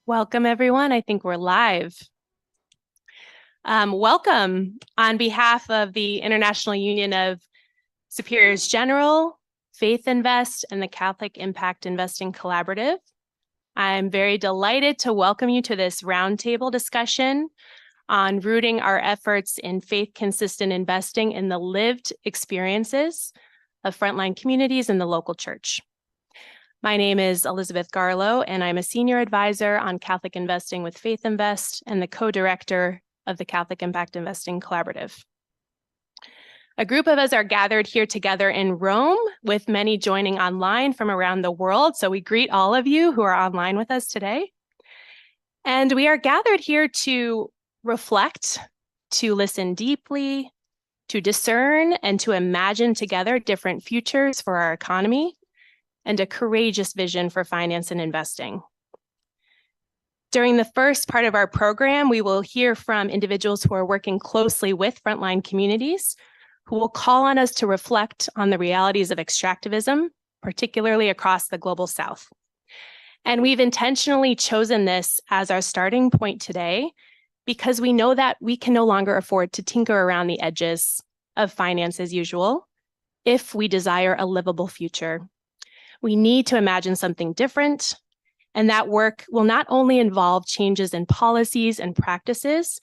Welcome, everyone. I think we're live. Welcome on behalf of the International Union of Superiors General, Faith Invest, and the Catholic Impact Investing Collaborative. I'm very delighted to welcome you to this roundtable discussion on rooting our efforts in faith-consistent investing in the lived experiences of frontline communities in the local church. My name is Elizabeth Garlow, and I'm a senior advisor on Catholic Investing with Faith Invest and the co-director of the Catholic Impact Investing Collaborative. A group of us are gathered here together in Rome, with many joining online from around the world. So we greet all of you who are online with us today. And we are gathered here to reflect, to listen deeply, to discern, and to imagine together different futures for our economy and a courageous vision for finance and investing. During the first part of our program, we will hear from individuals who are working closely with frontline communities, who will call on us to reflect on the realities of extractivism, particularly across the global South. And we've intentionally chosen this as our starting point today because we know that we can no longer afford to tinker around the edges of finance as usual if we desire a livable future. We need to imagine something different, and that work will not only involve changes in policies and practices,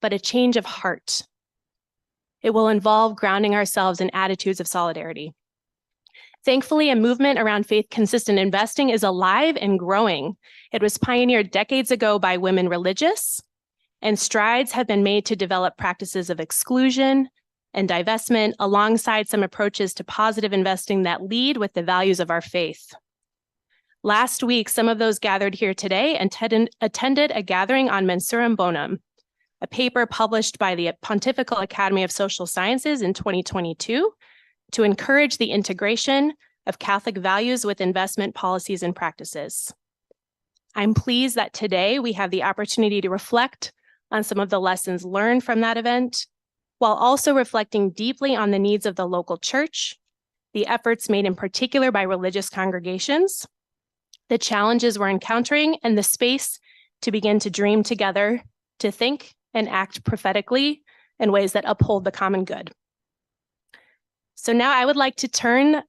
but a change of heart. It will involve grounding ourselves in attitudes of solidarity. Thankfully, a movement around faith-consistent investing is alive and growing. It was pioneered decades ago by women religious, and strides have been made to develop practices of exclusion and divestment alongside some approaches to positive investing that lead with the values of our faith. Last week, some of those gathered here today attended a gathering on Mensurum Bonum, a paper published by the Pontifical Academy of Social Sciences in 2022 to encourage the integration of Catholic values with investment policies and practices. I'm pleased that today we have the opportunity to reflect on some of the lessons learned from that event, while also reflecting deeply on the needs of the local church, the efforts made in particular by religious congregations, the challenges we're encountering, and the space to begin to dream together, to think and act prophetically in ways that uphold the common good. So now I would like to turn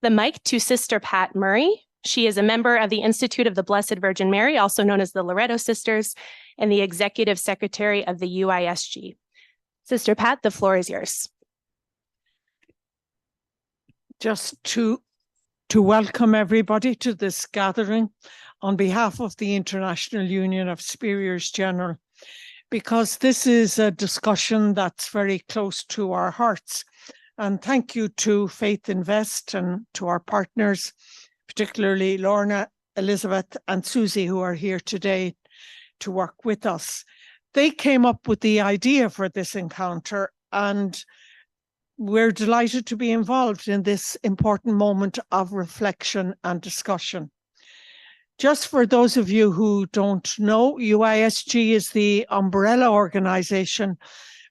the mic to Sister Pat Murray. She is a member of the Institute of the Blessed Virgin Mary, also known as the Loreto Sisters, and the Executive Secretary of the UISG. Sister Pat, the floor is yours. Just to welcome everybody to this gathering on behalf of the International Union of Superiors General, because this is a discussion that's very close to our hearts. And thank you to Faith Invest and to our partners, particularly Lorna, Elizabeth, and Susie, who are here today to work with us. They came up with the idea for this encounter, and we're delighted to be involved in this important moment of reflection and discussion. Just for those of you who don't know, UISG is the umbrella organization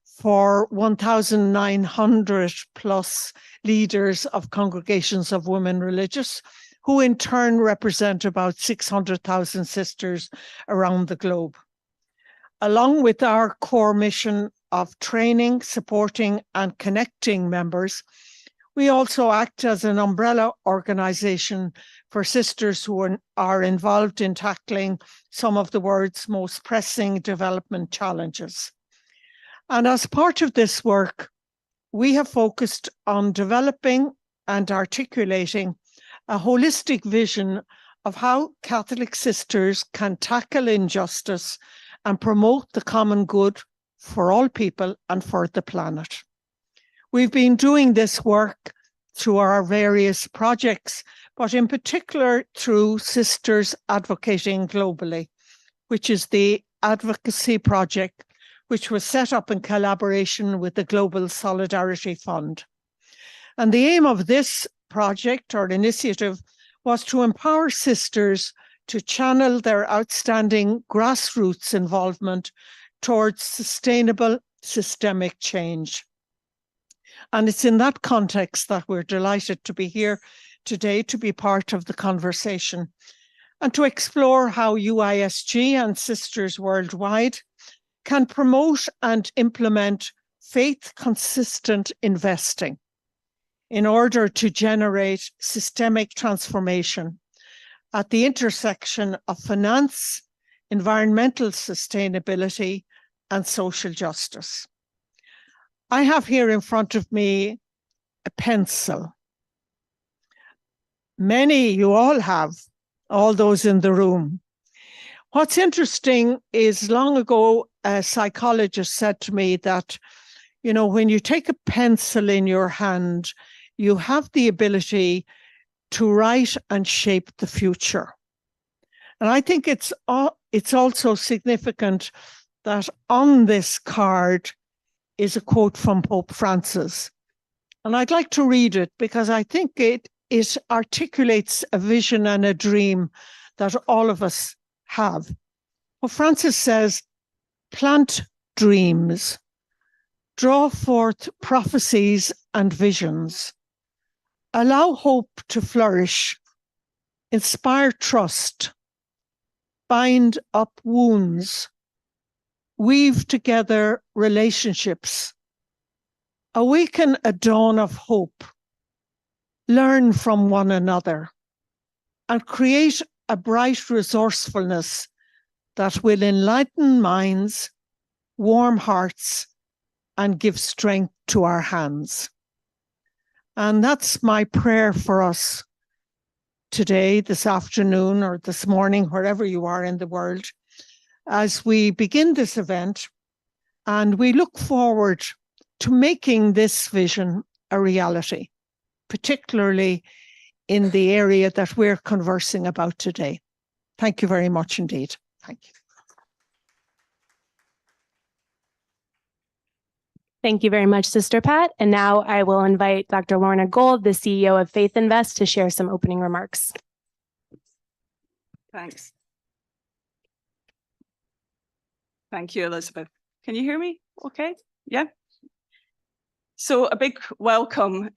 for 1,900 plus leaders of congregations of women religious, who in turn represent about 600,000 sisters around the globe. Along with our core mission of training, supporting, and connecting members, we also act as an umbrella organization for sisters who are involved in tackling some of the world's most pressing development challenges. And as part of this work, we have focused on developing and articulating a holistic vision of how Catholic sisters can tackle injustice and promote the common good for all people and for the planet. We've been doing this work through our various projects, but in particular through Sisters Advocating Globally, which is the advocacy project which was set up in collaboration with the Global Solidarity Fund. And the aim of this project or initiative was to empower sisters to channel their outstanding grassroots involvement towards sustainable systemic change. And it's in that context that we're delighted to be here today to be part of the conversation and to explore how UISG and sisters worldwide can promote and implement faith-consistent investing in order to generate systemic transformation at the intersection of finance, environmental sustainability, and social justice. I have here in front of me a pencil. Many, you all have, all those in the room. What's interesting is long ago, a psychologist said to me that, you know, when you take a pencil in your hand, you have the ability to write and shape the future. And I think it's also significant that on this card is a quote from Pope Francis. And I'd like to read it because I think it articulates a vision and a dream that all of us have. Pope Francis says, plant dreams, draw forth prophecies and visions, allow hope to flourish, inspire trust, bind up wounds, weave together relationships, awaken a dawn of hope, learn from one another, and create a bright resourcefulness that will enlighten minds, warm hearts, and give strength to our hands. And that's my prayer for us today, this afternoon, or this morning, wherever you are in the world, as we begin this event, and we look forward to making this vision a reality, particularly in the area that we're conversing about today. Thank you very much indeed. Thank you. Thank you very much, Sister Pat. And now I will invite Dr. Lorna Gold, the CEO of Faith Invest, to share some opening remarks. Thanks. Thank you, Elizabeth. Can you hear me okay? Yeah. So a big welcome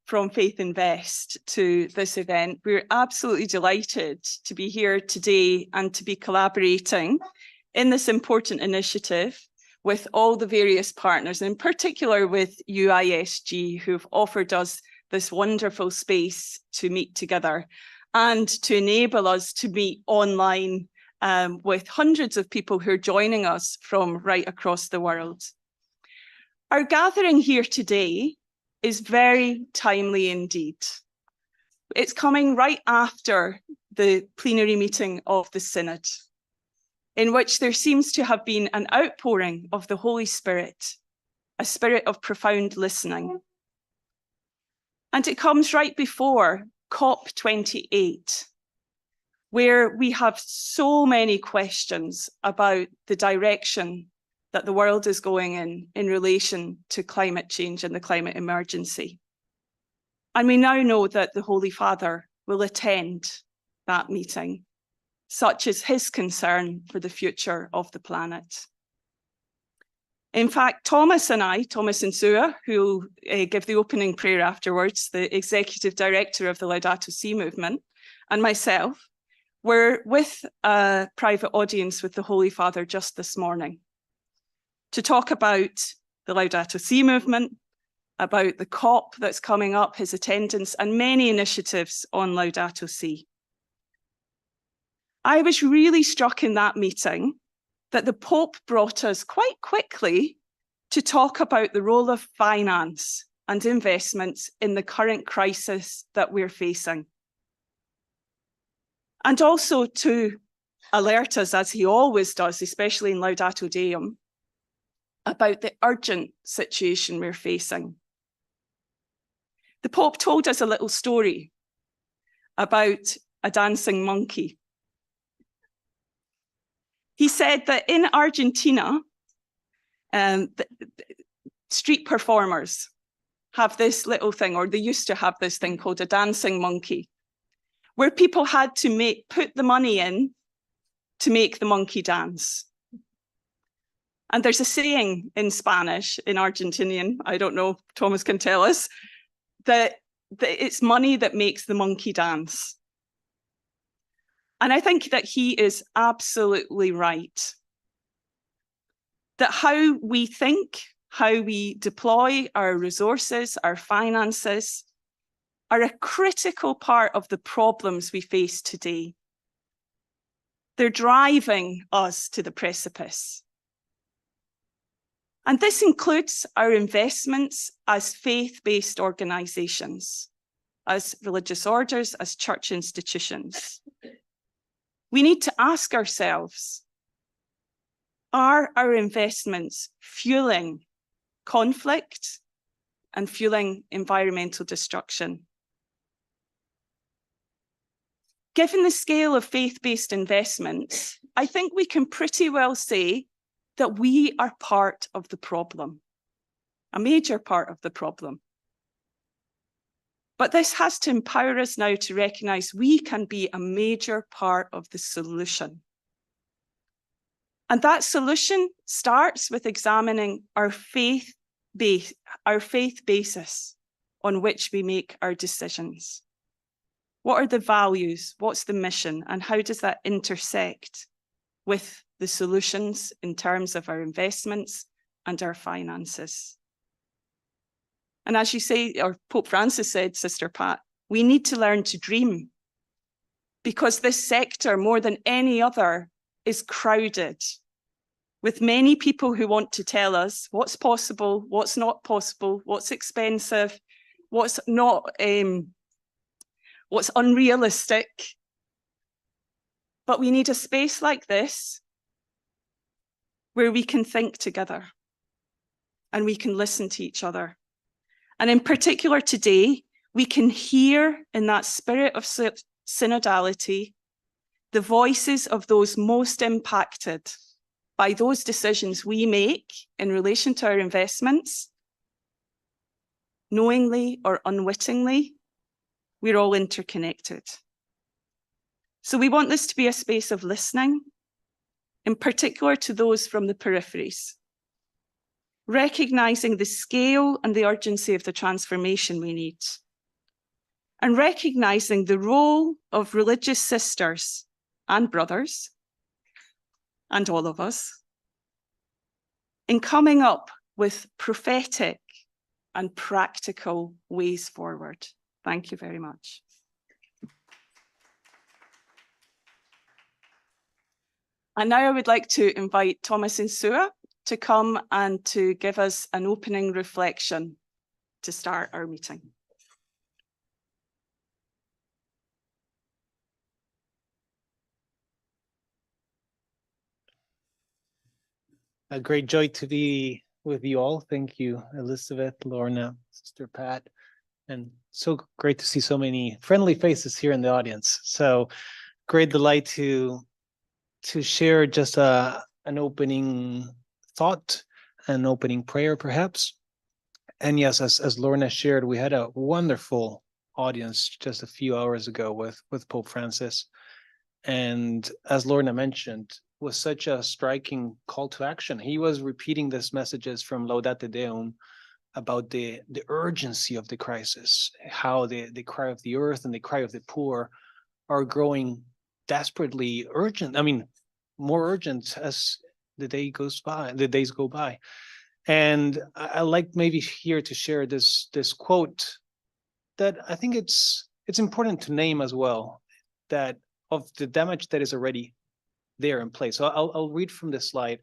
from Faith Invest to this event. We're absolutely delighted to be here today and to be collaborating in this important initiative with all the various partners, and in particular with UISG, who've offered us this wonderful space to meet together and to enable us to meet online with hundreds of people who are joining us from right across the world. Our gathering here today is very timely indeed. It's coming right after the plenary meeting of the Synod, in which there seems to have been an outpouring of the Holy Spirit, a spirit of profound listening. And it comes right before COP28, where we have so many questions about the direction that the world is going in relation to climate change and the climate emergency. And we now know that the Holy Father will attend that meeting. Such is his concern for the future of the planet. In fact, Thomas and Sue, who will give the opening prayer afterwards, the Executive Director of the Laudato Si movement, and myself, were with a private audience with the Holy Father just this morning to talk about the Laudato Si movement, about the COP that's coming up, his attendance, and many initiatives on Laudato Si. I was really struck in that meeting that the Pope brought us quite quickly to talk about the role of finance and investments in the current crisis that we're facing. And also to alert us, as he always does, especially in Laudato Deum, about the urgent situation we're facing. The Pope told us a little story about a dancing monkey. He said that in Argentina, street performers have this little thing, or they used to have this thing called a dancing monkey, where people had to put the money in to make the monkey dance. And there's a saying in Spanish, in Argentinian, I don't know, Thomas can tell us, that it's money that makes the monkey dance. And I think that he is absolutely right. That how we think, how we deploy our resources, our finances, are a critical part of the problems we face today. They're driving us to the precipice. And this includes our investments as faith-based organisations, as religious orders, as church institutions. We need to ask ourselves, are our investments fueling conflict and fueling environmental destruction? Given the scale of faith-based investments, I think we can pretty well say that we are part of the problem, a major part of the problem. But this has to empower us now to recognise we can be a major part of the solution. And that solution starts with examining our faith basis on which we make our decisions. What are the values? What's the mission? And how does that intersect with the solutions in terms of our investments and our finances? And as you say, or Pope Francis said, Sister Pat, we need to learn to dream, because this sector, more than any other, is crowded with many people who want to tell us what's possible, what's not possible, what's expensive, what's not, what's unrealistic. But we need a space like this where we can think together and we can listen to each other. And in particular today, we can hear in that spirit of synodality the voices of those most impacted by those decisions we make in relation to our investments. Knowingly or unwittingly, we're all interconnected. So we want this to be a space of listening, in particular to those from the peripheries, recognising the scale and the urgency of the transformation we need, and recognising the role of religious sisters and brothers, and all of us, in coming up with prophetic and practical ways forward. Thank you very much. And now I would like to invite Thomas Insua to come and to give us an opening reflection to start our meeting. A great joy to be with you all. Thank you, Elizabeth, Lorna, Sister Pat, and so great to see so many friendly faces here in the audience. So great delight to share just an opening thought, an opening prayer perhaps. And yes, as Lorna shared, we had a wonderful audience just a few hours ago with Pope Francis. And as Lorna mentioned, was such a striking call to action. He was repeating these messages from Laudate Deum about the urgency of the crisis, how the cry of the earth and the cry of the poor are growing desperately urgent. I mean, more urgent as the days go by. And I like maybe here to share this quote that I think it's important to name as well, that of the damage that is already there in place. So I'll read from this slide.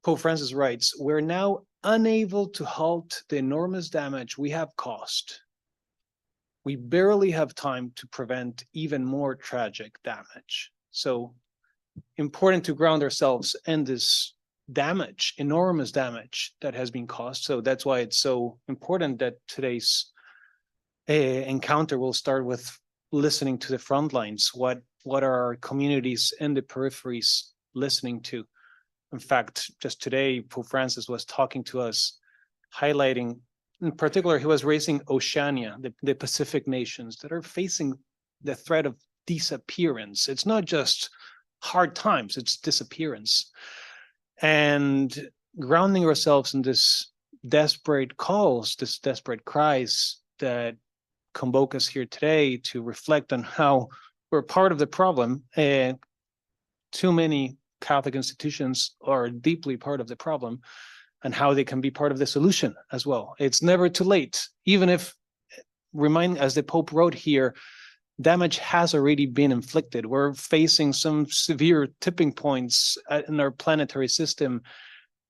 Pope Francis writes, "We're now unable to halt the enormous damage we have caused. We barely have time to prevent even more tragic damage." So important to ground ourselves in this damage, enormous damage that has been caused. So that's why it's so important that today's encounter will start with listening to the front lines. What are our communities in the peripheries listening to? In fact, just today, Pope Francis was talking to us, highlighting, in particular, he was raising Oceania, the Pacific nations that are facing the threat of disappearance. It's not just hard times, it's disappearance. And grounding ourselves in this desperate calls, this desperate cries that convoke us here today to reflect on how we're part of the problem. And too many Catholic institutions are deeply part of the problem, and how they can be part of the solution as well. It's never too late, even if, as the Pope wrote here, damage has already been inflicted. We're facing some severe tipping points in our planetary system.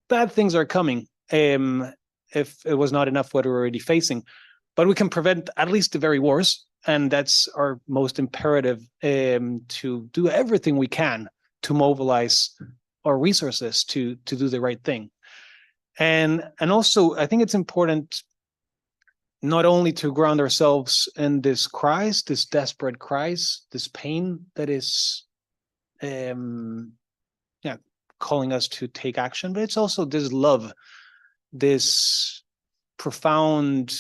Bad things are coming, if it was not enough what we're already facing. But we can prevent at least the very worst, and that's our most imperative, to do everything we can to mobilize our resources to do the right thing. And also, I think it's important not only to ground ourselves in this cries, this desperate cries, this pain that is calling us to take action, but it's also this love, this profound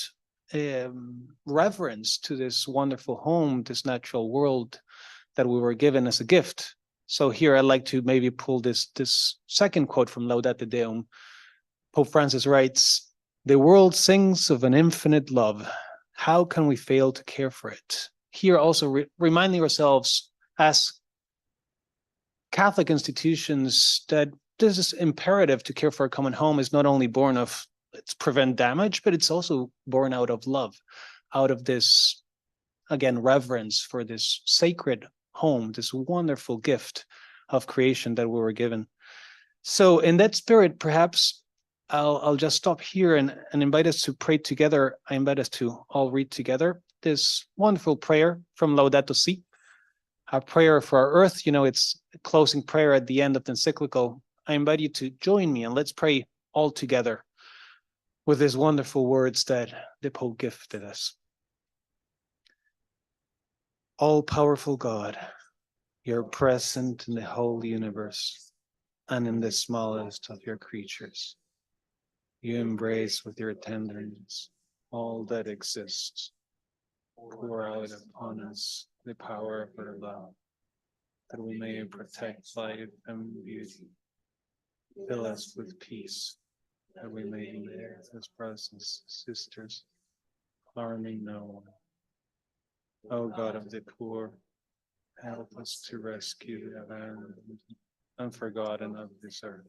reverence to this wonderful home, this natural world that we were given as a gift. So here I'd like to maybe pull this second quote from Laudate Deum. Pope Francis writes, "The world sings of an infinite love. How can we fail to care for it?" Here also reminding ourselves as Catholic institutions that this is imperative to care for a common home is not only born of it's prevent damage, but it's also born out of love, out of this, again, reverence for this sacred home, this wonderful gift of creation that we were given. So in that spirit, perhaps I'll just stop here and invite us to pray together. I invite us to all read together this wonderful prayer from Laudato Si, our prayer for our earth. You know, it's a closing prayer at the end of the encyclical. I invite you to join me and let's pray all together with these wonderful words that the Pope gifted us. All-powerful God, you're present in the whole universe and in the smallest of your creatures. You embrace with your tenderness all that exists. Pour out upon us the power of your love, that we may protect life and beauty. Fill us with peace, that we may live as brothers and sisters, harming no one. O God of the poor, help us to rescue the abandoned and forgotten of this earth,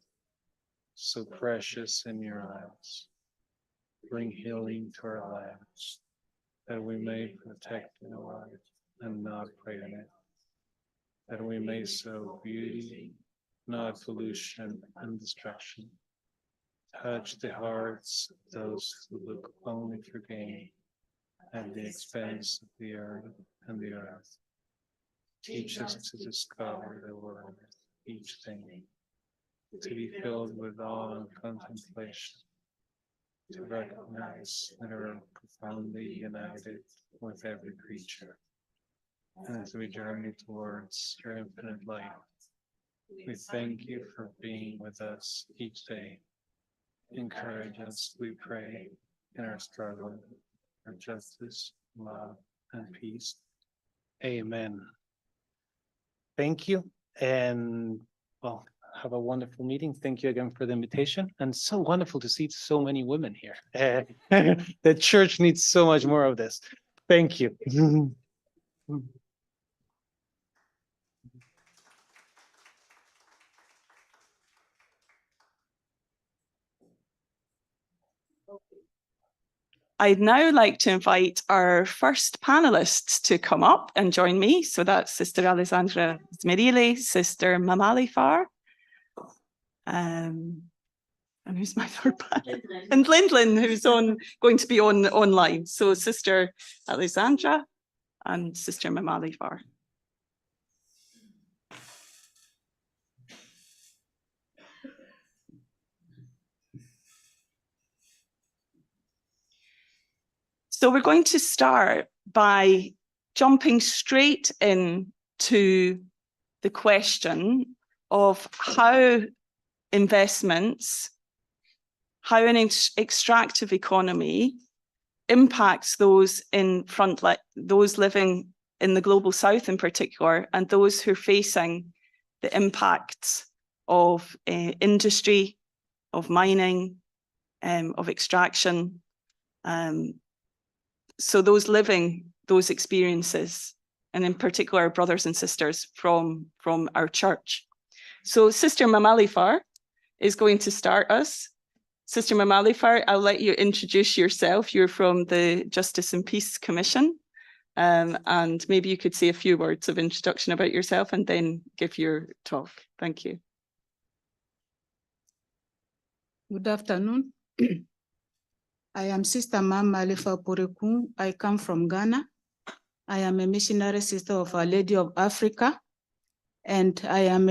so precious in your eyes. Bring healing to our lives, that we may protect the life and not prey on it, that we may sow beauty, not pollution and destruction. Touch the hearts of those who look only for gain at the expense of the earth and the earth. Teach us to discover the world, each thing, to be filled with awe and contemplation, to recognize that we're profoundly united with every creature. And as we journey towards your infinite light, we thank you for being with us each day. Encourage us, we pray, in our struggle for justice, love, and peace. Amen. Thank you, and well, have a wonderful meeting. Thank you again for the invitation, and so wonderful to see so many women here. The church needs so much more of this. Thank you. I'd now like to invite our first panelists to come up and join me. So that's Sister Alessandra Smirile, Sister Mamali Farr, and who's my third panel? And Lindlin, who's going to be online. So Sister Alessandra and Sister Mamali Farr. So we're going to start by jumping straight into the question of how investments, how an extractive economy impacts those in frontline, those living in the global south in particular, and those who are facing the impacts of industry, of mining, of extraction. so those living those experiences, and in particular, our brothers and sisters from our church. So Sister Mamalifar is going to start us. Sister Mamalifar, I'll let you introduce yourself. You're from the Justice and Peace Commission. And maybe you could say a few words of introduction about yourself and then give your talk. Thank you. Good afternoon. I am Sister Mamalifa Poreku. I come from Ghana. I am a missionary sister of Our Lady of Africa, and I am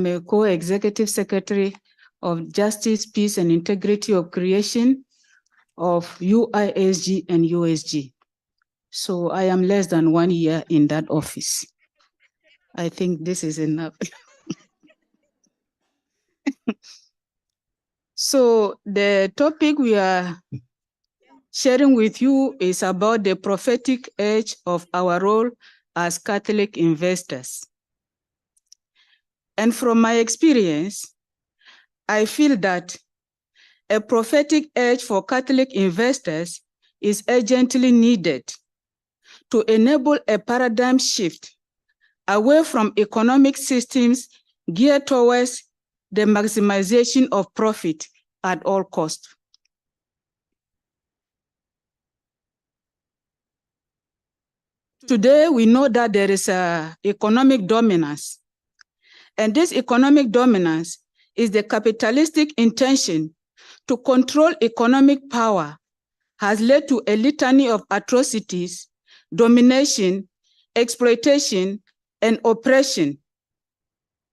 a co-executive secretary of Justice, Peace, and Integrity of Creation of UISG and USG. So I am less than 1 year in that office. I think this is enough. So the topic we are sharing with you is about the prophetic edge of our role as Catholic investors. And from my experience, I feel that a prophetic edge for Catholic investors is urgently needed to enable a paradigm shift away from economic systems geared towards the maximization of profit at all costs. Today, we know that there is an economic dominance, and this economic dominance is the capitalistic intention to control economic power has led to a litany of atrocities, domination, exploitation, and oppression,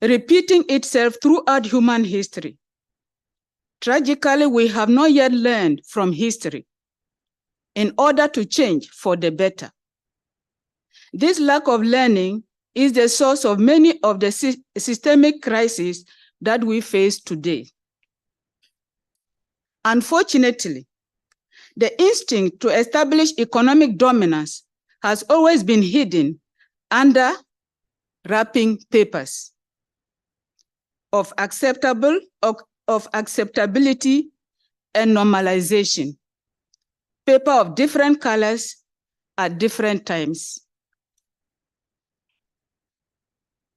repeating itself throughout human history. Tragically, we have not yet learned from history in order to change for the better. This lack of learning is the source of many of the systemic crises that we face today. Unfortunately, the instinct to establish economic dominance has always been hidden under wrapping papers of acceptability and normalization, paper of different colors at different times.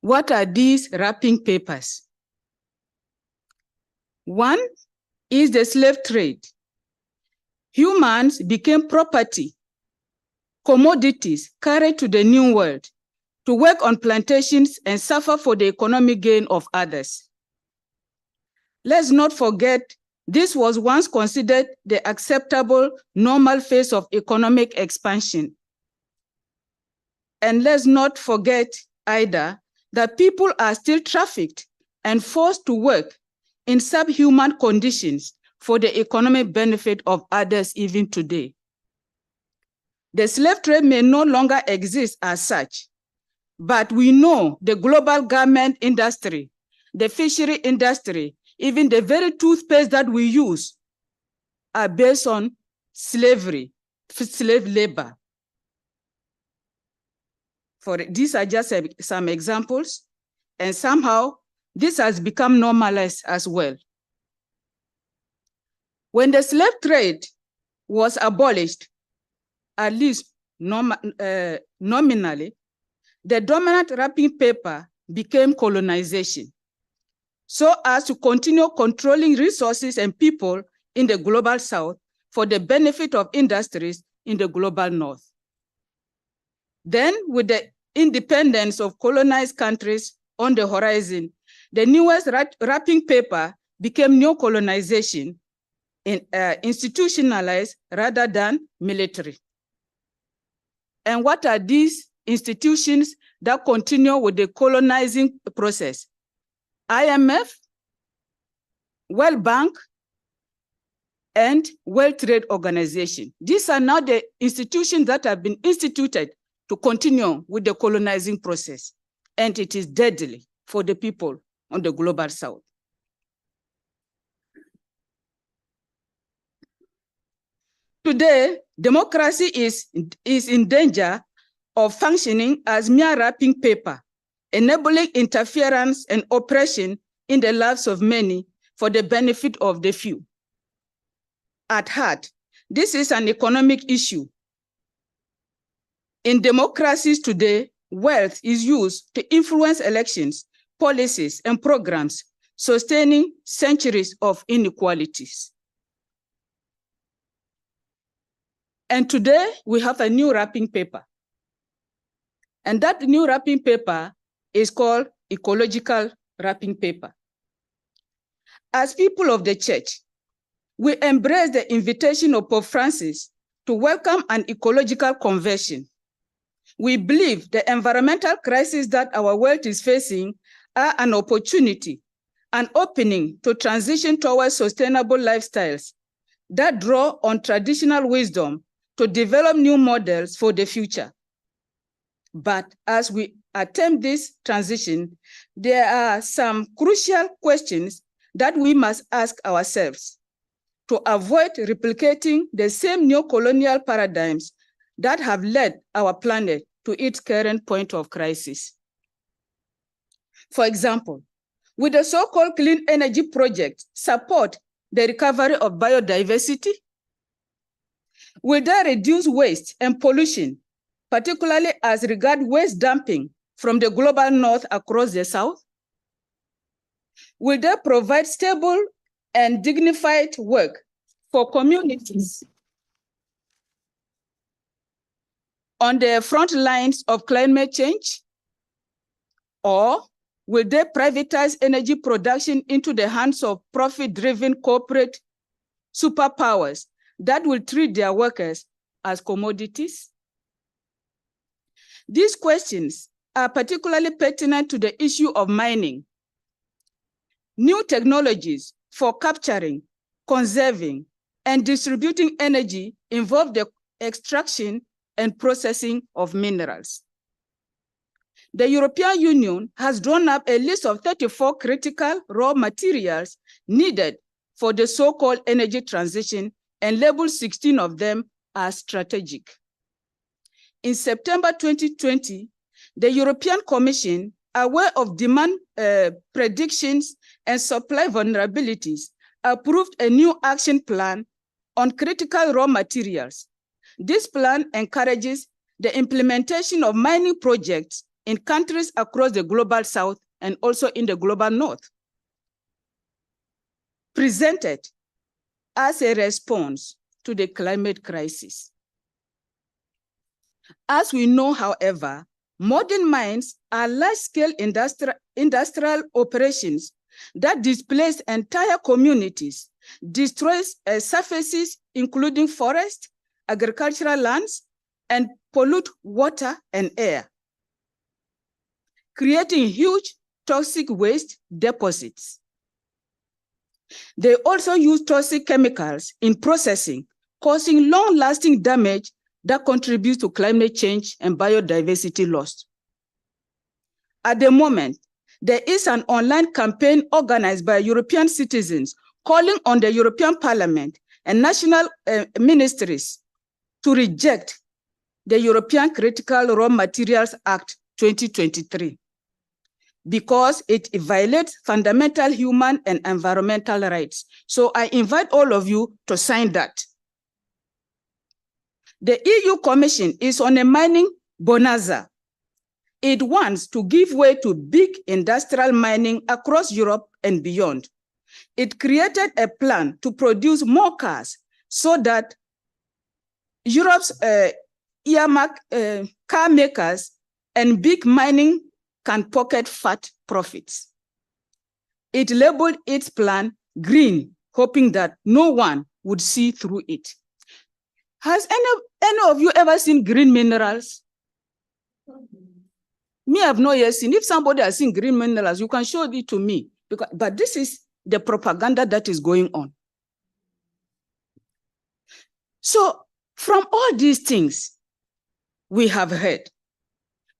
What are these wrapping papers? One is the slave trade. Humans became property, commodities carried to the New World to work on plantations and suffer for the economic gain of others. Let's not forget, this was once considered the acceptable, normal phase of economic expansion. And let's not forget either that people are still trafficked and forced to work in subhuman conditions for the economic benefit of others even today. The slave trade may no longer exist as such, but we know the global garment industry, the fishery industry, even the very toothpaste that we use are based on slavery, slave labor. These are just some examples, and somehow this has become normalized as well. When the slave trade was abolished, at least nominally, the dominant wrapping paper became colonization, so as to continue controlling resources and people in the global south for the benefit of industries in the global north. Then, with the independence of colonized countries on the horizon, the newest wrapping paper became neo-colonization, institutionalized rather than military. And what are these institutions that continue with the colonizing process? IMF, World Bank, and World Trade Organization. These are now the institutions that have been instituted to continue with the colonizing process. And it is deadly for the people on the global south. Today, democracy is in danger of functioning as mere wrapping paper, enabling interference and oppression in the lives of many for the benefit of the few. at heart, this is an economic issue. In democracies today, wealth is used to influence elections, policies, and programs, sustaining centuries of inequalities. And today, we have a new wrapping paper. And that new wrapping paper is called ecological wrapping paper. As people of the church, we embrace the invitation of Pope Francis to welcome an ecological conversion. We believe the environmental crisis that our world is facing are an opportunity, an opening to transition towards sustainable lifestyles that draw on traditional wisdom to develop new models for the future. But as we attempt this transition, there are some crucial questions that we must ask ourselves to avoid replicating the same neo-colonial paradigms that have led our planet to its current point of crisis. For example, will the so-called clean energy project support the recovery of biodiversity? Will they reduce waste and pollution, particularly as regards waste dumping from the global north across the south? Will they provide stable and dignified work for communities on the front lines of climate change? Or will they privatize energy production into the hands of profit-driven corporate superpowers that will treat their workers as commodities? These questions are particularly pertinent to the issue of mining. New technologies for capturing, conserving, and distributing energy involve the extraction and processing of minerals. The European Union has drawn up a list of 34 critical raw materials needed for the so-called energy transition and labeled 16 of them as strategic. In September 2020, the European Commission, aware of demand predictions and supply vulnerabilities, approved a new action plan on critical raw materials. This plan encourages the implementation of mining projects in countries across the global south and also in the global north. Presented as a response to the climate crisis. As we know, however, modern mines are large-scale industrial operations that displace entire communities, destroys surfaces, including forests, agricultural lands, and pollute water and air, creating huge toxic waste deposits. They also use toxic chemicals in processing, causing long-lasting damage that contributes to climate change and biodiversity loss. At the moment, there is an online campaign organized by European citizens calling on the European Parliament and national ministries to reject the European Critical Raw Materials Act 2023 because it violates fundamental human and environmental rights. So I invite all of you to sign that. The EU Commission is on a mining bonanza. It wants to give way to big industrial mining across Europe and beyond. It created a plan to produce more cars so that Europe's earmark car makers and big mining can pocket fat profits. It labeled its plan green, hoping that no one would see through it. Has any of you ever seen green minerals? Me, I've not yet seen. If somebody has seen green minerals, you can show it to me. But this is the propaganda that is going on. So from all these things we have heard,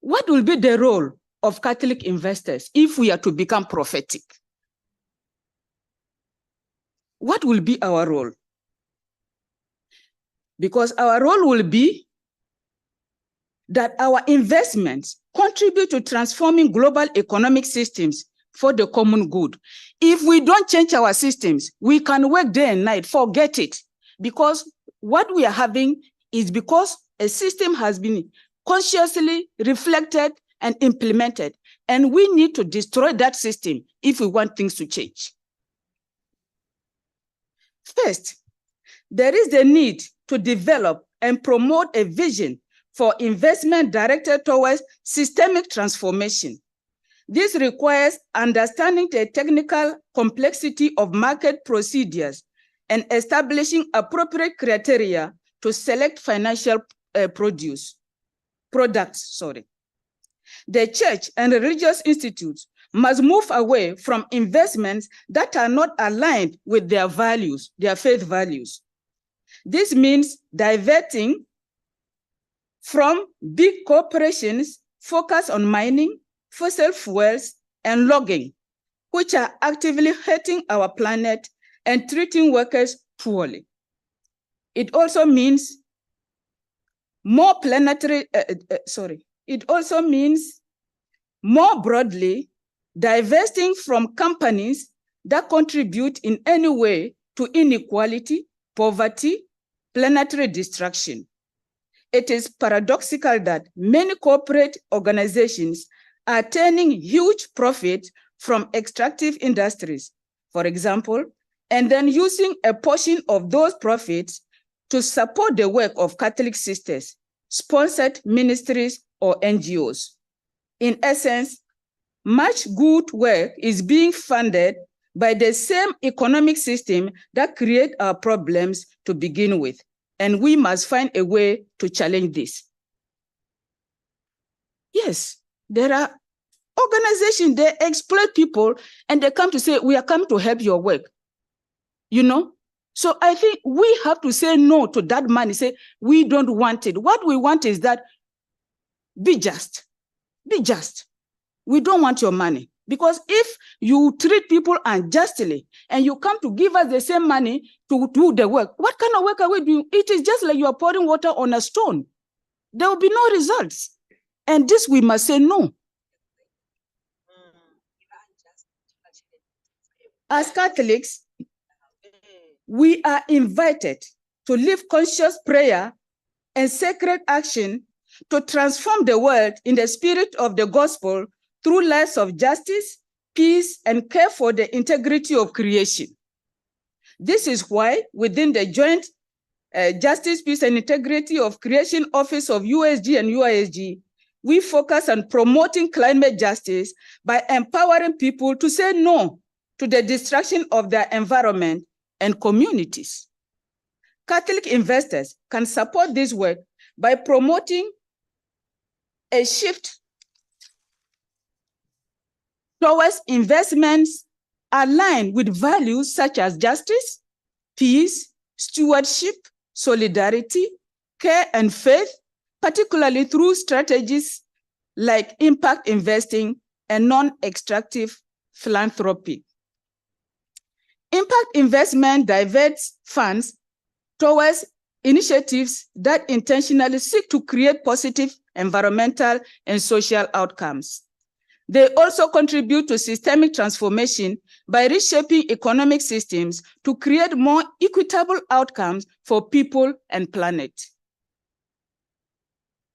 what will be the role of Catholic investors if we are to become prophetic? What will be our role? Because our role will be that our investments contribute to transforming global economic systems for the common good. If we don't change our systems, we can work day and night, forget it. because what we are having is because a system has been consciously reflected and implemented, and we need to destroy that system if we want things to change. First, there is the need to develop and promote a vision for investment directed towards systemic transformation. This requires understanding the technical complexity of market procedures and establishing appropriate criteria to select financial products. The church and religious institutes must move away from investments that are not aligned with their values, their faith values. This means diverting from big corporations focused on mining, fossil fuels, and logging, which are actively hurting our planet and treating workers poorly. It also means more broadly divesting from companies that contribute in any way to inequality, poverty, planetary destruction. It is paradoxical that many corporate organizations are turning huge profits from extractive industries, for example, and then using a portion of those profits to support the work of Catholic sisters, sponsored ministries, or NGOs. In essence, much good work is being funded by the same economic system that create our problems to begin with, and we must find a way to challenge this. Yes, there are organizations, they exploit people and they come to say, we are come to help your work. You know? So I think we have to say no to that money, say, we don't want it. What we want is that be just, be just. We don't want your money. Because if you treat people unjustly and you come to give us the same money to do the work, what kind of work are we doing? It is just like you are pouring water on a stone. There will be no results. And this we must say no. As Catholics, we are invited to live conscious prayer and sacred action to transform the world in the spirit of the gospel through lives of justice, peace, and care for the integrity of creation. This is why within the Joint Justice, Peace, and Integrity of Creation Office of USG and UISG, we focus on promoting climate justice by empowering people to say no to the destruction of their environment and communities. Catholic investors can support this work by promoting a shift towards investments aligned with values such as justice, peace, stewardship, solidarity, care, and faith, particularly through strategies like impact investing and non-extractive philanthropy. Impact investment diverts funds towards initiatives that intentionally seek to create positive environmental and social outcomes. They also contribute to systemic transformation by reshaping economic systems to create more equitable outcomes for people and planet.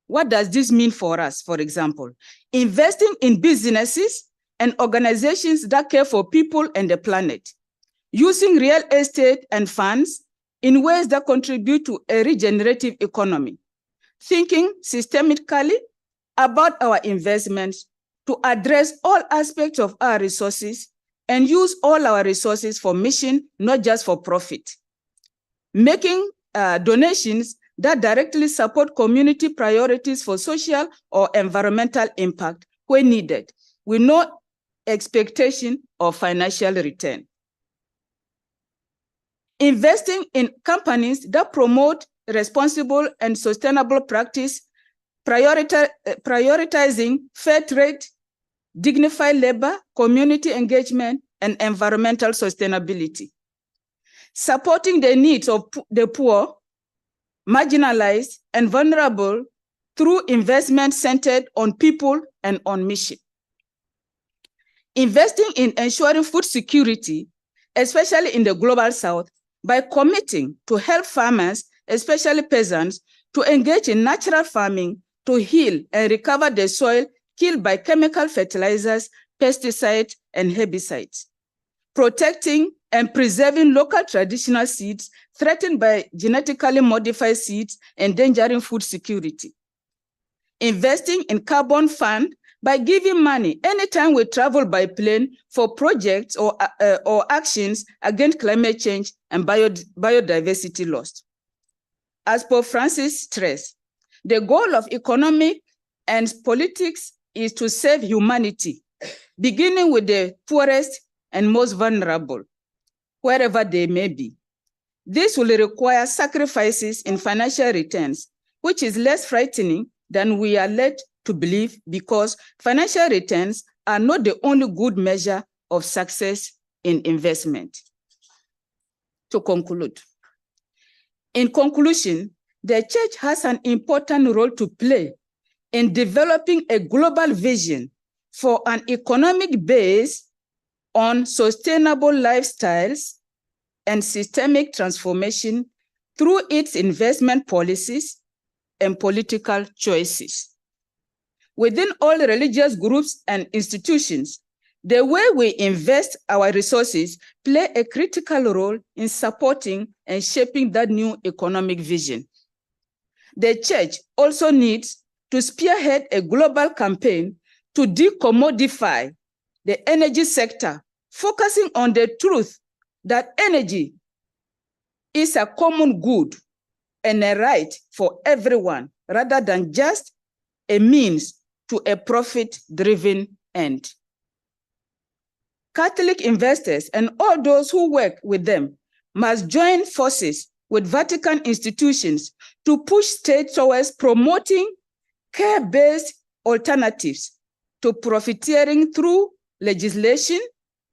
What does this mean for us, for example? Investing in businesses and organizations that care for people and the planet. Using real estate and funds in ways that contribute to a regenerative economy. Thinking systemically about our investments to address all aspects of our resources and use all our resources for mission, not just for profit. Making donations that directly support community priorities for social or environmental impact when needed, with no expectation of financial return. Investing in companies that promote responsible and sustainable practice, prioritizing fair trade, dignified labor, community engagement, and environmental sustainability. Supporting the needs of the poor, marginalized, and vulnerable through investment centered on people and on mission. Investing in ensuring food security, especially in the global south, by committing to help farmers, especially peasants, to engage in natural farming to heal and recover the soil killed by chemical fertilizers, pesticides, and herbicides, protecting and preserving local traditional seeds threatened by genetically modified seeds, endangering food security, investing in carbon fund by giving money anytime we travel by plane for projects or actions against climate change and biodiversity loss. As Pope Francis stressed, the goal of economic and politics is to save humanity, beginning with the poorest and most vulnerable, wherever they may be. This will require sacrifices in financial returns, which is less frightening than we are led to believe, because financial returns are not the only good measure of success in investment. To conclude, in conclusion, the church has an important role to play in developing a global vision for an economic base on sustainable lifestyles and systemic transformation through its investment policies and political choices. Within all religious groups and institutions, the way we invest our resources play a critical role in supporting and shaping that new economic vision. The church also needs to spearhead a global campaign to decommodify the energy sector, focusing on the truth that energy is a common good and a right for everyone, rather than just a means to a profit-driven end. Catholic investors and all those who work with them must join forces with Vatican institutions to push states towards promoting care-based alternatives to profiteering through legislation,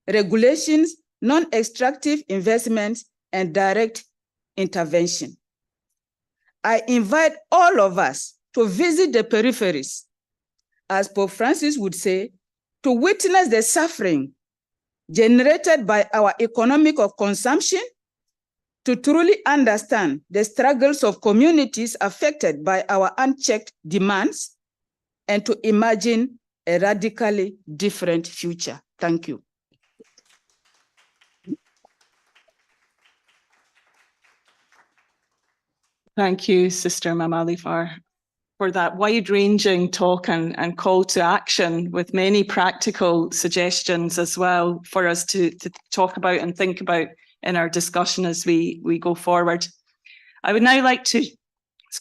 regulations, non-extractive investments, and direct intervention. I invite all of us to visit the peripheries, as Pope Francis would say, to witness the suffering generated by our economic of consumption, to truly understand the struggles of communities affected by our unchecked demands, and to imagine a radically different future. Thank you. Thank you, Sister Mamali, for that wide-ranging talk and call to action, with many practical suggestions as well for us to talk about and think about in our discussion as we go forward. I would now like to,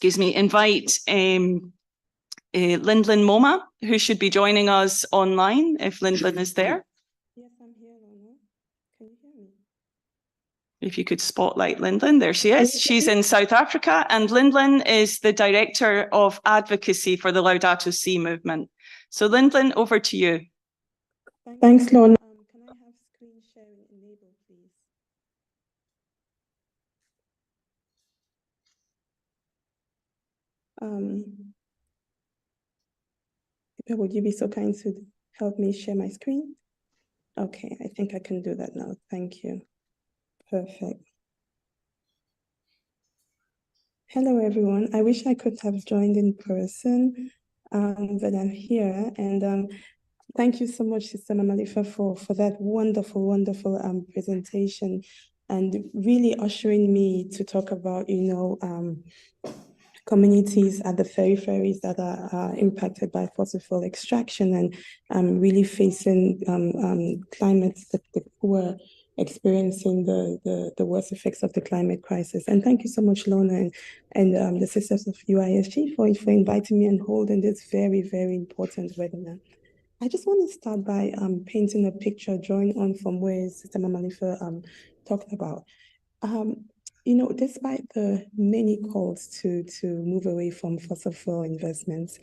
invite Lindlin Moma, who should be joining us online, if Lindlin is there. Yes, I'm here, Lorna. Can you hear me? If you could spotlight Lindlin, there she is. She's in South Africa, and Lindlin is the Director of Advocacy for the Laudato Si movement. So Lindlin, over to you. Thanks, Lorna. Can I have screen sharing enabled, please? Would you be so kind to help me share my screen? Okay, I think I can do that now. Thank you. Perfect. Hello, everyone. I wish I could have joined in person, but I'm here. And thank you so much, Sister Mamalifa, for that wonderful presentation, and really ushering me to talk about, communities at the peripheries that are impacted by fossil fuel extraction, and really facing climates that who are experiencing the worst effects of the climate crisis. And thank you so much, Lorna, and the Sisters of UISG for inviting me and holding this very important webinar. I just want to start by painting a picture, drawing on from where Sister Mamalifa talked about. Despite the many calls to move away from fossil fuel investments,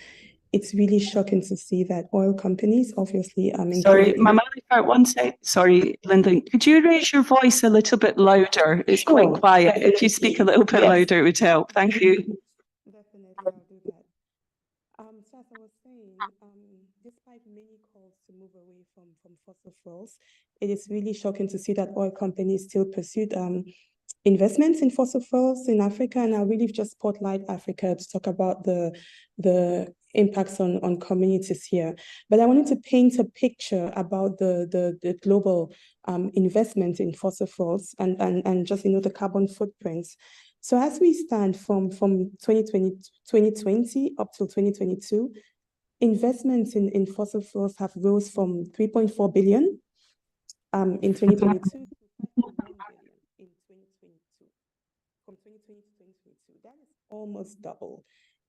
it's really shocking to see that oil companies, obviously, Sorry, Mamalifa, one sec. Sorry, Lyndon, could you raise your voice a little bit louder? It's quite quiet. If you speak a little bit louder, it would help. Thank you. Definitely, I'll do that. So as I was saying, despite many calls to move away from fossil fuels, it is really shocking to see that oil companies still pursued investments in fossil fuels in Africa, and I'll really just spotlight Africa to talk about the impacts on communities here. But I wanted to paint a picture about the global investment in fossil fuels and just, the carbon footprints. So as we stand from 2020 up till 2022, investments in fossil fuels have rose from 3.4 billion in 2022 to 5.1 billion in 2022. From 2020 to 2022, that is almost double.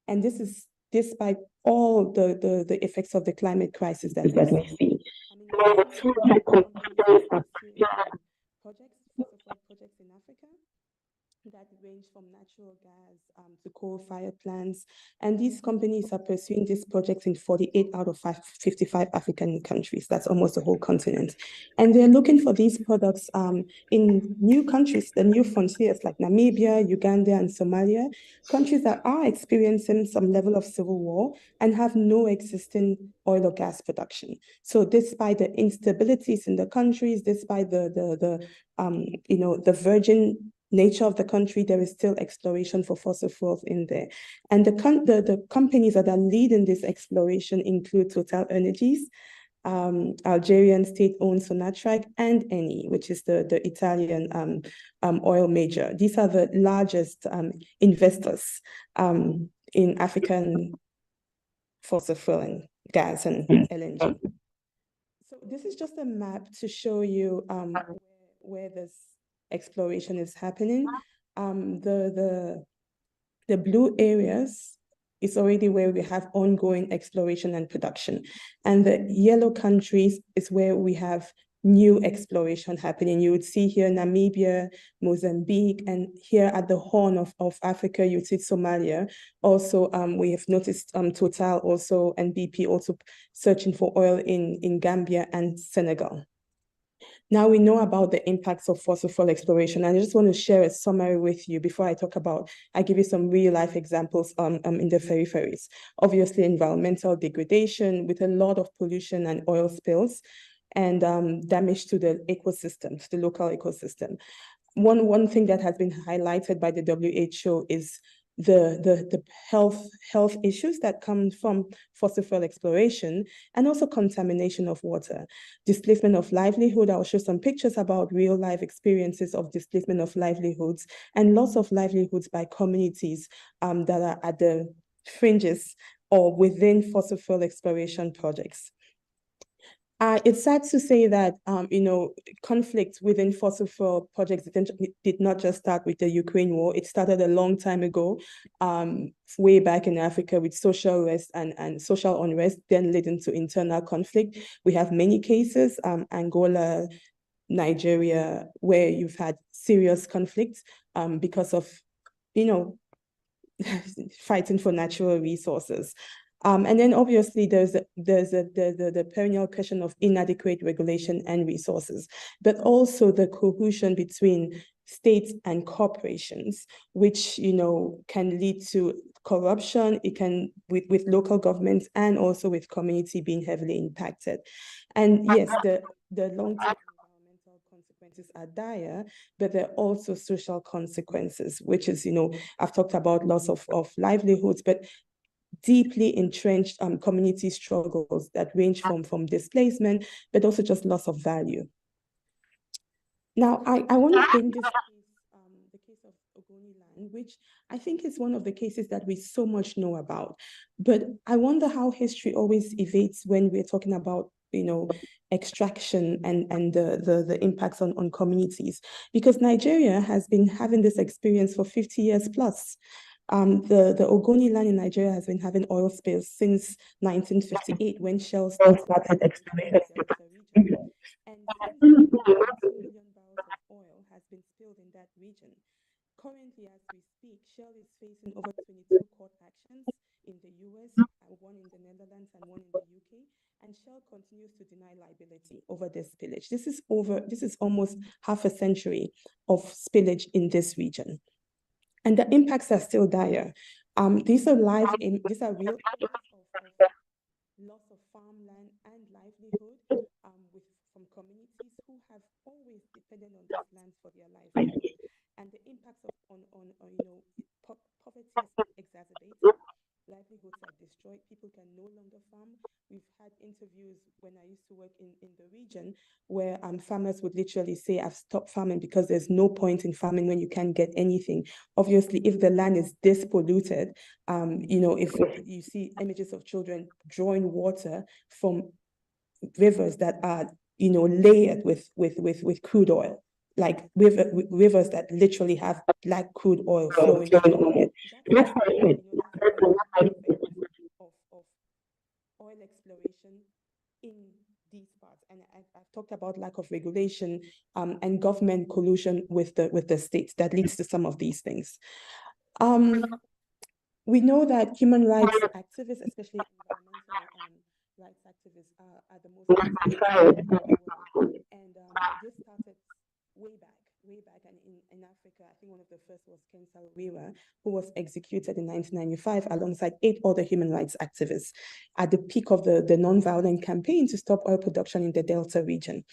And this is despite all the effects of the climate crisis that we see. I mean, projects, fossil fuel projects in Africa that range from natural gas to coal-fired plants. And these companies are pursuing these projects in 48 out of 55 African countries. That's almost the whole continent. And they're looking for these products in new countries, the new frontiers like Namibia, Uganda, and Somalia, countries that are experiencing some level of civil war and have no existing oil or gas production. So despite the instabilities in the countries, despite the virgin nature of the country, there is still exploration for fossil fuels in there. And the companies that are leading this exploration include Total Energies, Algerian state-owned Sonatrach, and Eni, which is the Italian oil major. These are the largest investors in African fossil fuel and gas and LNG. So this is just a map to show you where this exploration is happening. The blue areas is already where we have ongoing exploration and production. And the yellow countries is where we have new exploration happening. You would see here Namibia, Mozambique, and here at the Horn of Africa, you see Somalia. Also, we have noticed Total also and BP also searching for oil in Gambia and Senegal. Now we know about the impacts of fossil fuel exploration, and I just want to share a summary with you before I give you some real life examples in the peripheries. Obviously, environmental degradation with a lot of pollution and oil spills and damage to the ecosystem, to the local ecosystem. One thing that has been highlighted by the WHO is the health issues that come from fossil fuel exploration and also contamination of water, displacement of livelihood. I'll show some pictures about real life experiences of displacement of livelihoods and loss of livelihoods by communities that are at the fringes or within fossil fuel exploration projects. It's sad to say that, conflict within fossil fuel projects did not just start with the Ukraine war. It started a long time ago, way back in Africa with social unrest and social unrest, then leading to internal conflict. We have many cases, Angola, Nigeria, where you've had serious conflicts because of, fighting for natural resources. And then obviously there's the perennial question of inadequate regulation and resources, but also the cohesion between states and corporations, which can lead to corruption. It can with local governments and also with community being heavily impacted. And yes, the long-term environmental consequences are dire, but there are also social consequences, which is, I've talked about loss of livelihoods, but deeply entrenched community struggles that range from displacement, but also just loss of value. Now, I want to bring this case, the case of Ogoniland, which I think is one of the cases that we so much know about. But I wonder how history always evades when we're talking about extraction and the impacts on communities, because Nigeria has been having this experience for 50 years plus. The Ogoniland in Nigeria has been having oil spills since 1958 when Shell started exploring the region. And 7 billion barrels of oil has been spilled in that region. Currently, as we speak, Shell is facing over 22 court actions in the US, one in the Netherlands and one in the UK. And Shell continues to deny liability over this spillage. This is almost half a century of spillage in this region. And the impacts are still dire. These are real impacts of loss of farmland and livelihood from communities who have always depended on these lands for their livelihood. And the destroyed. People can no longer farm. We've had interviews when I used to work in the region where farmers would literally say, I've stopped farming because there's no point in farming when you can't get anything. Obviously, if the land is this polluted, you know, if you see images of children drawing water from rivers that are, you know, layered with crude oil, like rivers that literally have black crude oil flowing through it. That's of oil exploration in these parts. And I've talked about lack of regulation and government collusion with the states that leads to some of these things. We know that human rights activists, especially environmental rights activists, are the most active in the world. And this started way back. And in Africa, I think one of the first was Ken Saro-Wiwa, who was executed in 1995 alongside 8 other human rights activists at the peak of the non-violent campaign to stop oil production in the Delta region.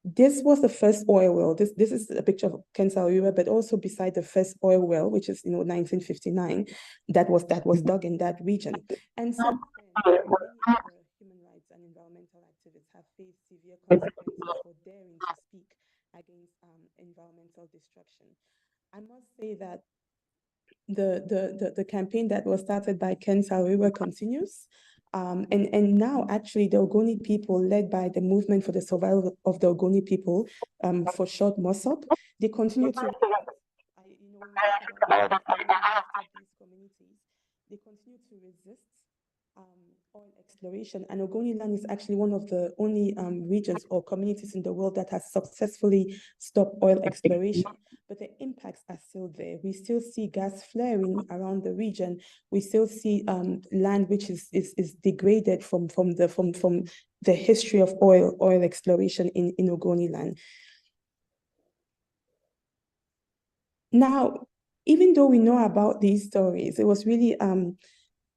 This was the first oil well. This is a picture of Ken Saro-Wiwa, but also beside the first oil well, which is 1959, that was dug in that region. And since then, many other human rights and environmental activists have faced severe consequences for daring to speak against environmental destruction. I must say that the campaign that was started by Ken Saro-Wiwa continues. And now actually the Ogoni people, led by the Movement for the Survival of the Ogoni People, for short MOSOP, they continue to, these communities, they continue to resist oil exploration. And Ogoni land is actually one of the only regions or communities in the world that has successfully stopped oil exploration. But the impacts are still there. We still see gas flaring around the region. We still see land which is degraded from the history of oil exploration in Ogoni land. Now, even though we know about these stories, it was really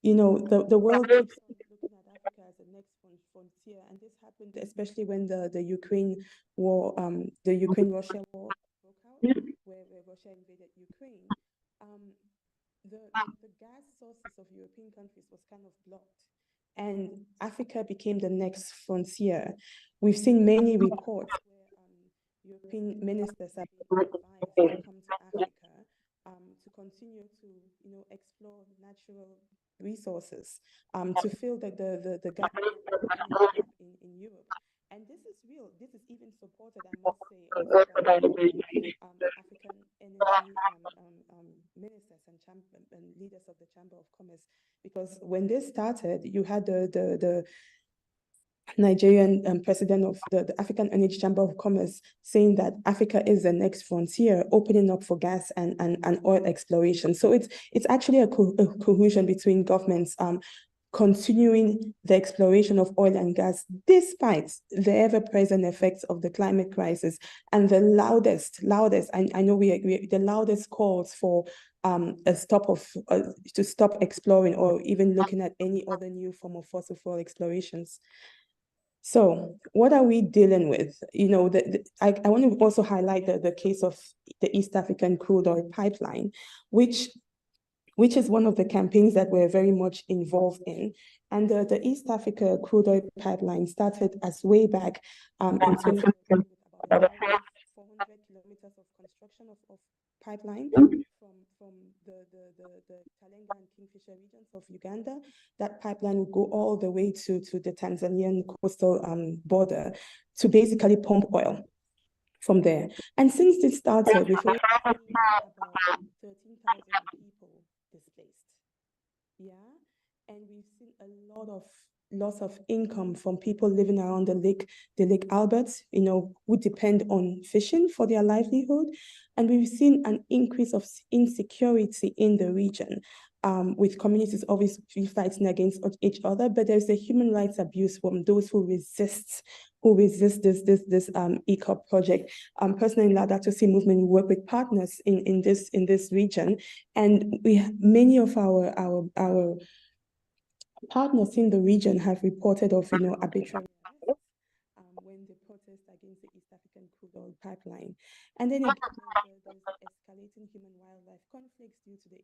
you know, the world keeps on looking at Africa as the next frontier, and this happened especially when the Ukraine war, the Ukraine-Russia war broke out, where Russia invaded Ukraine. The gas sources of European countries was kind of blocked, and Africa became the next frontier. We've seen many reports where European ministers have been advised to come to Africa to continue to, you know, explore natural resources, to fill the gap in Europe. And this is real. This is even supported, I must say, by African energy ministers and leaders of the Chamber of Commerce. Because when this started, you had the Nigerian president of the African Energy Chamber of Commerce saying that Africa is the next frontier, opening up for gas and oil exploration. So it's actually a cohesion between governments continuing the exploration of oil and gas, despite the ever-present effects of the climate crisis and the loudest, I know we the loudest calls for a stop of to stop exploring or even looking at any other new form of fossil fuel explorations. So what are we dealing with? You know, I want to also highlight the case of the East African crude oil pipeline, which is one of the campaigns that we're very much involved in. And the East Africa crude oil pipeline started as way back in 2020 with about 400 kilometers of construction of pipeline from the Kalenga and Kingfisher regions of Uganda. That pipeline would go all the way to the Tanzanian coastal border to basically pump oil from there. And since this started, we've already seen about 13,000 people displaced. Yeah, and we've seen a lot of loss of income from people living around the Lake Albert, you know, who depend on fishing for their livelihood. And we've seen an increase of insecurity in the region, with communities obviously fighting against each other, but there's a human rights abuse from those who resist this ECOP project. Personally, in Laudato Si movement, we work with partners in this region, and many of our partners in the region have reported of, you know, arbitrary arrests when they protest against the East African crude oil pipeline. And then again, there's escalating human-wildlife conflicts due to the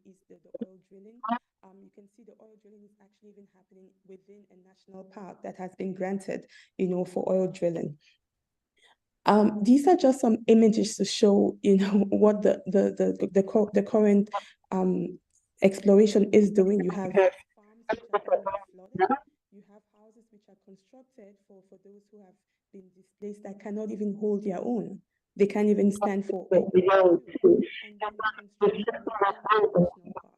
oil drilling. You can see the oil drilling is actually even happening within a national park that has been granted, for oil drilling. These are just some images to show, what the current exploration is doing. You have farms which are currently flooded. You have houses which are constructed for those who have been displaced that cannot even hold their own. They can't even stand for and then the construction within the national park.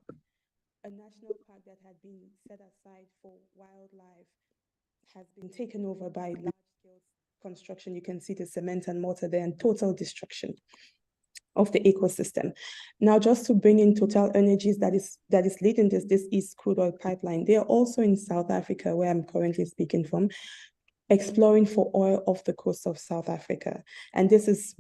A national park that had been set aside for wildlife has been taken over by large-scale construction. You can see the cement and mortar there and total destruction of the ecosystem. Now, just to bring in Total Energies that is leading this East Crude Oil Pipeline, they are also in South Africa, where I'm currently speaking from, exploring for oil off the coast of South Africa. And this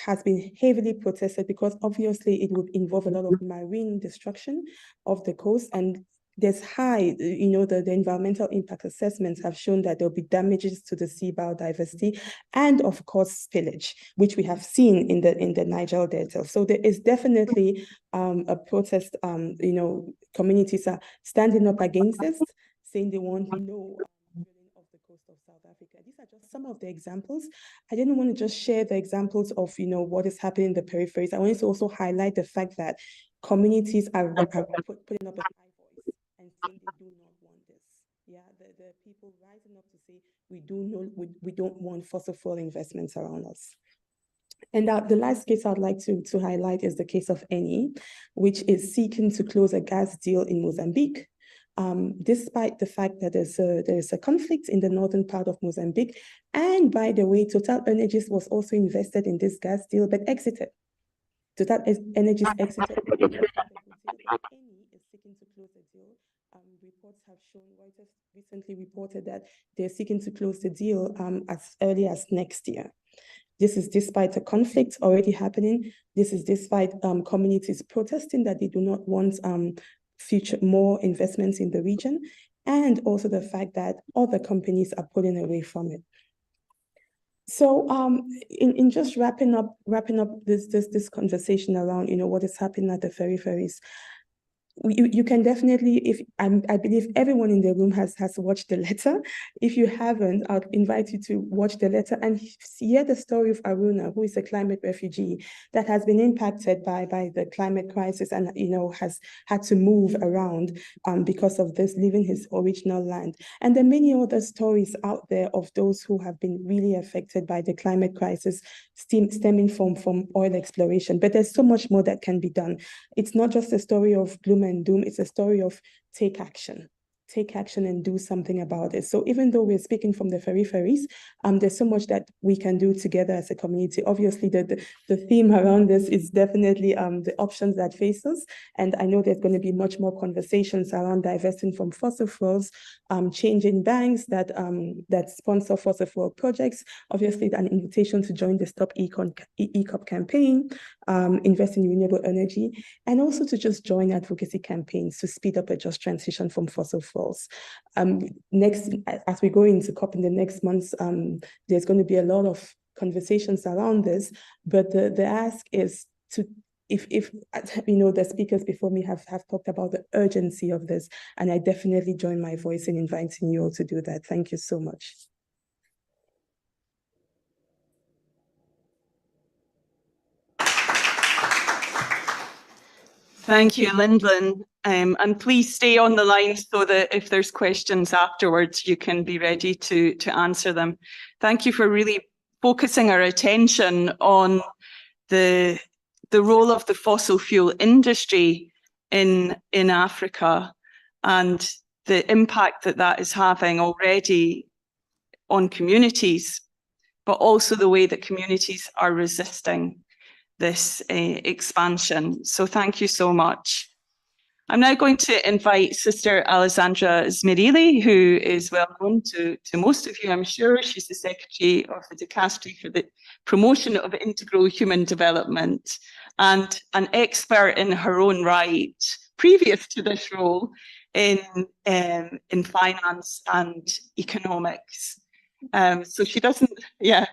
has been heavily protested because obviously it would involve a lot of marine destruction of the coast, and there's the environmental impact assessments have shown that there'll be damages to the sea biodiversity and of course spillage, which we have seen in the Niger Delta. So there is definitely a protest, communities are standing up against this, saying they want no drilling off the coast of South Africa. These are just some of the examples. I didn't want to just share the examples of, what is happening in the peripheries. I wanted to also highlight the fact that communities are putting up a high voice and saying they do not want this. Yeah, the people rising up to say we don't want fossil fuel investments around us. And the last case I'd like to highlight is the case of Eni, which is seeking to close a gas deal in Mozambique. Despite the fact that there is a conflict in the northern part of Mozambique. And by the way, Total Energies was also invested in this gas deal, but exited. Total Energies exited. But Eni is seeking to close the deal. Reports have shown, Reuters recently reported that they're seeking to close the deal as early as next year. This is despite a conflict already happening. This is despite communities protesting that they do not want more investments in the region, and also the fact that other companies are pulling away from it. So in just wrapping up this conversation around what is happening at the ferries, you can definitely, I believe everyone in the room has watched the letter. If you haven't, I'd invite you to watch the letter and hear the story of Aruna, who is a climate refugee that has been impacted by the climate crisis and has had to move around because of this, leaving his original land. And there are many other stories out there of those who have been really affected by the climate crisis stemming from oil exploration. But there's so much more that can be done. It's not just a story of gloom and doom, it's a story of take action and do something about it. So even though we're speaking from the ferries, there's so much that we can do together as a community. Obviously, the theme around this is definitely the options that face us. And I know there's going to be much more conversations around divesting from fossil fuels, changing banks that sponsor fossil fuel projects. Obviously, an invitation to join the Stop ECOP campaign, invest in renewable energy, and also to just join advocacy campaigns to speed up a just transition from fossil fuels. Next, as we go into COP in the next months, there's going to be a lot of conversations around this, but the ask is to, if the speakers before me have talked about the urgency of this, and I definitely join my voice in inviting you all to do that. Thank you so much. Thank you, Lyndlin. And please stay on the line so that if there's questions afterwards, you can be ready to answer them. Thank you for really focusing our attention on the role of the fossil fuel industry in Africa and the impact that is having already on communities, but also the way that communities are resisting this expansion. So thank you so much. I'm now going to invite Sister Alessandra Smirili, who is well known to most of you, I'm sure. She's the Secretary of the Dicastery for the Promotion of Integral Human Development and an expert in her own right, previous to this role, in finance and economics. So she doesn't,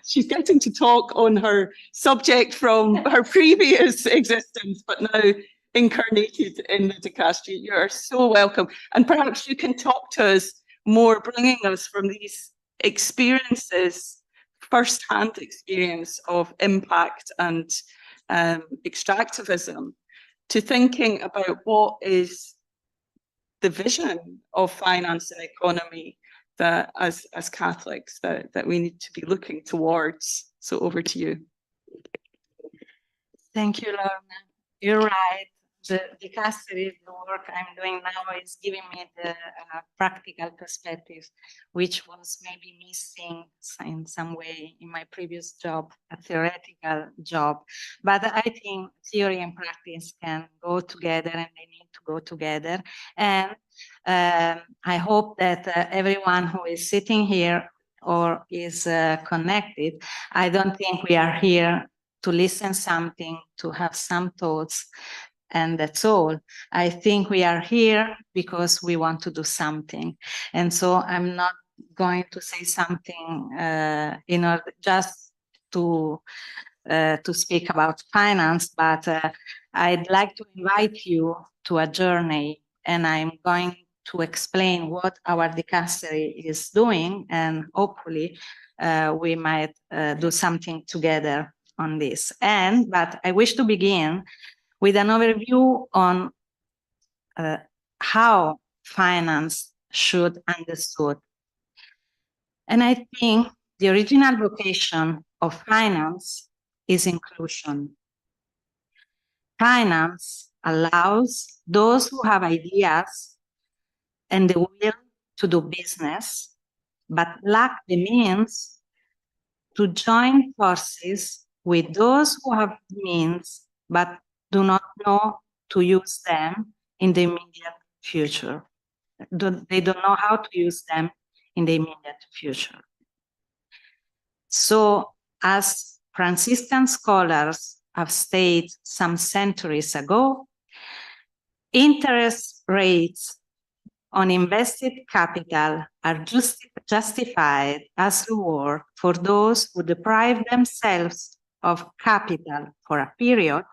she's getting to talk on her subject from her previous existence, but now incarnated in the dicastery. You are so welcome. And perhaps you can talk to us more, bringing us from these experiences, first-hand experience of impact and extractivism, to thinking about what is the vision of finance and economy that as Catholics that we need to be looking towards. So over to you. Thank you, Lorna. You're right. The dicastery, the work I'm doing now is giving me the practical perspective, which was maybe missing in some way in my previous job, a theoretical job. But I think theory and practice can go together, and they need to go together. And I hope that everyone who is sitting here or is connected, I don't think we are here to listen something, to have some thoughts, and that's all. I think we are here because we want to do something. And so I'm not going to say something in order just to speak about finance, but I'd like to invite you to a journey, and I'm going to explain what our dicastery is doing, and hopefully we might do something together on this. But I wish to begin with an overview on how finance should be understood. And I think the original vocation of finance is inclusion. Finance allows those who have ideas and the will to do business, but lack the means, to join forces with those who have means, but do not know to use them in the immediate future. They don't know how to use them in the immediate future. So, as Franciscan scholars have stated some centuries ago, interest rates on invested capital are justified as reward for those who deprive themselves of capital for a period,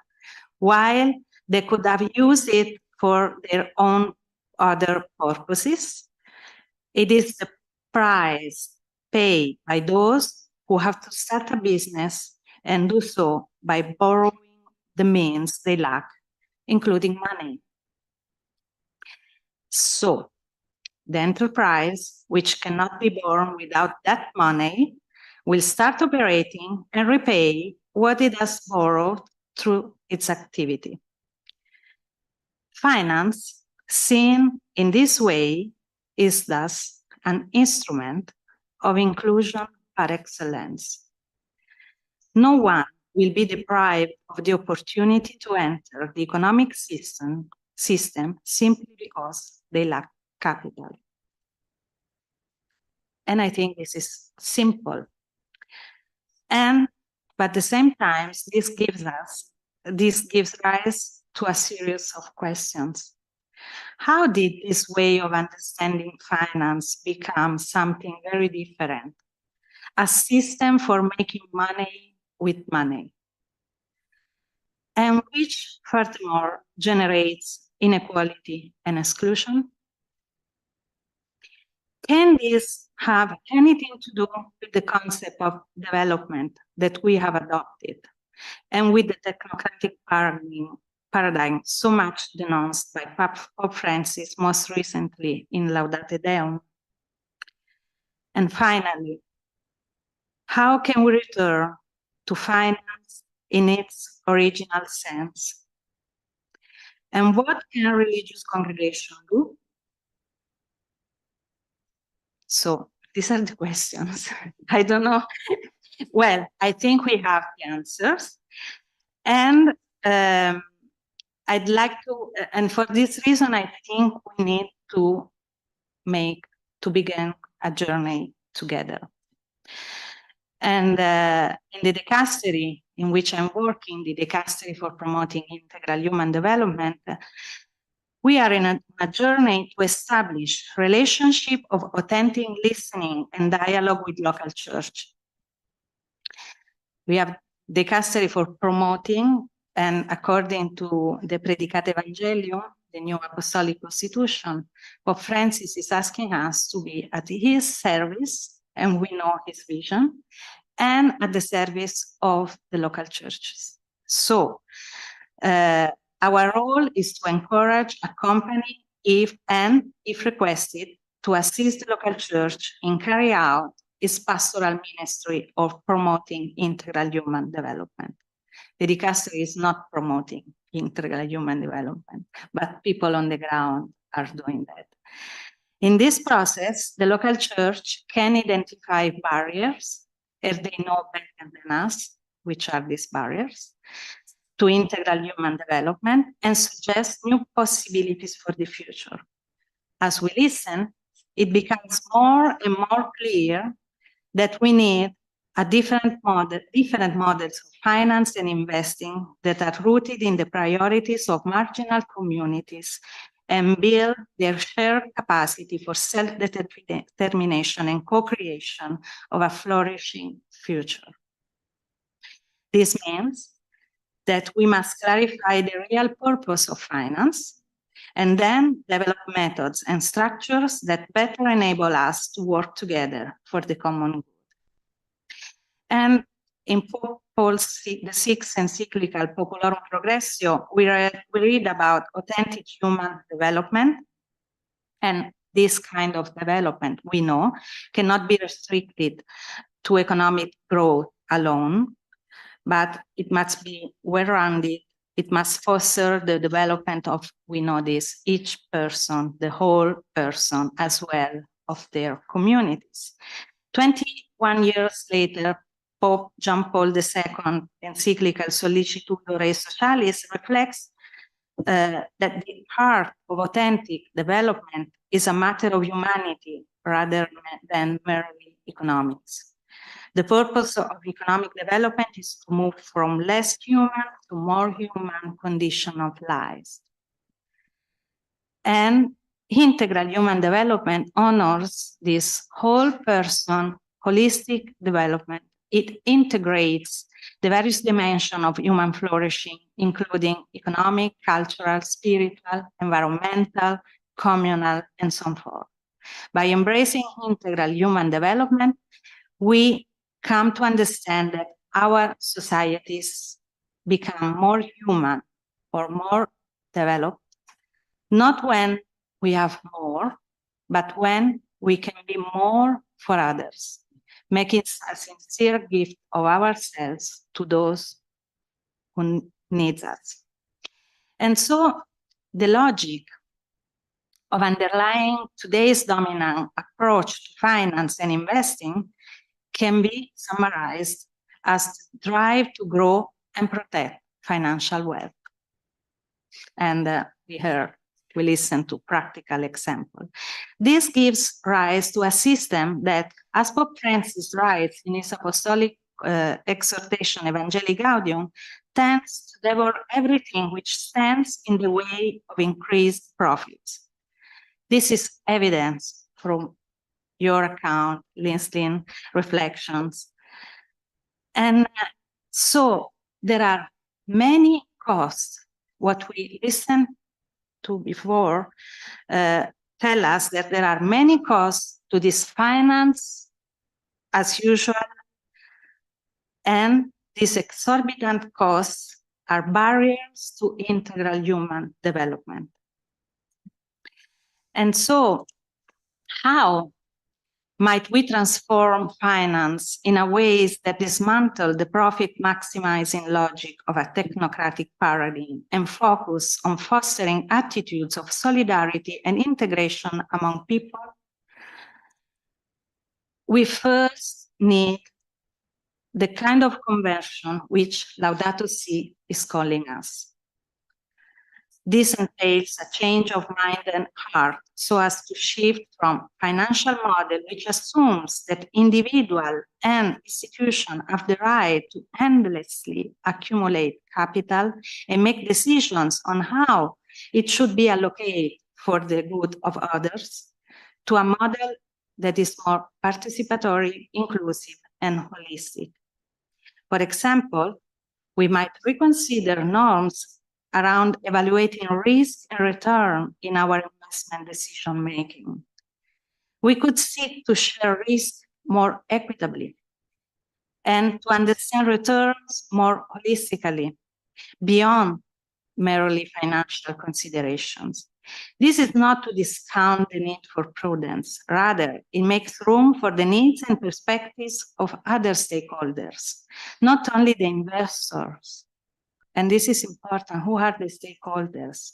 while they could have used it for their own other purposes. It is the price paid by those who have to start a business and do so by borrowing the means they lack, including money. So, the enterprise, which cannot be born without that money, will start operating and repay what it has borrowed through its activity. Finance, seen in this way, is thus an instrument of inclusion par excellence. No one will be deprived of the opportunity to enter the economic system simply because they lack capital. And I think this is simple. But at the same time, this gives rise to a series of questions. How did this way of understanding finance become something very different? A system for making money with money, and which furthermore generates inequality and exclusion? Can this have anything to do with the concept of development that we have adopted, and with the technocratic paradigm so much denounced by Pope Francis most recently in Laudate Deum? And finally, how can we return to finance in its original sense? And what can a religious congregation do? So these are the questions. I don't know. Well, I think we have the answers. And I'd like to, and for this reason, I think we need to begin a journey together. And in the dicastery in which I'm working, the dicastery for promoting integral human development, We are in a journey to establish relationship of authentic listening and dialogue with local church. We have the dicastery for promoting, and according to the Predicate Evangelium, the new apostolic constitution, Pope Francis is asking us to be at his service, and we know his vision, and at the service of the local churches. So our role is to encourage, accompany, if requested, to assist the local church in carry out its pastoral ministry of promoting integral human development. The dicastery is not promoting integral human development, but people on the ground are doing that. In this process, the local church can identify barriers, as they know better than us, which are these barriers, to integral human development, and suggest new possibilities for the future. As we listen, it becomes more and more clear that we need different models of finance and investing that are rooted in the priorities of marginal communities and build their shared capacity for self-determination and co-creation of a flourishing future. This means that we must clarify the real purpose of finance and then develop methods and structures that better enable us to work together for the common good. And in Pope Paul VI encyclical Populorum Progressio, we read about authentic human development. And this kind of development, we know, cannot be restricted to economic growth alone, but it must be well-rounded. It must foster the development of, we know this, each person, the whole person, as well of their communities. 21 years later, Pope John Paul II encyclical Sollicitudo Rei Socialis reflects that the heart of authentic development is a matter of humanity rather than merely economics. The purpose of economic development is to move from less human to more human condition of lives. And integral human development honors this whole person, holistic development. It integrates the various dimensions of human flourishing, including economic, cultural, spiritual, environmental, communal, and so forth. By embracing integral human development, we come to understand that our societies become more human or more developed, not when we have more, but when we can be more for others, making a sincere gift of ourselves to those who need us. And so the logic of underlying today's dominant approach to finance and investing can be summarized as the drive to grow and protect financial wealth. And we listen to practical example. This gives rise to a system that, as Pope Francis writes in his apostolic exhortation Evangelii Gaudium, tends to devour everything which stands in the way of increased profits. This is evidence from your account, Linslin Reflections. And so there are many costs. What we listened to before tell us that there are many costs to this finance as usual, and these exorbitant costs are barriers to integral human development. And so how might we transform finance in a ways that dismantle the profit maximizing logic of a technocratic paradigm and focus on fostering attitudes of solidarity and integration among people? We first need the kind of conversion which Laudato Si is calling us. This entails a change of mind and heart so as to shift from financial model which assumes that individual and institution have the right to endlessly accumulate capital and make decisions on how it should be allocated for the good of others to a model that is more participatory, inclusive, and holistic. For example, we might reconsider norms around evaluating risk and return in our investment decision making. We could seek to share risk more equitably and to understand returns more holistically, beyond merely financial considerations. This is not to discount the need for prudence. Rather, it makes room for the needs and perspectives of other stakeholders, not only the investors. And this is important. Who are the stakeholders?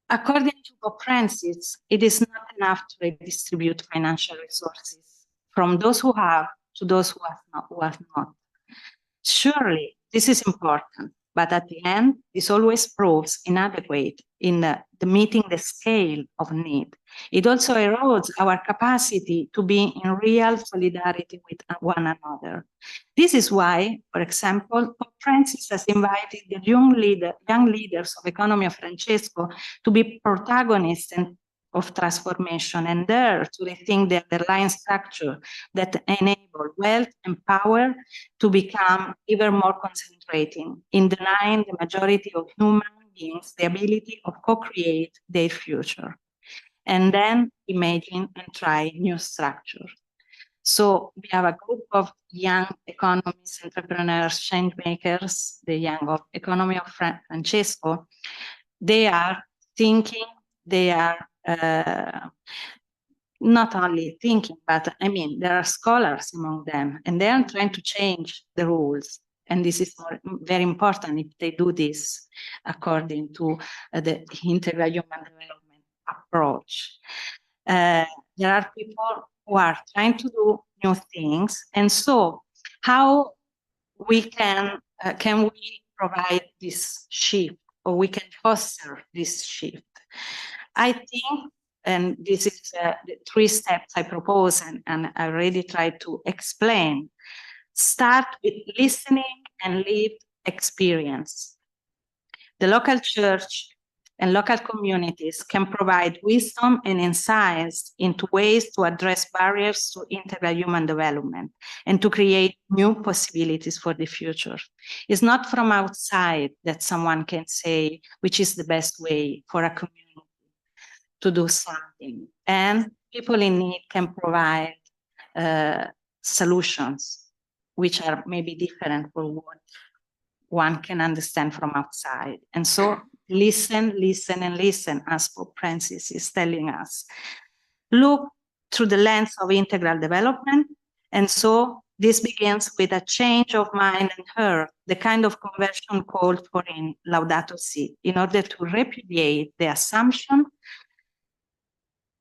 According to Pope Francis, it is not enough to redistribute financial resources from those who have to those who have not. Surely, this is important, but at the end, this always proves inadequate in the meeting the scale of need. It also erodes our capacity to be in real solidarity with one another. This is why, for example, Pope Francis has invited the young leaders of Economy of Francesco to be protagonists of transformation and dare to rethink the underlying structure that enable wealth and power to become even more concentrating in denying the majority of human beings the ability of co-create their future, and then imagine and try new structures. So we have a group of young economists, entrepreneurs, change makers, the young of Economy of Francesco. They are thinking, they are not only thinking, but I mean, there are scholars among them, and they are trying to change the rules. And this is very important if they do this according to the integral human development approach. There are people who are trying to do new things, and so how we can we provide this shift, or we can foster this shift? I think, and this is the 3 steps I propose, and I already tried to explain. Start with listening and lived experience. The local church and local communities can provide wisdom and insights into ways to address barriers to integral human development and to create new possibilities for the future. It's not from outside that someone can say which is the best way for a community to do something. And people in need can provide solutions which are maybe different from what one can understand from outside. And so listen, listen, and listen, as Pope Francis is telling us. Look through the lens of integral development. And so this begins with a change of mind and heart, the kind of conversion called for in Laudato Si, in order to repudiate the assumption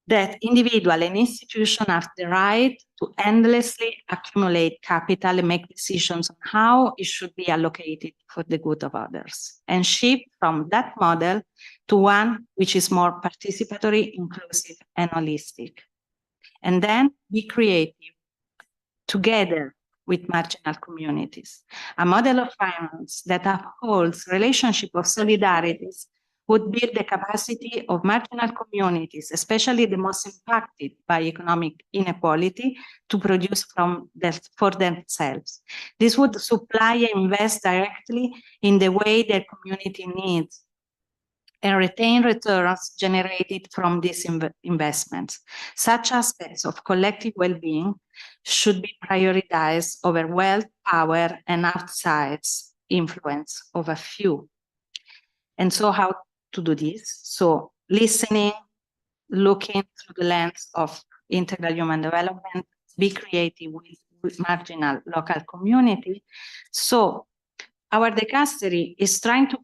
that individual and institution have the right to endlessly accumulate capital and make decisions on how it should be allocated for the good of others, and shift from that model to one which is more participatory, inclusive, and holistic. And then be creative together with marginal communities. A model of finance that upholds relationship of solidarities would build the capacity of marginal communities, especially the most impacted by economic inequality, to produce for themselves. This would supply and invest directly in the way their community needs and retain returns generated from these investments. Such aspects of collective well-being should be prioritized over wealth, power, and outside influence of a few. And so how to do this? So listening, looking through the lens of integral human development, be creative with marginal local community. So our dicastery is trying to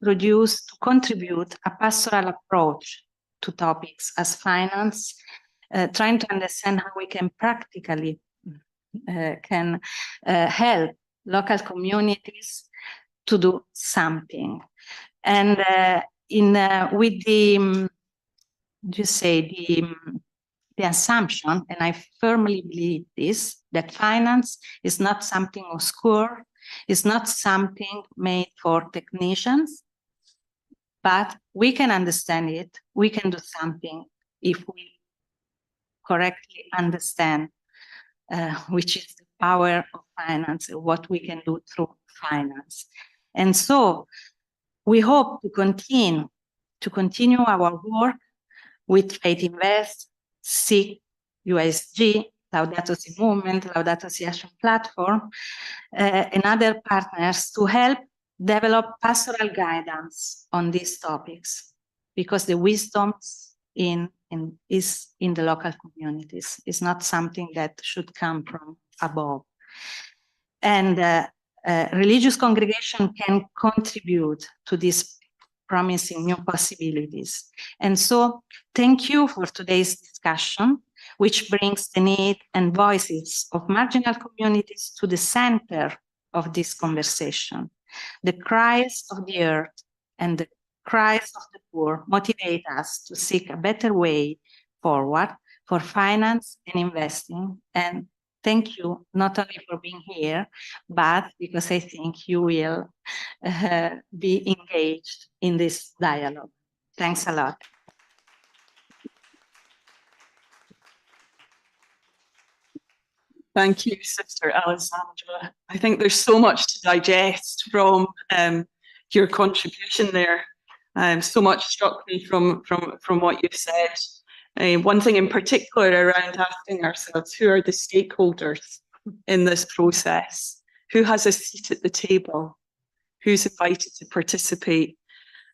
contribute a pastoral approach to topics as finance, trying to understand how we can practically help local communities to do something. And with the assumption, and I firmly believe this, that finance is not something obscure, it's not something made for technicians, but we can understand it. We can do something if we correctly understand which is the power of finance, what we can do through finance. And so we hope to continue our work with Faith Invest, SIC, USG, Laudato Si Movement, Laudato Si Action Platform, and other partners to help develop pastoral guidance on these topics, because the wisdom is in the local communities. It's not something that should come from above. And religious congregation can contribute to these promising new possibilities. And so thank you for today's discussion, which brings the need and voices of marginal communities to the center of this conversation. The cries of the earth and the cries of the poor motivate us to seek a better way forward for finance and investing. And thank you not only for being here, but because I think you will be engaged in this dialogue. Thanks a lot. Thank you, Sister Alessandra. I think there's so much to digest from your contribution there. So much struck me from what you've said. One thing in particular around asking ourselves, who are the stakeholders in this process? Who has a seat at the table? Who's invited to participate?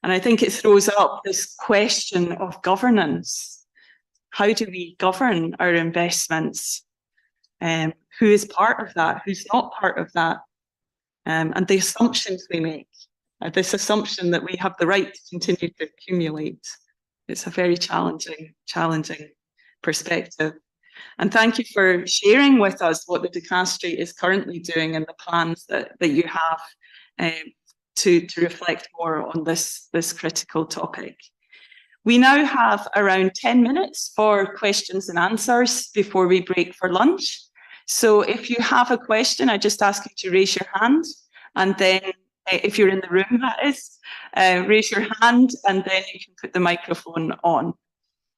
And I think it throws up this question of governance. How do we govern our investments? Who is part of that? Who's not part of that? And the assumptions we make. This assumption that we have the right to continue to accumulate. It's a very challenging perspective. And thank you for sharing with us what the dicastery is currently doing and the plans that you have to reflect more on this critical topic. We now have around 10 minutes for questions and answers before we break for lunch. So if you have a question, I just ask you to raise your hand, and then if you're in the room, that is, raise your hand, and then you can put the microphone on.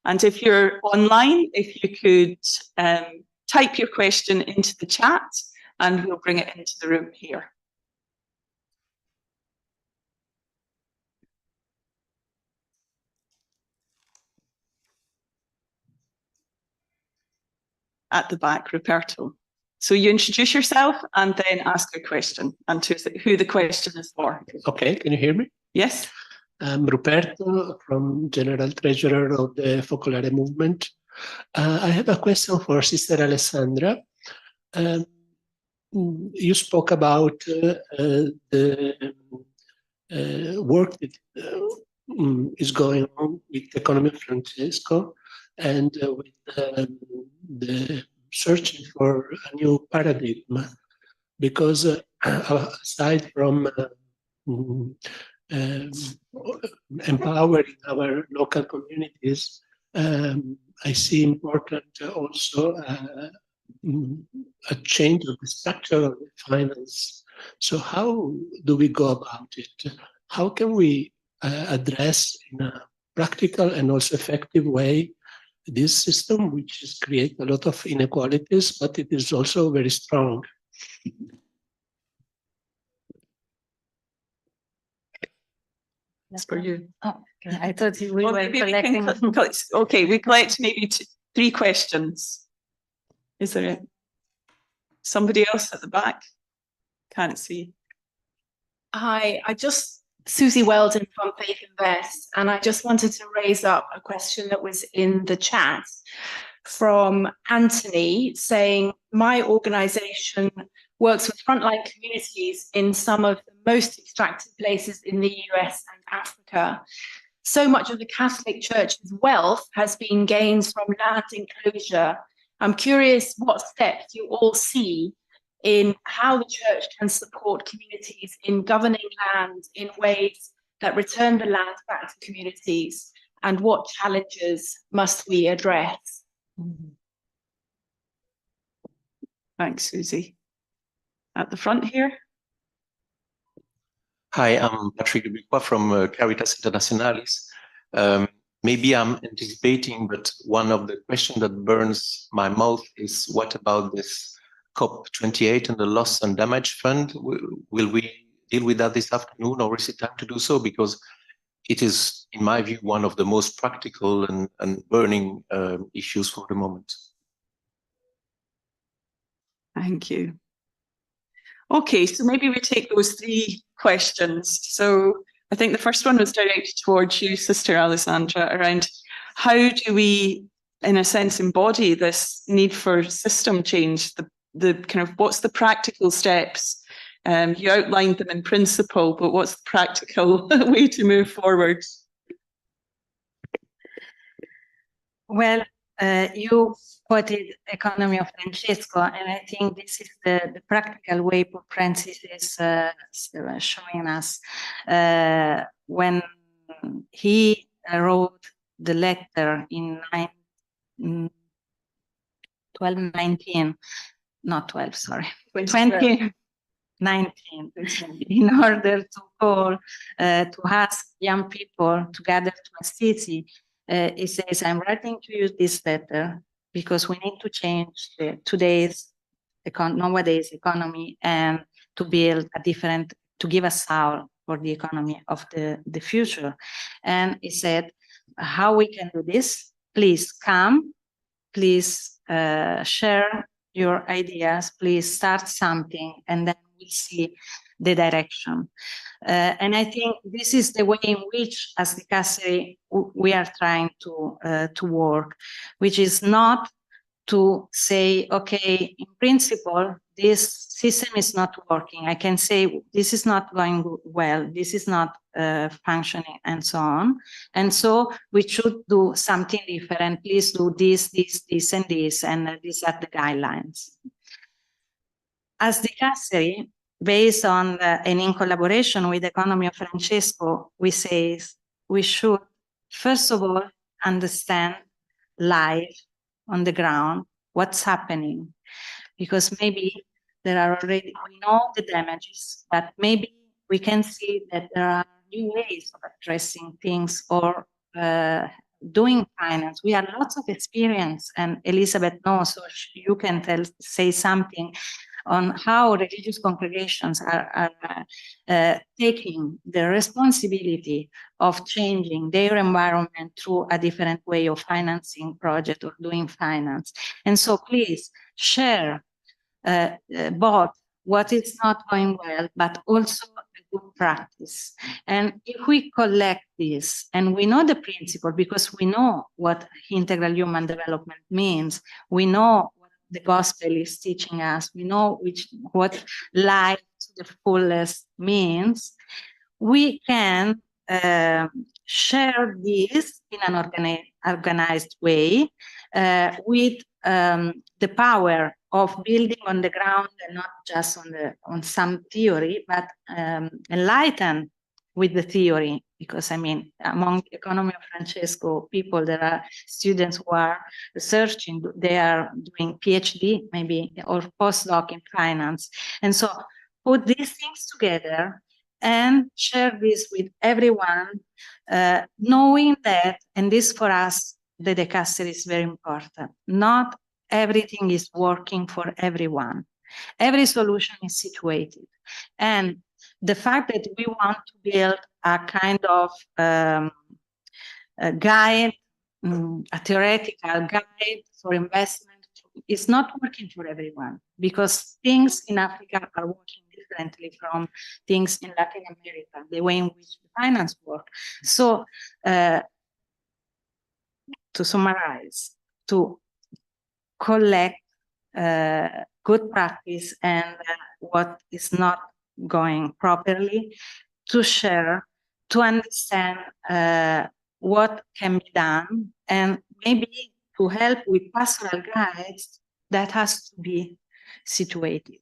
And if you're online, if you could type your question into the chat, and we'll bring it into the room here. At the back, Ruperto. So you introduce yourself and then ask a question and who the question is for. Okay, can you hear me? Yes. I'm Ruperto, from General Treasurer of the Focolare Movement. I have a question for Sister Alessandra. You spoke about the work that is going on with the economy of Francesco and with the searching for a new paradigm, because aside from empowering our local communities, I see important also a change of the structure of the finance. So how do we go about it? How can we address in a practical and also effective way this system, which is create a lot of inequalities, but it is also very strong? That's for you. Oh, okay. I thought we were collecting. We collect maybe 3 questions. Is there somebody else at the back? Can't see. Hi, Susie Weldon from Faith Invest, and I just wanted to raise up a question that was in the chat from Anthony saying, my organization works with frontline communities in some of the most extractive places in the US and Africa. So much of the Catholic Church's wealth has been gains from land enclosure. I'm curious what steps you all see in how the church can support communities in governing land in ways that return the land back to communities, and what challenges must we address? Thanks, Susie. At the front here. Hi, I'm Patrick Dubuquois from Caritas Internationalis. Maybe I'm anticipating, but one of the questions that burns my mouth is what about this COP28 and the loss and damage fund? Will we deal with that this afternoon, or is it time to do so? Because it is, in my view, one of the most practical and burning issues for the moment. Thank you. Okay, so maybe we take those three questions. So I think the first one was directed towards you, Sister Alessandra, around how do we, in a sense, embody this need for system change, the kind of what's the practical steps? You outlined them in principle, but what's the practical way to move forward? Well, you quoted economy of Francesco, and I think this is the practical way Pope Francis is showing us when he wrote the letter in 1219, not 12, sorry, 2019, in order to call, to ask young people to gather to Assisi. He says, I'm writing to you this letter because we need to change today's nowadays economy and to build a different, to give a soul for the economy of the future. And he said, how we can do this? Please come, please share your ideas, please start something, and then we'll see the direction. And I think this is the way in which, as the Dicastery, we are trying to work, which is not to say, okay, in principle, this system is not working. I can say this is not going well, this is not functioning, and so on. And so we should do something different. Please do this, this, and this, and these are the guidelines. As the Dicastery, based on and in collaboration with the Economy of Francesco, we say we should, first of all, understand live on the ground what's happening, because maybe there are already, we know the damages, but maybe we can see that there are new ways of addressing things or doing finance. We have lots of experience, and Elizabeth knows, so you can say something on how religious congregations are taking the responsibility of changing their environment through a different way of financing project or doing finance. And so please share both what is not going well, but also a good practice. And if we collect this, and we know the principle, because we know what integral human development means, we know what the gospel is teaching us, we know what life to the fullest means, we can share this in an organized way with the power of building on the ground and not just on some theory, but enlighten with the theory. Because I mean, among Economy of Francesco people, there are students who are researching, they are doing PhD maybe, or postdoc in finance. And so put these things together and share this with everyone, knowing that, and this for us, the Dicastery is very important, not everything is working for everyone. Every solution is situated. And the fact that we want to build a kind of a guide, a theoretical guide for investment is not working for everyone, because things in Africa are working differently from things in Latin America, the way in which the finance work. So to summarize, to collect good practice and what is not going properly, to share, to understand what can be done, and maybe to help with pastoral guides that has to be situated.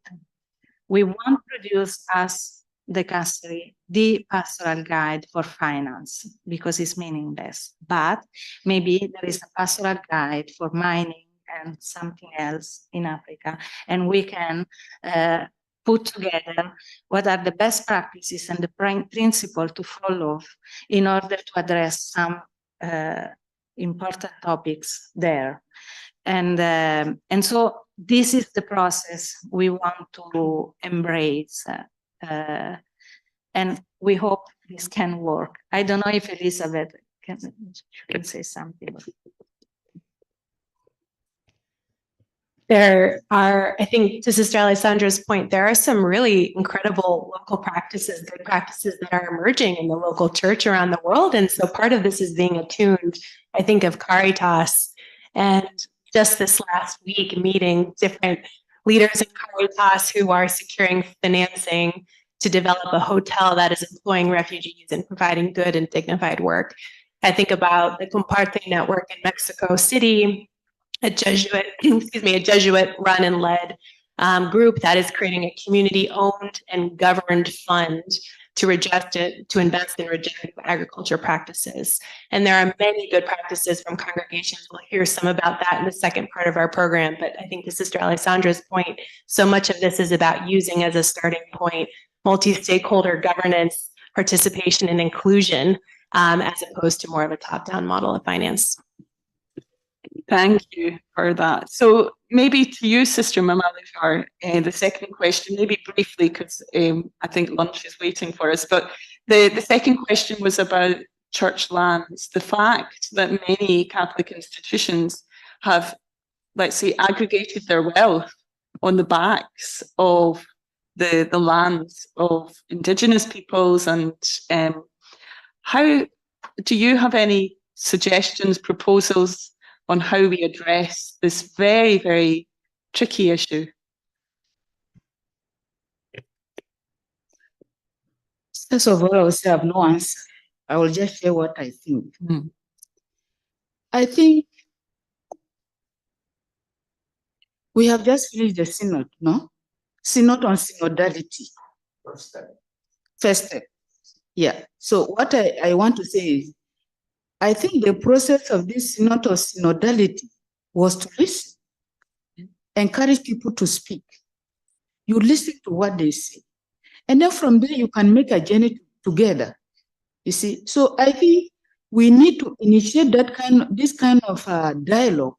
We won't produce as the Dicastery the pastoral guide for finance because it's meaningless, but maybe there is a pastoral guide for mining and something else in Africa, and we can put together what are the best practices and the principle to follow in order to address some important topics there. And so this is the process we want to embrace. And we hope this can work. I don't know if Elizabeth can say something. There are, I think, to Sister Alessandra's point, there are some really incredible local practices, good practices that are emerging in the local church around the world. And so part of this is being attuned, I think, of Caritas. And just this last week, meeting different leaders in Caritas who are securing financing to develop a hotel that is employing refugees and providing good and dignified work. I think about the Comparte network in Mexico City, a Jesuit run and led group that is creating a community-owned and governed fund to invest in regenerative agriculture practices. And there are many good practices from congregations. We'll hear some about that in the second part of our program. But I think to Sister Alessandra's point, so much of this is about using as a starting point multi-stakeholder governance, participation, and inclusion, as opposed to more of a top-down model of finance. Thank you for that. So maybe to you, Sister Mamalifar, the second question, maybe briefly, because I think lunch is waiting for us, but the second question was about church lands. The fact that many Catholic institutions have, let's say, aggregated their wealth on the backs of the lands of Indigenous peoples, and how do you have any suggestions, proposals on how we address this very, very tricky issue? First of all, I will say I have no answer. I will just share what I think. I think we have just finished the synod, no? Synod on synodality. First step. Yeah. So what I want to say is, I think the process of this synod of synodality was to listen, encourage people to speak. You listen to what they say. And then from there, you can make a journey together. You see, so I think we need to initiate this kind of dialogue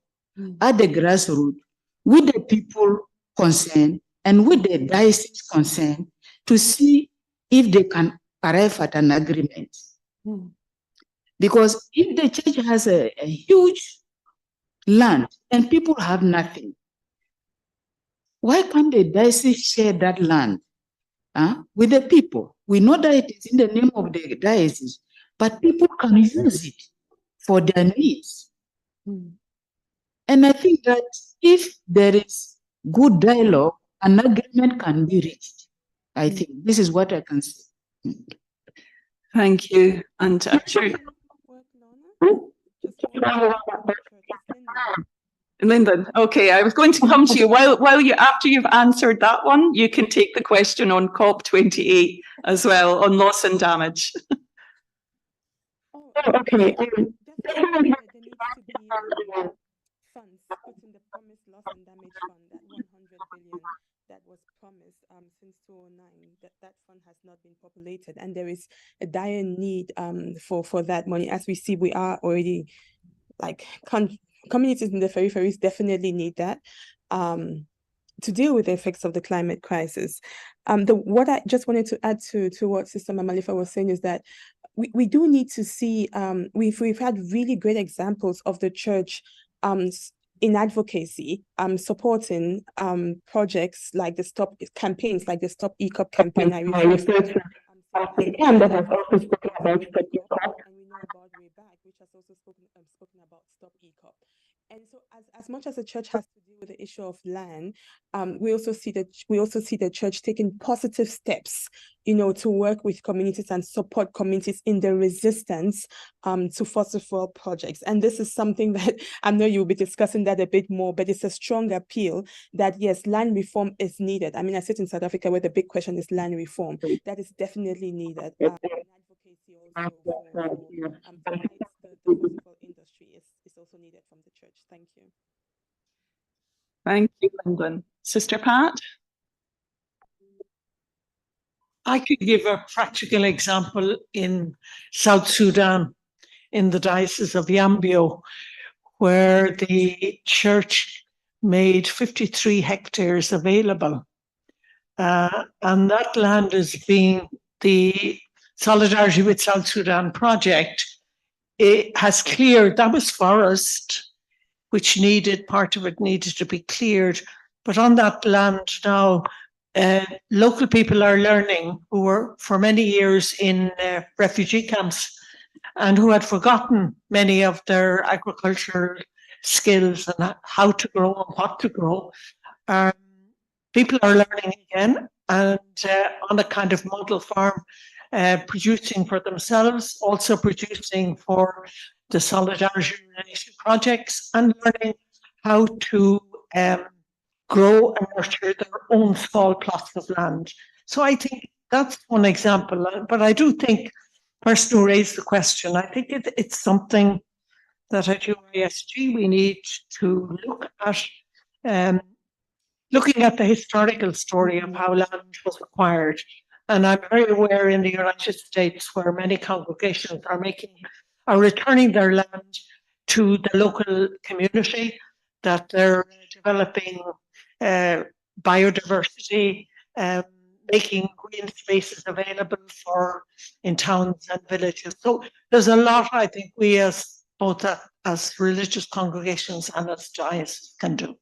at the grassroots with the people concerned and with the diocese concerned to see if they can arrive at an agreement. Because if the church has a huge land and people have nothing, why can't the diocese share that land with the people? We know that it is in the name of the diocese, but people can use it for their needs. And I think that if there is good dialogue, an agreement can be reached. I think this is what I can say. Thank you. And Lyndon, okay, I was going to come to you after you've answered that one, you can take the question on COP28 as well, on loss and damage. Okay. Definitely there needs to be funds put in the promised loss and damage fund, that 100 billion that was promised since 2009. That fund has not been populated, and there is a dire need for that money. As we see, we are already like communities in the peripheries definitely need that to deal with the effects of the climate crisis. What I just wanted to add to what Sister Mamalifa was saying is that we do need to see, we've had really great examples of the church in advocacy, supporting projects like the Stop campaigns, like the Stop ECOP campaign. I referred to that has also spoken about Stop ECOP, and we know about Way Back, which has also spoken about Stop ECOP. And so, as much as the church has to deal with the issue of land, we also see the church taking positive steps, to work with communities and support communities in their resistance to fossil fuel projects. And this is something that I know you'll be discussing that a bit more, but it's a strong appeal that yes, land reform is needed. I mean, I sit in South Africa where the big question is land reform. That is definitely needed. Advocacy also for the fossil fuel industry is also needed from the church. Thank you. Thank you, Lyndon. Sister Pat? I could give a practical example in South Sudan, in the Diocese of Yambio, where the church made 53 hectares available. And that land is being the Solidarity with South Sudan project. It has cleared, that was forest, which part of it needed to be cleared. But on that land now, local people are learning who were for many years in refugee camps and who had forgotten many of their agricultural skills and how to grow and what to grow. People are learning again and on a kind of model farm, producing for themselves, also producing for the Solidarity related projects and learning how to grow and nurture their own small plots of land. So I think that's one example. But I do think, person who raised the question, I think it's something that at UISG we need to look at, looking at the historical story of how land was acquired. And I'm very aware in the United States where many congregations are returning their land to the local community, that they're developing biodiversity, making green spaces available in towns and villages. So there's a lot I think we as both as religious congregations and as dioceses can do.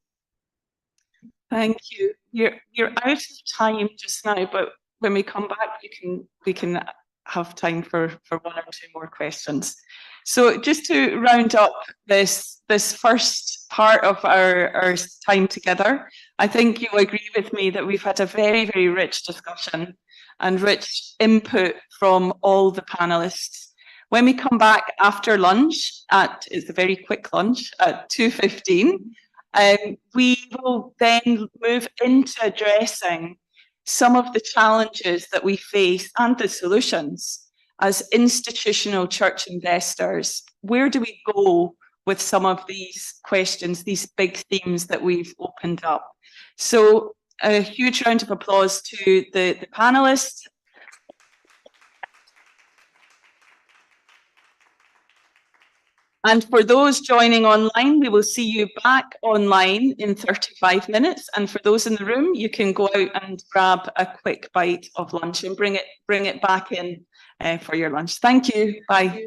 Thank you. You're out of time just now, but when we come back, we can have time for one or two more questions. So just to round up this first part of our time together, I think you'll agree with me that we've had a very, very rich discussion and rich input from all the panelists. When we come back after lunch, it's a very quick lunch at 2:15, we will then move into addressing some of the challenges that we face and the solutions as institutional church investors. Where do we go with some of these questions, these big themes that we've opened up? So a huge round of applause to the panelists. And for those joining online, we will see you back online in 35 minutes. And for those in the room, you can go out and grab a quick bite of lunch and bring it back in for your lunch. Thank you. Bye.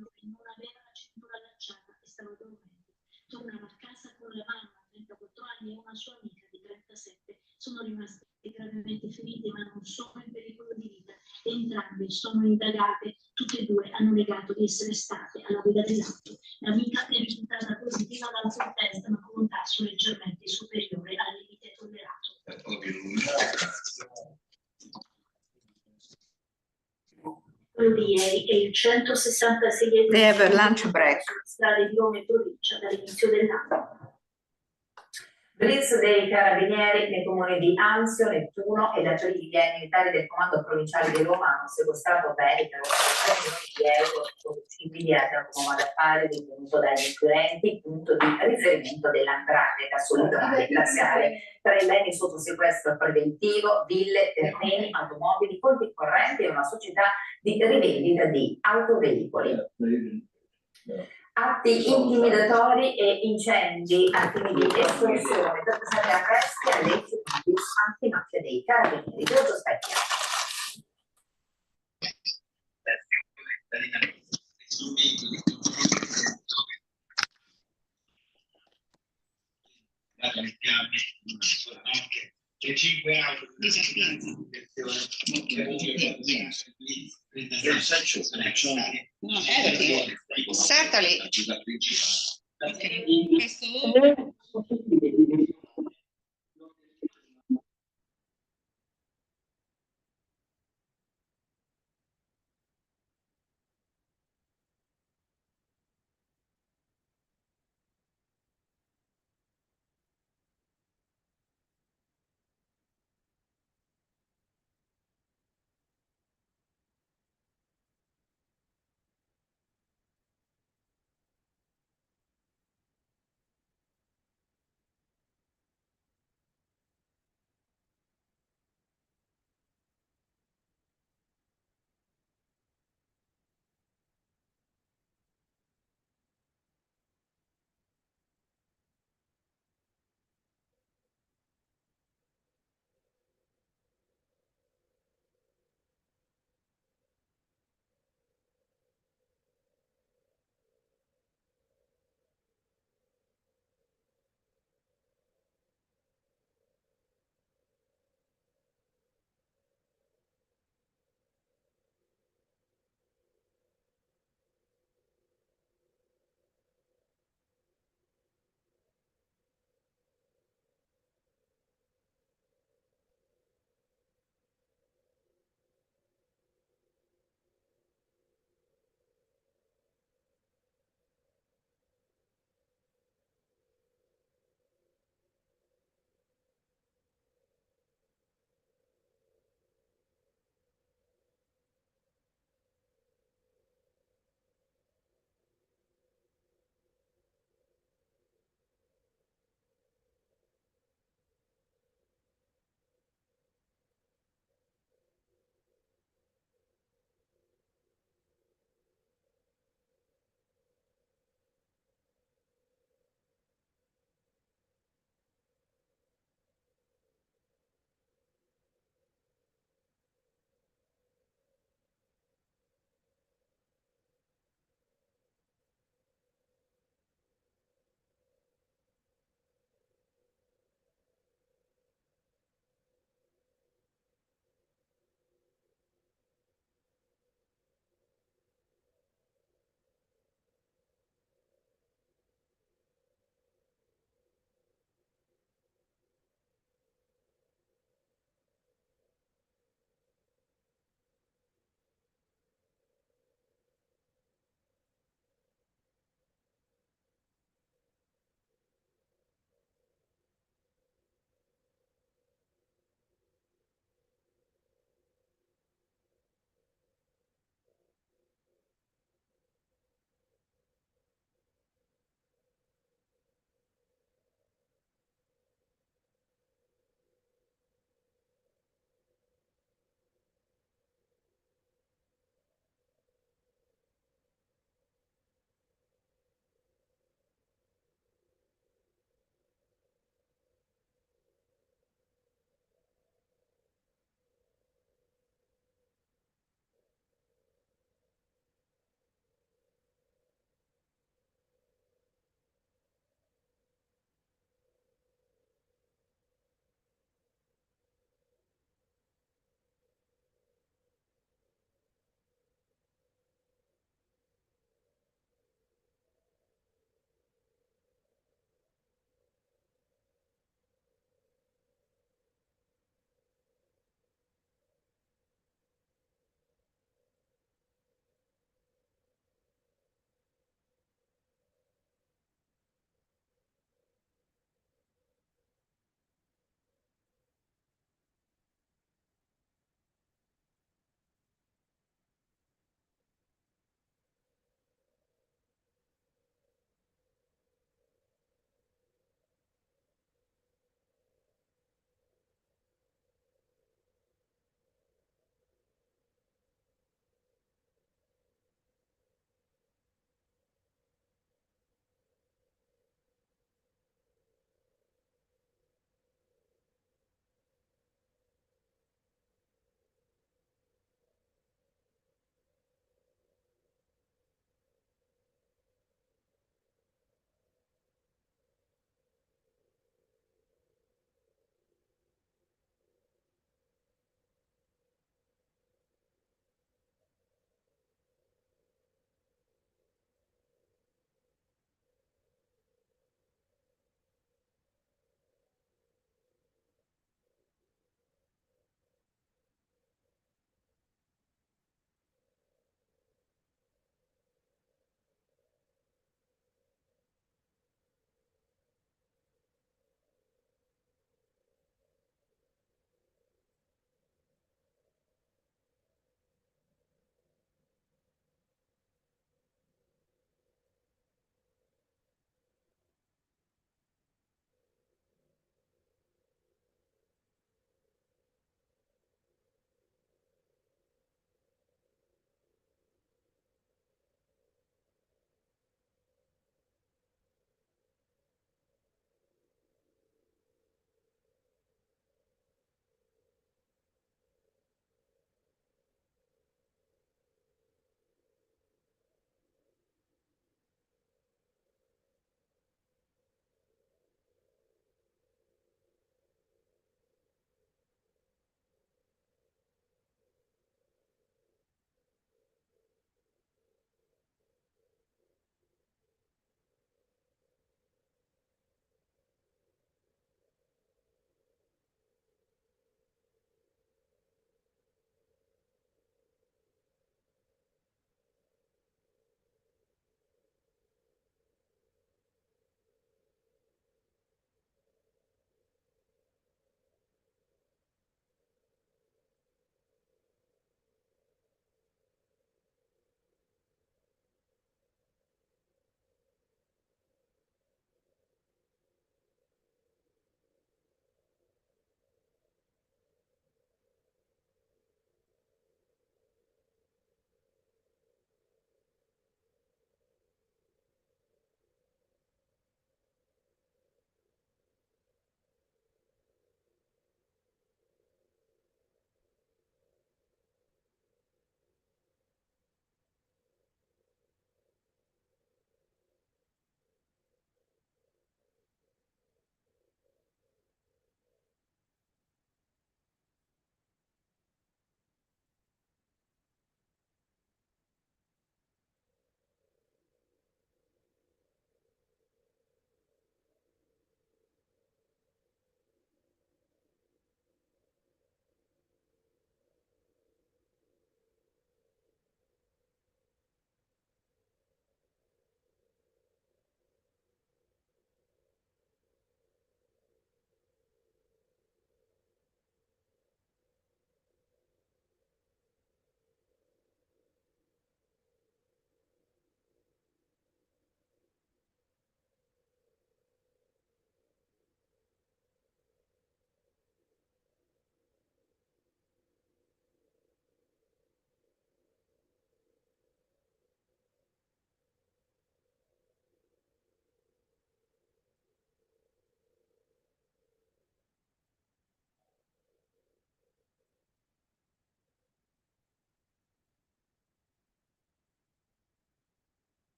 giorno che non aveva la cintura allacciata e stava dormendo. Tornava a casa con la mamma, 34 anni, e una sua amica di 37. Sono rimasti gravemente feriti, ma non sono in pericolo di vita. Entrambe sono indagate, tutte e due hanno negato di essere state alla guida dell'auto. L'amica è risultata positiva dal test, ma con un tasso leggermente superiore al limite tollerato. Quello di ieri è il 166esimo They have a lunch break. sulle strade di Roma e provincia dall'inizio dell'anno. Blitz dei carabinieri nei comuni di Anzio, Nettuno e da Triglia, i militari del comando provinciale di Roma hanno sequestrato beni per 3 milioni di euro possibili a Giacomo Malaffare, detenuto dagli inquirenti, punto di riferimento dell''ndrangheta sul litorale laziale. Tra i beni sotto sequestro preventivo, ville, terreni, automobili, conti correnti e una società di rivendita di autoveicoli. Atti intimidatori e incendi al fine di estorsione per passare arresti alle istituti antimafia dei carabinieri. Giorgio Specchia. Che 5 auto Certainly.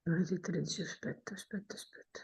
lunedì 13, aspetta.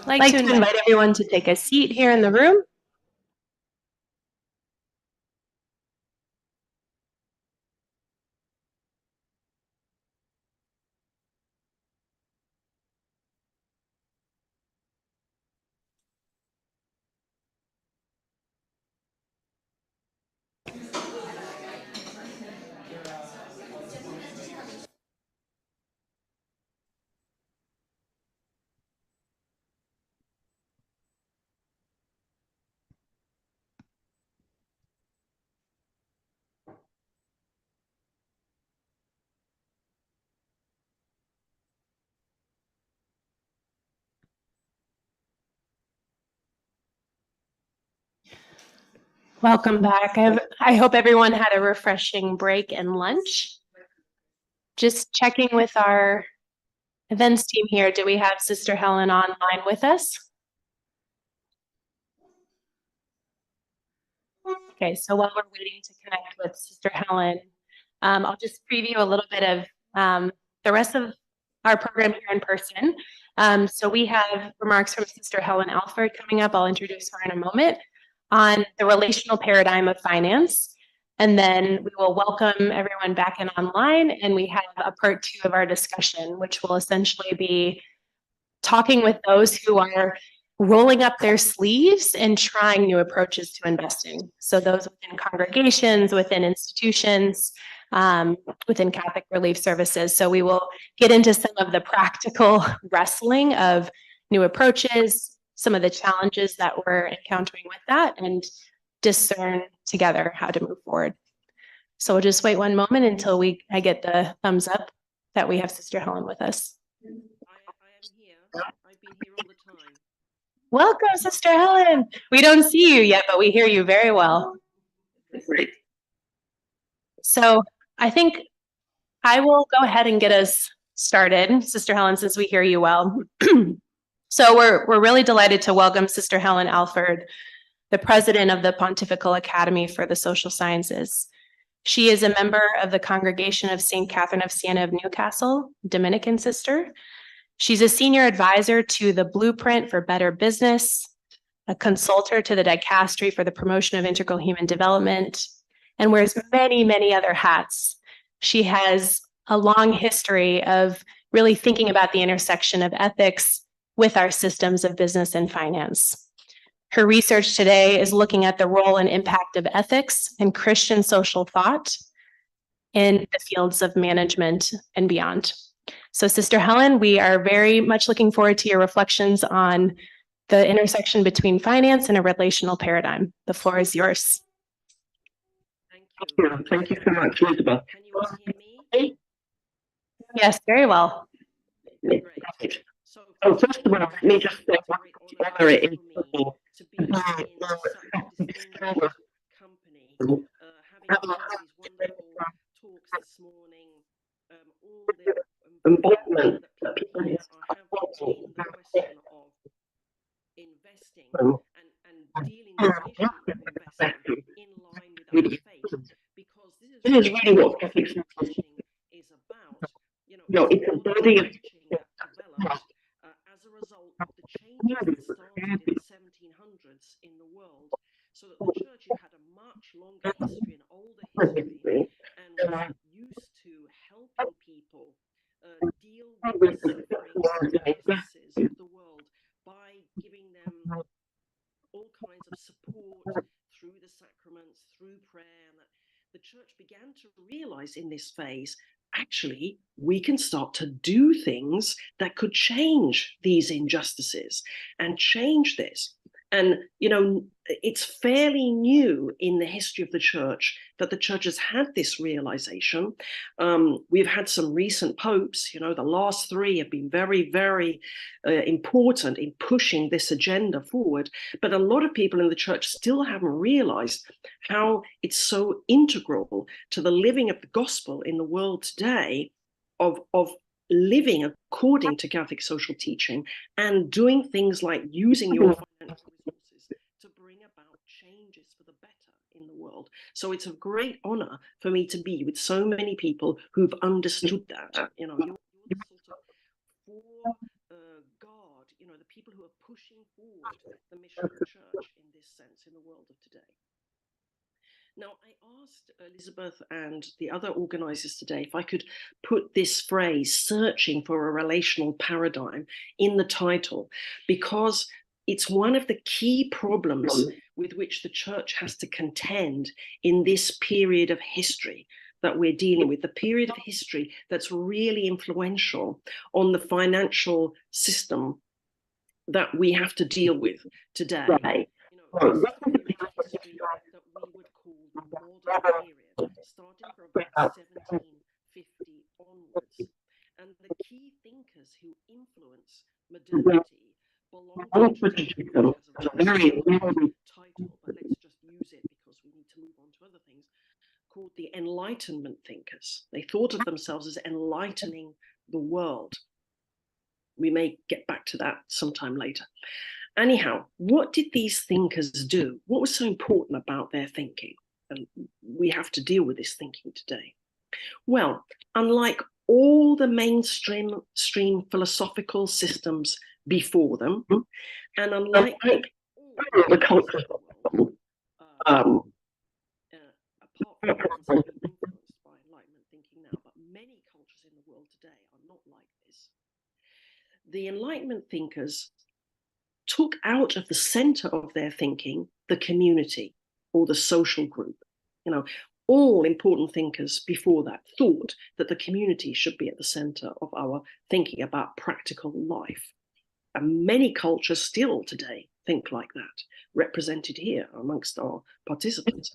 I'd like to invite everyone to take a seat here in the room. Welcome back. I hope everyone had a refreshing break and lunch. Just checking with our events team here. Do we have Sister Helen online with us? Okay, so while we're waiting to connect with Sister Helen, I'll just preview a little bit of the rest of our program here in person. So we have remarks from Sister Helen Alford coming up. I'll introduce her in a moment on the relational paradigm of finance. And then we will welcome everyone back in online, and we have a part 2 of our discussion, which will essentially be talking with those who are rolling up their sleeves and trying new approaches to investing. So those within congregations, within institutions, within Catholic Relief Services. So we will get into some of the practical wrestling of new approaches, some of the challenges that we're encountering with that, and discern together how to move forward. So we'll just wait one moment until I get the thumbs up that we have Sister Helen with us. I am here. I've been here all the time. Welcome, Sister Helen. We don't see you yet, but we hear you very well. Great. So I think I will go ahead and get us started, Sister Helen, since we hear you well. So we're really delighted to welcome Sister Helen Alford, the president of the Pontifical Academy for the Social Sciences. She is a member of the Congregation of St. Catherine of Siena of Newcastle, Dominican sister. She's a senior advisor to the Blueprint for Better Business, a consultant to the Dicastery for the Promotion of Integral Human Development, and wears many, many other hats. She has a long history of really thinking about the intersection of ethics with our systems of business and finance. Her research today is looking at the role and impact of ethics and Christian social thought in the fields of management and beyond. So, Sister Helen, we are very much looking forward to your reflections on the intersection between finance and a relational paradigm. The floor is yours. Thank you. Thank you so much, Elizabeth. Can you all hear me? Yes, very well. Great. So first of all, let me just say what an honor it is for me to be in such a distinguished company, having heard these wonderful talks this morning, all the involvement that people here are having in the question of investing and dealing with the issue of investing in line with our faith, because this is really what Catholic teaching is about. You know, it's a body of teaching that developed as a result of the changes that started in the 1700s in the world, so that the church, who had a much longer history, an older history, and was used to helping people deal with the sufferings and injustices of the world by giving them all kinds of support through the sacraments, through prayer, and that the church began to realize in this phase, actually, we can start to do things that could change these injustices and change this. And, you know, it's fairly new in the history of the church that the church has had this realization. We've had some recent popes, you know, the last 3 have been very, very important in pushing this agenda forward. But a lot of people in the church still haven't realized how it's so integral to the living of the gospel in the world today, of living according to Catholic social teaching and doing things like using your financial resources to bring about changes for the better in the world. So it's a great honor for me to be with so many people who've understood that. You know, you're the sort of for God, you know, the people who are pushing forward the mission of the church in this sense in the world of today. Now, I asked Elizabeth and the other organizers today if I could put this phrase, searching for a relational paradigm, in the title, because it's one of the key problems with which the church has to contend in this period of history that we're dealing with, the period of history that's really influential on the financial system that we have to deal with today. You know, this is a period of history that we would call the modern period, starting from about 1750 onwards. And the key thinkers who influence modernity belong to a tradition which has a very long title, but let's just use it because we need to move on to other things, called the Enlightenment thinkers. They thought of themselves as enlightening the world. We may get back to that sometime later. Anyhow, what did these thinkers do? What was so important about their thinking? And we have to deal with this thinking today. Well, unlike all the mainstream philosophical systems before them, and unlike all the cultures of the world, apart from the ones that have been influenced by Enlightenment thinking now, but many cultures in the world today are not like this. The Enlightenment thinkers took out of the center of their thinking the community or the social group. You know, all important thinkers before that thought that the community should be at the center of our thinking about practical life. And many cultures still today think like that, represented here amongst our participants.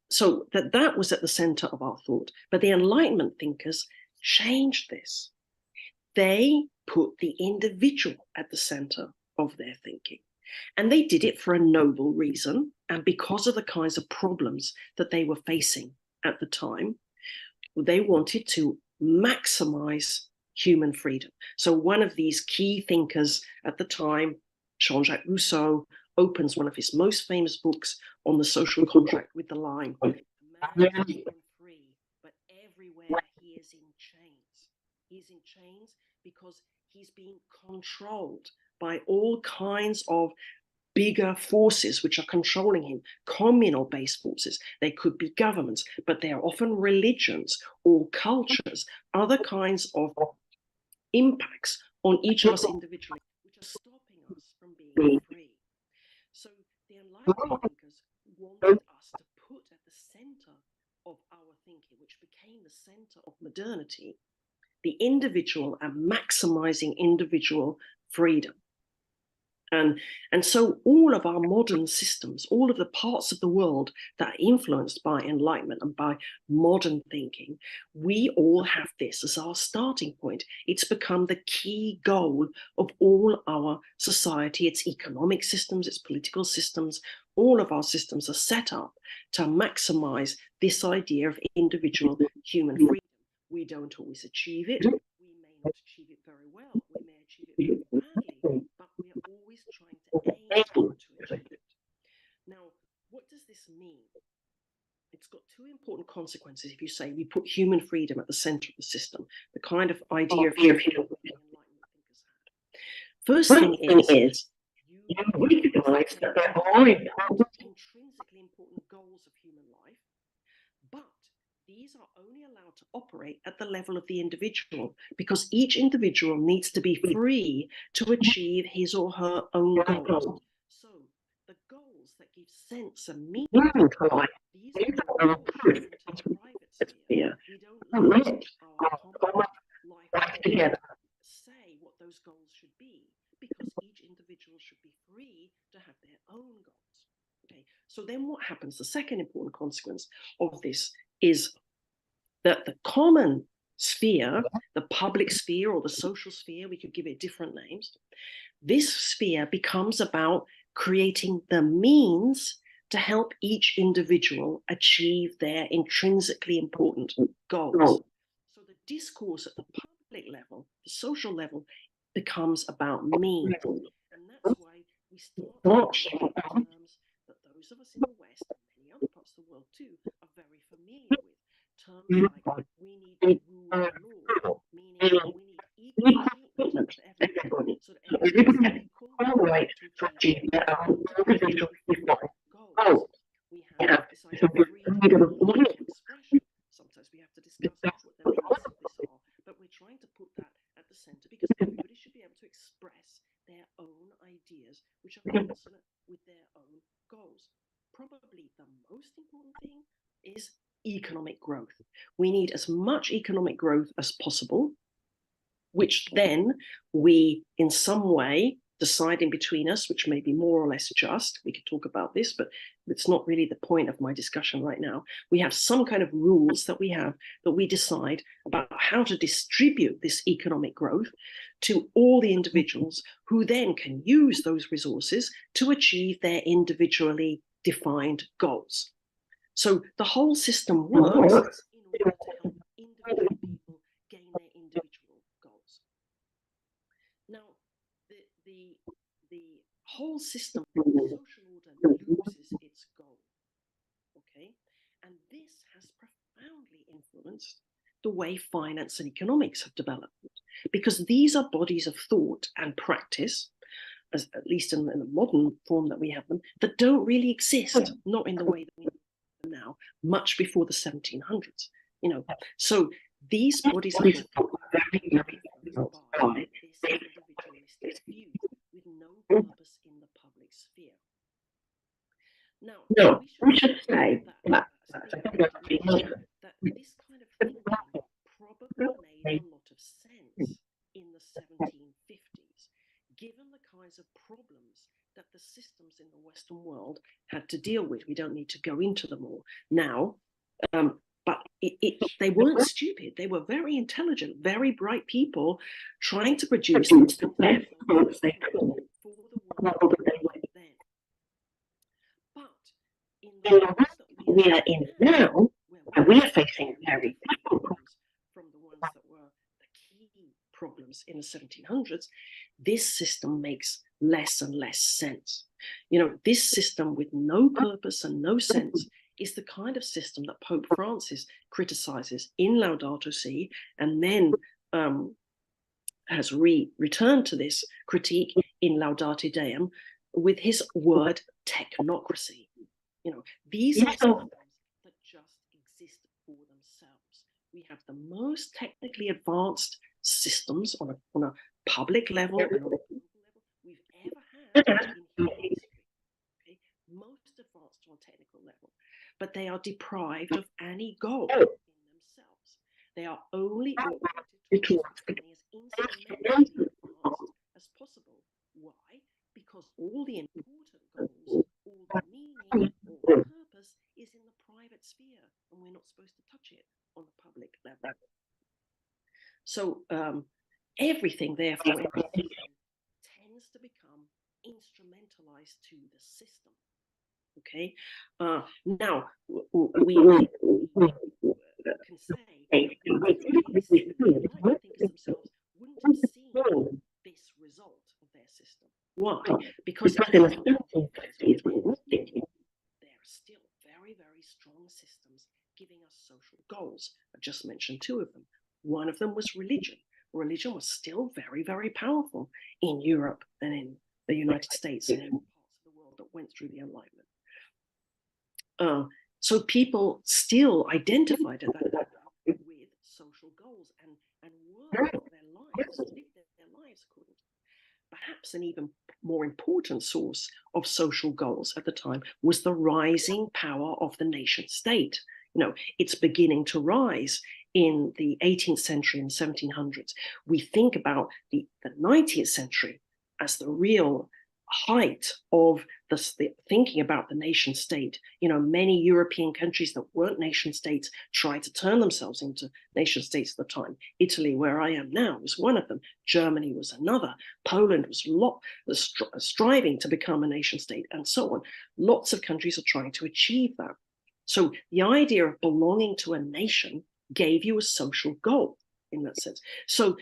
So that was at the center of our thought. But the Enlightenment thinkers changed this. They put the individual at the center of their thinking. And they did it for a noble reason, and because of the kinds of problems that they were facing at the time. They wanted to maximize human freedom. So one of these key thinkers at the time, Jean-Jacques Rousseau, opens one of his most famous books on the social contract with the line, "Man is born free, but everywhere he is in chains." He's in chains because he's being controlled by all kinds of bigger forces which are controlling him, communal-based forces. They could be governments, but they are often religions or cultures, other kinds of impacts on each of us individually, which are stopping us from being free. So the Enlightenment thinkers wanted us to put at the center of our thinking, which became the center of modernity, the individual and maximizing individual freedom. And so all of our modern systems, all of the parts of the world that are influenced by Enlightenment and by modern thinking, we all have this as our starting point. It's become the key goal of all our society, its economic systems, its political systems. All of our systems are set up to maximize this idea of individual human freedom. We don't always achieve it. We may not achieve it very well. We may achieve it very badly, but we are always trying to aim to achieve it. Now, what does this mean? It's got two important consequences if you say we put human freedom at the center of the system, the kind of idea of human freedom that the Enlightenment thinkers had. First thing is, you recognize that there are intrinsically important goals of human life, but these are only allowed to operate at the level of the individual because each individual needs to be free to achieve his or her own goals. So the goals that give sense and meaning to life, these are not pushed into the private sphere. We don't let our common life together say what those goals should be because each individual should be free to have their own goals. Okay, so then what happens? The second important consequence of this is that the common sphere, the public sphere or the social sphere, we could give it different names, this sphere becomes about creating the means to help each individual achieve their intrinsically important goals. So the discourse at the public level, the social level, becomes about means. And that's why we start talking about terms that those of us in the West and many other parts of the world too are very familiar with. Terms like we need the rule of law, meaning we need equal treatment for everybody, so that everybody has equal right to achieve their own individual goals. We have this idea of freedom of expression. Sometimes we have to discuss what the limits of this are, but we're trying to put that at the center because everybody should be able to express their own ideas, which are consonant with their own goals. Probably the most important thing is economic growth. We need as much economic growth as possible, which then we, in some way, deciding between us, which may be more or less just. We could talk about this, but it's not really the point of my discussion right now. We have some kind of rules that we have that we decide about how to distribute this economic growth to all the individuals who then can use those resources to achieve their individually defined goals. So the whole system works in order to help individual people gain their individual goals. Now, the whole system, the social order loses its goal, okay? And this has profoundly influenced the way finance and economics have developed, because these are bodies of thought and practice, as, at least in the modern form that we have them, that don't really exist, not in the way that we know them now, much before the 1700s, you know. So these bodies of thought are very, very influenced by this individualistic view with no purpose in the public sphere. Now, we should say that this kind of thinking probably made a lot of sense in the 1750s, given the kinds of problems that the systems in the Western world had to deal with. We don't need to go into them all now, but they weren't stupid. They were very intelligent, very bright people trying to produce the best results they could for the world that they were then. But in the world that we are in now, where we are facing very different problems from the ones that were the key problems in the 1700s, this system makes less and less sense. You know, this system with no purpose and no sense is the kind of system that Pope Francis criticizes in Laudato Si, and then has returned to this critique in Laudate Deum with his word technocracy. You know, these are systems that just exist for themselves. We have the most technically advanced systems on a public level and on a global level we've ever had in human history. Okay? Most advanced on a technical level, but they are deprived of any goal in themselves. They are only oriented towards becoming as instrumentally advanced as possible. Why? Because all the important goals, all the meaning, all the purpose is in the private sphere, and we're not supposed to touch it on the public level. So everything, therefore, tends to become instrumentalized to the system. Okay. Now we can say thinkers themselves wouldn't have seen this result of their system. Why? Because in the 1750s, there are still very, very strong systems giving us social goals. I just mentioned two of them. One of them was religion. Religion was still very, very powerful in Europe and in the United States and in parts of the world that went through the Enlightenment. So people still identified at that time with social goals and worked their lives, lived their lives according to them. Perhaps an even more important source of social goals at the time was the rising power of the nation state. You know, it's beginning to rise in the 18th century and 1700s. We think about the 19th century as the real height of the thinking about the nation state. You know, many European countries that weren't nation states tried to turn themselves into nation states at the time. Italy, where I am now, was one of them. Germany was another. Poland was striving to become a nation state, and so on. Lots of countries are trying to achieve that. So the idea of belonging to a nation gave you a social goal in that sense. So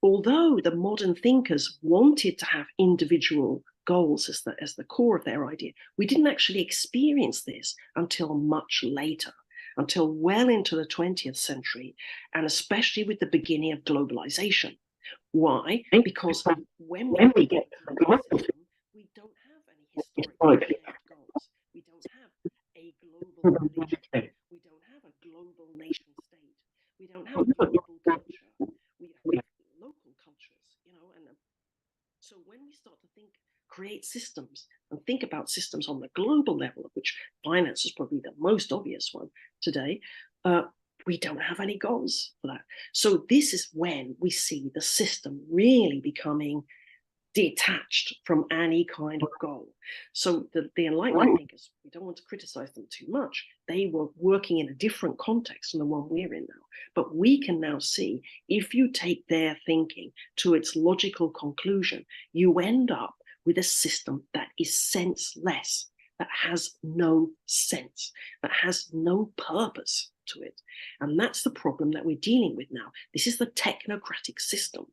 although the modern thinkers wanted to have individual goals as the core of their idea, we didn't actually experience this until much later, until well into the 20th century, and especially with the beginning of globalization. Why? Because when we get to the global system, we don't have any historically shared goals. We don't have a global religion. We don't have a global nation state. We don't have a global culture. We have local cultures, you know, and so when we start to create systems and think about systems on the global level, of which finance is probably the most obvious one today, we don't have any goals for that. So this is when we see the system really becoming detached from any kind of goal. So the Enlightenment thinkers, we don't want to criticize them too much. They were working in a different context than the one we're in now. But we can now see, if you take their thinking to its logical conclusion, you end up with a system that is senseless, that has no sense, that has no purpose to it. And that's the problem that we're dealing with now. This is the technocratic system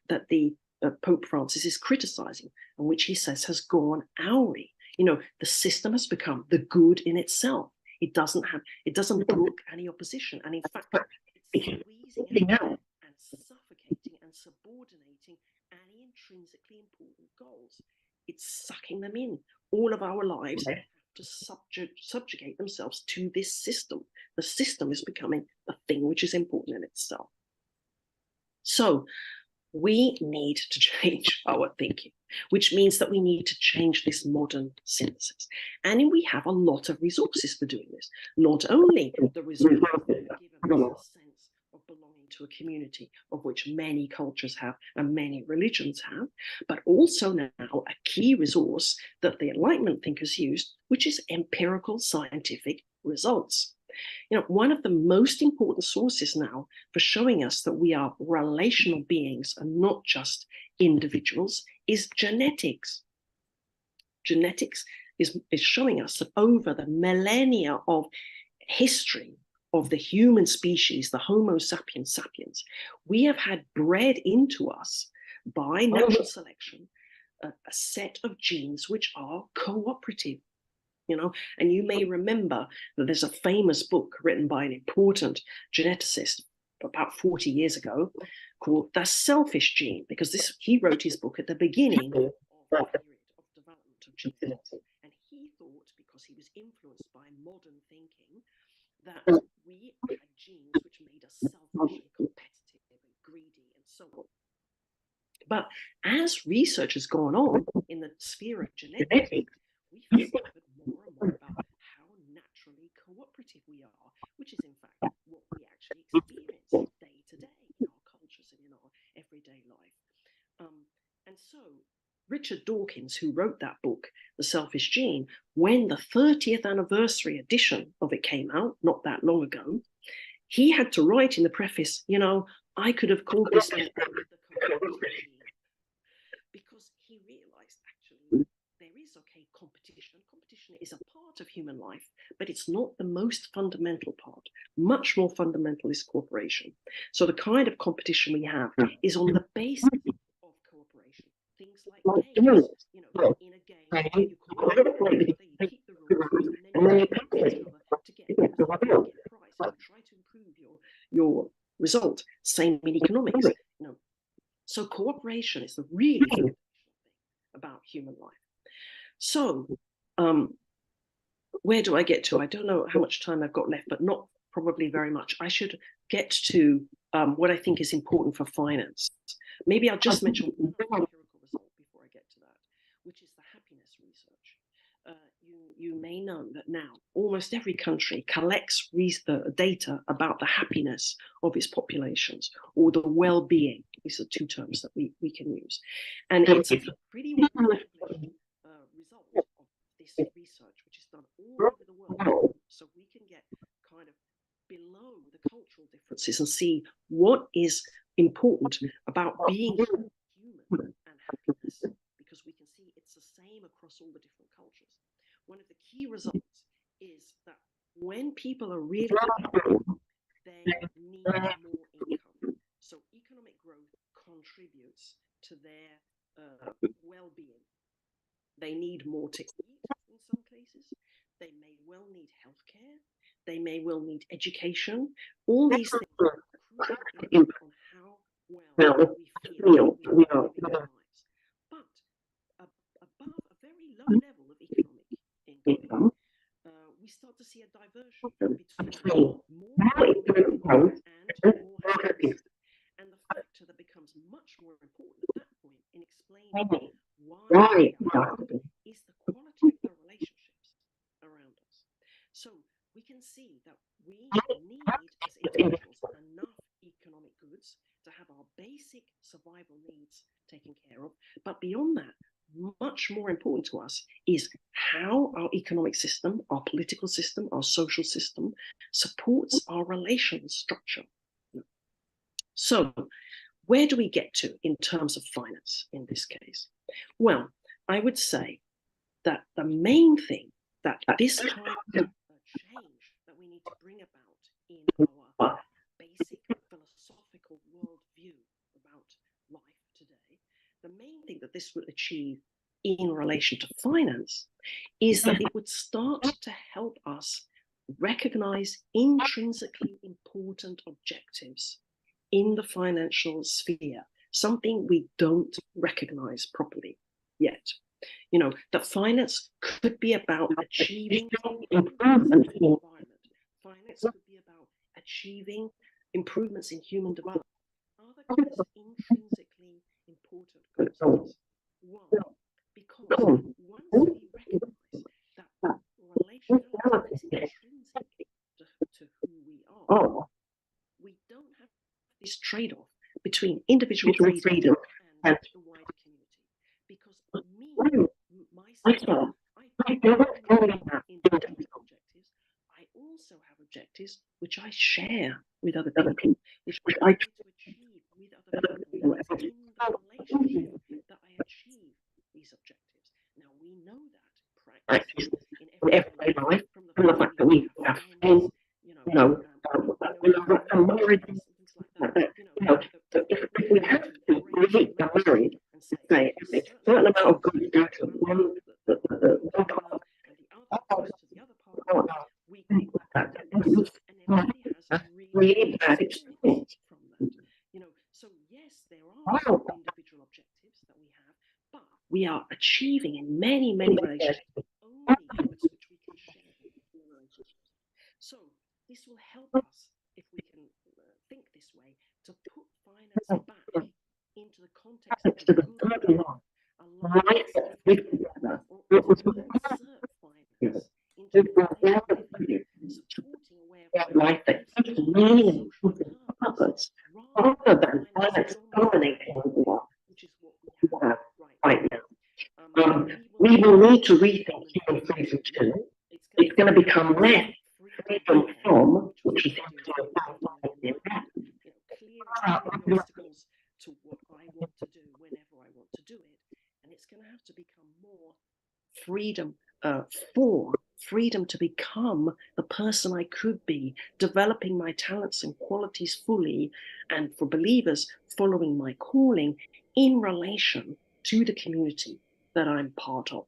that the Pope Francis is criticizing, and which he says has gone awry. You know, the system has become the good in itself. It doesn't brook any opposition, and in fact, it's squeezing out and suffocating and subordinating any intrinsically important goals. It's sucking them in. All of our lives have to subjugate themselves to this system. The system is becoming a thing which is important in itself. So we need to change our thinking, which means that we need to change this modern synthesis. And we have a lot of resources for doing this. Not only the resources that give us a sense of belonging to a community, of which many cultures have and many religions have, but also now a key resource that the Enlightenment thinkers used, which is empirical scientific results. You know, one of the most important sources now for showing us that we are relational beings and not just individuals is genetics. Genetics is showing us that over the millennia of history of the human species, the Homo sapiens sapiens, we have had bred into us by natural selection a set of genes which are cooperative. You know, and you may remember that there's a famous book written by an important geneticist about 40 years ago called The Selfish Gene, because he wrote his book at the beginning of the period of development of genetics. And he thought, because he was influenced by modern thinking, that we had genes which made us selfish and competitive and greedy and so on. But as research has gone on in the sphere of genetics, we've discovered more and more about how naturally cooperative we are, which is in fact what we actually experience day to day in our cultures and in our everyday life. And so Richard Dawkins, who wrote that book, The Selfish Gene, when the 30th anniversary edition of it came out, not that long ago, he had to write in the preface, you know, I could have called this book the cooperative gene, because he realized actually there is competition. Competition is a part of human life, but it's not the most fundamental part. Much more fundamental is cooperation. So the kind of competition we have is on the basis of cooperation. Things like games, you know, in a game, you cooperate, you keep the rules, and then you compete with each other to get a prize, to try to improve your result. Same in economics. You know. So cooperation is the really foundational thing about human life. So where do I get to? I don't know how much time I've got left, but not probably very much. I should get to what I think is important for finance. Maybe I'll just mention one empirical result before I get to that, which is the happiness research. You may know that now almost every country collects data about the happiness of its populations, or the well-being. These are two terms that we can use. And it's a pretty well-established result of this research, which is done all over the world, so we can get kind of below the cultural differences and see what is important about being human and happiness, because we can see it's the same across all the different cultures. One of the key results is that when people are really happy, they need more income. So economic growth contributes to their well-being. They need more to eat in some cases. They may well need healthcare. They may well need education. All these things are crucial on how well we feel feel that we are living our lives. But above a very low level of economic income, we start to see a diversion between more economic growth and more happiness. And the factor that becomes much more important at that point in explaining why we are happy is the quality of the relationships around us. So we can see that we need, as individuals, enough economic goods to have our basic survival needs taken care of. But beyond that, much more important to us is how our economic system, our political system, our social system supports our relational structure. So where do we get to in terms of finance in this case? Well, I would say that the main thing that this kind of change that we need to bring about in our basic philosophical worldview about life today, the main thing that this would achieve in relation to finance is that it would start to help us recognize intrinsically important objectives in the financial sphere, something we don't recognize properly yet. You know, that finance could be about achieving improvements in the environment. Finance could be about achieving improvements in human development. Are there intrinsically important goals? One, because once we recognize that relationality is intrinsic to who we are, we don't have this trade-off between individual freedom and the wider community. Because myself, I don't only have individual objectives, I also have objectives which I share with other people, which I try to achieve with other people. It's in the relationship that I achieve these objectives. Now, we know that practice in everyday life from the fact that we have friends, married, things like that. If we have to relate the married and say a certain amount of goods go to one partner and the other goes to the other partner, we think that everybody has really bad experience from that. So yes, there are individual objectives that we have, but we are achieving in many, many relationships only goods which we can share in relationships. So this will help us, if we can think this way, to put finance back into the context of a good life, a life that's lived together, or to insert finance into the reality, supporting a way of life that gives meaning and purpose, rather than finance dominating the world, which is what we have right now. We will need to rethink human freedom too. It's going to become less freedom from, which is the clear obstacles to what I want to do whenever I want to do it, and it's going to have to become more freedom for freedom to become the person I could be, developing my talents and qualities fully, and for believers following my calling in relation to the community that I'm part of.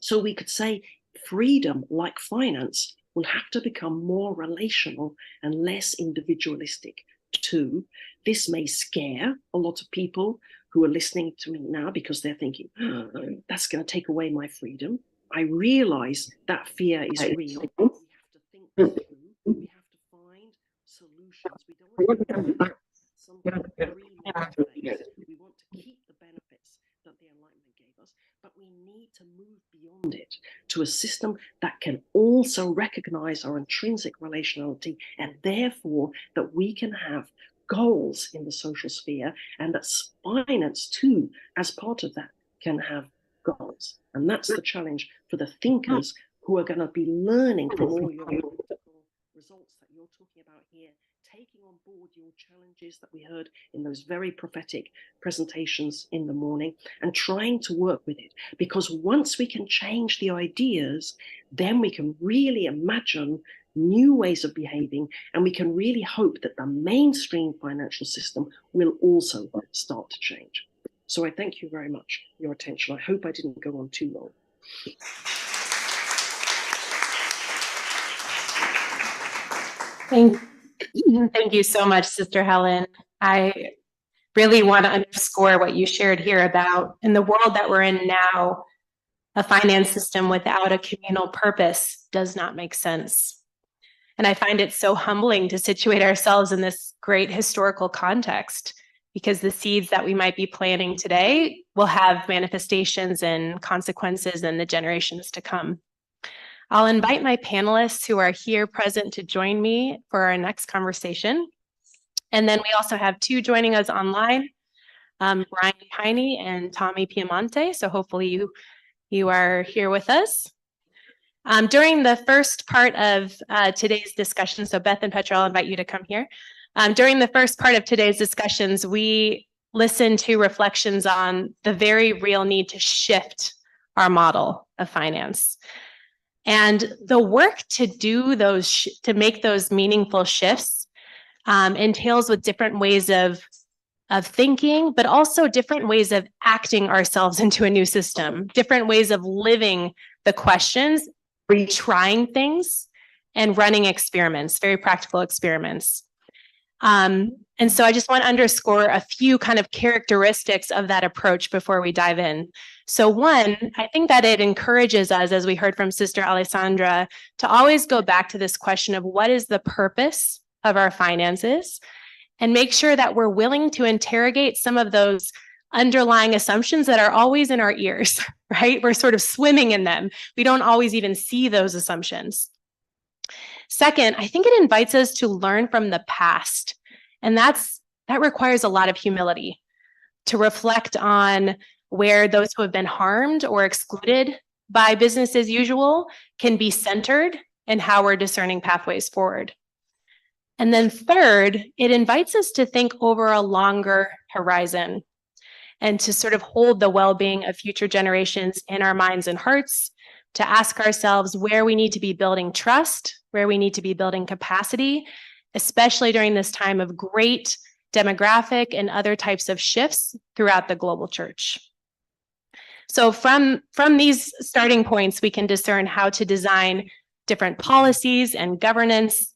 So we could say freedom, like finance, will have to become more relational and less individualistic too. This may scare a lot of people who are listening to me now because they're thinking, that's going to take away my freedom. I realize that fear is real. We have to think this through. We have to find solutions. We don't want to go back something very based. We want to keep the benefits that the Enlightenment gave us, but we need to move beyond it to a system that can also recognize our intrinsic relationality, and therefore that we can have goals in the social sphere, and that finance too, as part of that, can have goals. And that's the challenge for the thinkers who are going to be learning from all your results that you're talking about here, taking on board your challenges that we heard in those very prophetic presentations in the morning, and trying to work with it. Because once we can change the ideas, then we can really imagine new ways of behaving, and we can really hope that the mainstream financial system will also start to change. So I thank you very much for your attention. I hope I didn't go on too long. Thank you so much, Sister Helen. I really want to underscore what you shared here about in the world that we're in now, a finance system without a communal purpose does not make sense. And I find it so humbling to situate ourselves in this great historical context, because the seeds that we might be planting today will have manifestations and consequences in the generations to come. I'll invite my panelists who are here present to join me for our next conversation. And then we also have two joining us online, Brian Piney and Tommy Piemonte. So hopefully you are here with us. During the first part of today's discussion, so Beth and Petra, I'll invite you to come here. During the first part of today's discussions, we listened to reflections on the very real need to shift our model of finance. And the work to do those, to make those meaningful shifts entails with different ways of thinking, but also different ways of acting ourselves into a new system, different ways of living the questions, retrying things, and running experiments, very practical experiments. And so I just want to underscore a few kind of characteristics of that approach before we dive in. So one, I think that it encourages us, as we heard from Sister Alessandra, to always go back to this question of what is the purpose of our finances, and make sure that we're willing to interrogate some of those underlying assumptions that are always in our ears, right? We're sort of swimming in them. We don't always even see those assumptions. Second, I think it invites us to learn from the past. And that requires a lot of humility to reflect on where those who have been harmed or excluded by business as usual can be centered and how we're discerning pathways forward. And then third, it invites us to think over a longer horizon and to sort of hold the well-being of future generations in our minds and hearts, to ask ourselves where we need to be building trust, where we need to be building capacity, especially during this time of great demographic and other types of shifts throughout the global church. So from these starting points, we can discern how to design different policies and governance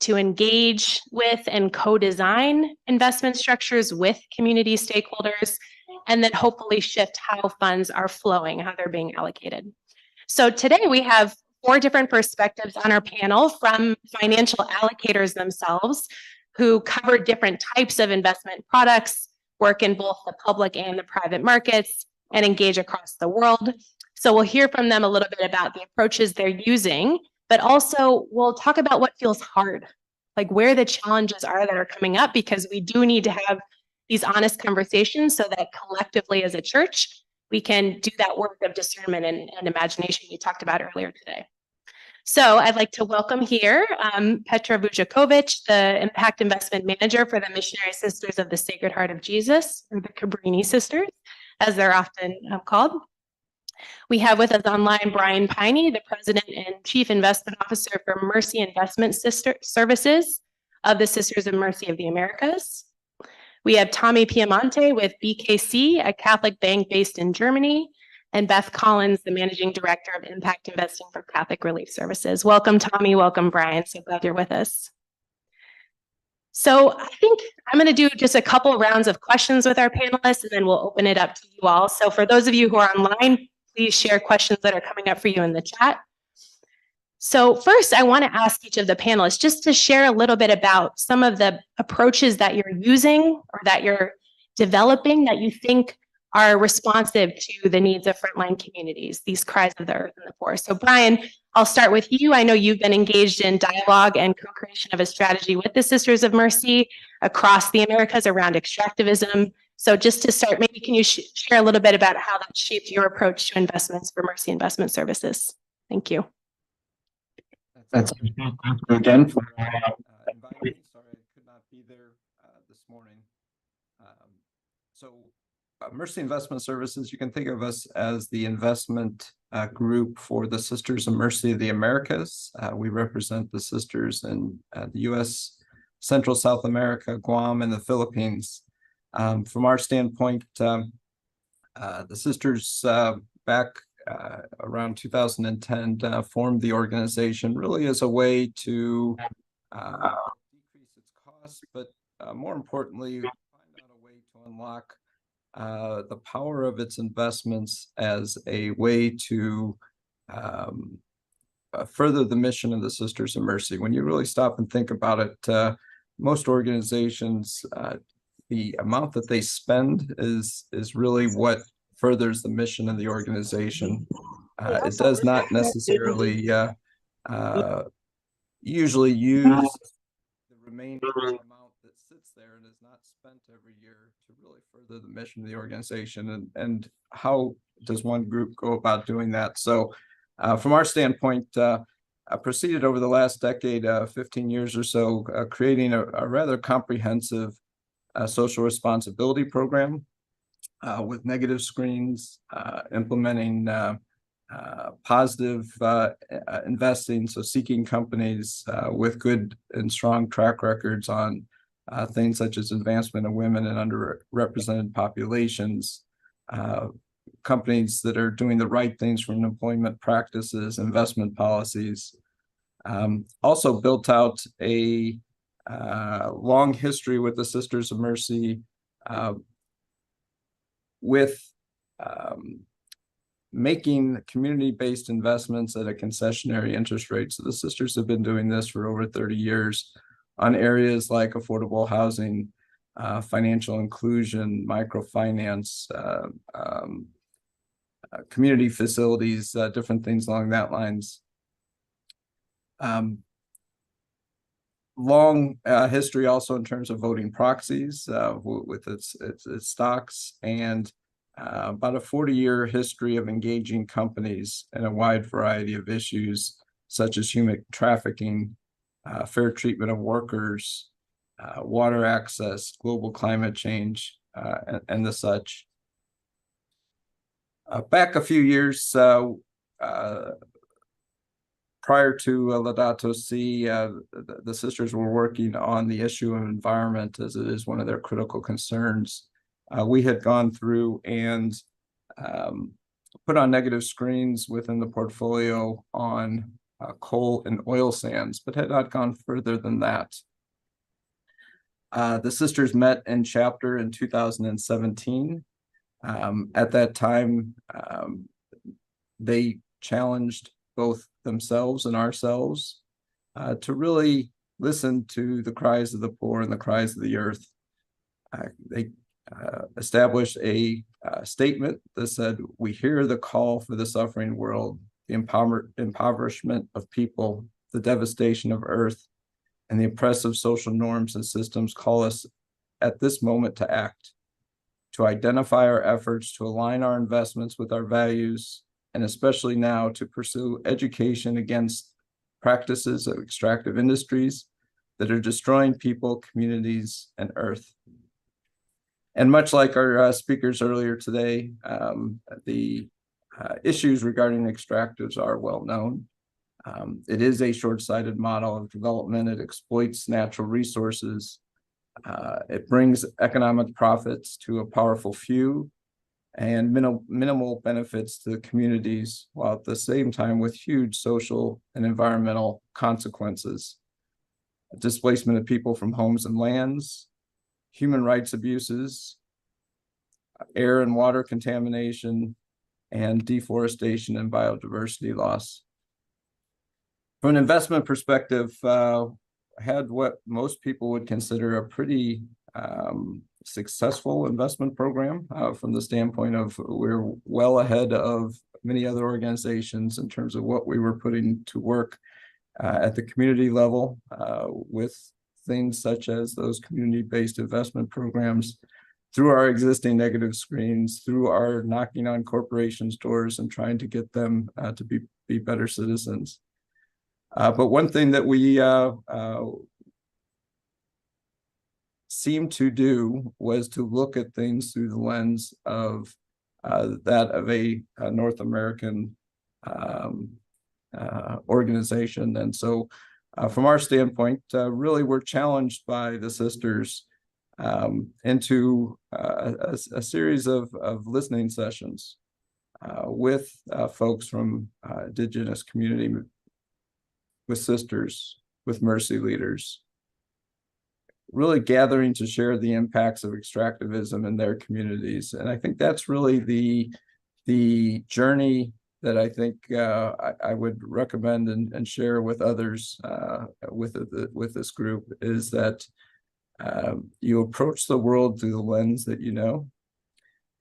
to engage with and co-design investment structures with community stakeholders, and then hopefully shift how funds are flowing, how they're being allocated. So today we have 4 different perspectives on our panel from financial allocators themselves who cover different types of investment products, work in both the public and the private markets, and engage across the world. So we'll hear from them a little bit about the approaches they're using, but also we'll talk about what feels hard, like where the challenges are that are coming up, because we do need to have these honest conversations so that collectively as a church, we can do that work of discernment and imagination you talked about earlier today. So I'd like to welcome here Petra Vujakovic, the Impact Investment Manager for the Missionary Sisters of the Sacred Heart of Jesus, or the Cabrini Sisters, as they're often called. We have with us online Brian Piney, the President and Chief Investment Officer for Mercy Investment Services of the Sisters of Mercy of the Americas. We have Tommy Piemonte with BKC, a Catholic bank based in Germany, and Beth Collins, the Managing Director of Impact Investing for Catholic Relief Services. Welcome, Tommy. Welcome, Brian. So glad you're with us. So I think I'm going to do just a couple rounds of questions with our panelists, and then we'll open it up to you all. So for those of you who are online, please share questions that are coming up for you in the chat. So first, I want to ask each of the panelists just to share a little bit about some of the approaches that you're using or that you're developing that you think are responsive to the needs of frontline communities, these cries of the earth and the poor. So Brian, I'll start with you. I know you've been engaged in dialogue and co-creation of a strategy with the Sisters of Mercy across the Americas around extractivism. So just to start, maybe can you share a little bit about how that shaped your approach to investments for Mercy Investment Services? Thank you. Thank you again for inviting me. Sorry I could not be there this morning. Mercy Investment Services, you can think of us as the investment group for the Sisters of Mercy of the Americas. We represent the sisters in the U.S., Central South America, Guam, and the Philippines. From our standpoint, the sisters back around 2010 formed the organization really as a way to decrease its costs, but more importantly, find out a way to unlock the power of its investments as a way to further the mission of the Sisters of Mercy. When you really stop and think about it, most organizations, the amount that they spend is really what furthers the mission of the organization. It does not necessarily usually use the remaining amount that sits there and is not spent every year to really further the mission of the organization. And how does one group go about doing that? So from our standpoint, I proceeded over the last decade, 15 years or so, creating a rather comprehensive social responsibility program with negative screens, implementing positive investing, so seeking companies with good and strong track records on things such as advancement of women and underrepresented populations, companies that are doing the right things from employment practices, investment policies. Also built out a long history with the Sisters of Mercy with making community-based investments at a concessionary interest rate. So the sisters have been doing this for over 30 years on areas like affordable housing, financial inclusion, microfinance, community facilities, different things along that lines. Long history also in terms of voting proxies with its stocks, and about a 40-year history of engaging companies in a wide variety of issues such as human trafficking, fair treatment of workers, water access, global climate change, and the such. Back a few years prior to Laudato Si, the sisters were working on the issue of environment, as it is one of their critical concerns. We had gone through and put on negative screens within the portfolio on coal and oil sands, but had not gone further than that. The sisters met in chapter in 2017. At that time, they challenged both themselves and ourselves to really listen to the cries of the poor and the cries of the earth. They established a statement that said, "We hear the call for the suffering world, the impoverishment of people, the devastation of earth, and the oppressive social norms and systems call us at this moment to act, to identify our efforts, to align our investments with our values, and especially now to pursue education against practices of extractive industries that are destroying people, communities, and earth." And much like our speakers earlier today, the issues regarding extractives are well known. It is a short-sighted model of development. It exploits natural resources. It brings economic profits to a powerful few and minimal benefits to the communities, while at the same time with huge social and environmental consequences. Displacement of people from homes and lands, human rights abuses, air and water contamination, and deforestation and biodiversity loss. From an investment perspective, had what most people would consider a pretty successful investment program from the standpoint of we're well ahead of many other organizations in terms of what we were putting to work at the community level with things such as those community-based investment programs, through our existing negative screens, through our knocking on corporations' doors and trying to get them to be better citizens. But one thing that we seemed to do was to look at things through the lens of that of a North American organization. And so from our standpoint, really we're challenged by the sisters into a series of listening sessions with folks from Indigenous community, with sisters, with mercy leaders, really gathering to share the impacts of extractivism in their communities. And I think that's really the journey that I think I would recommend and share with others with this group, is that you approach the world through the lens that you know,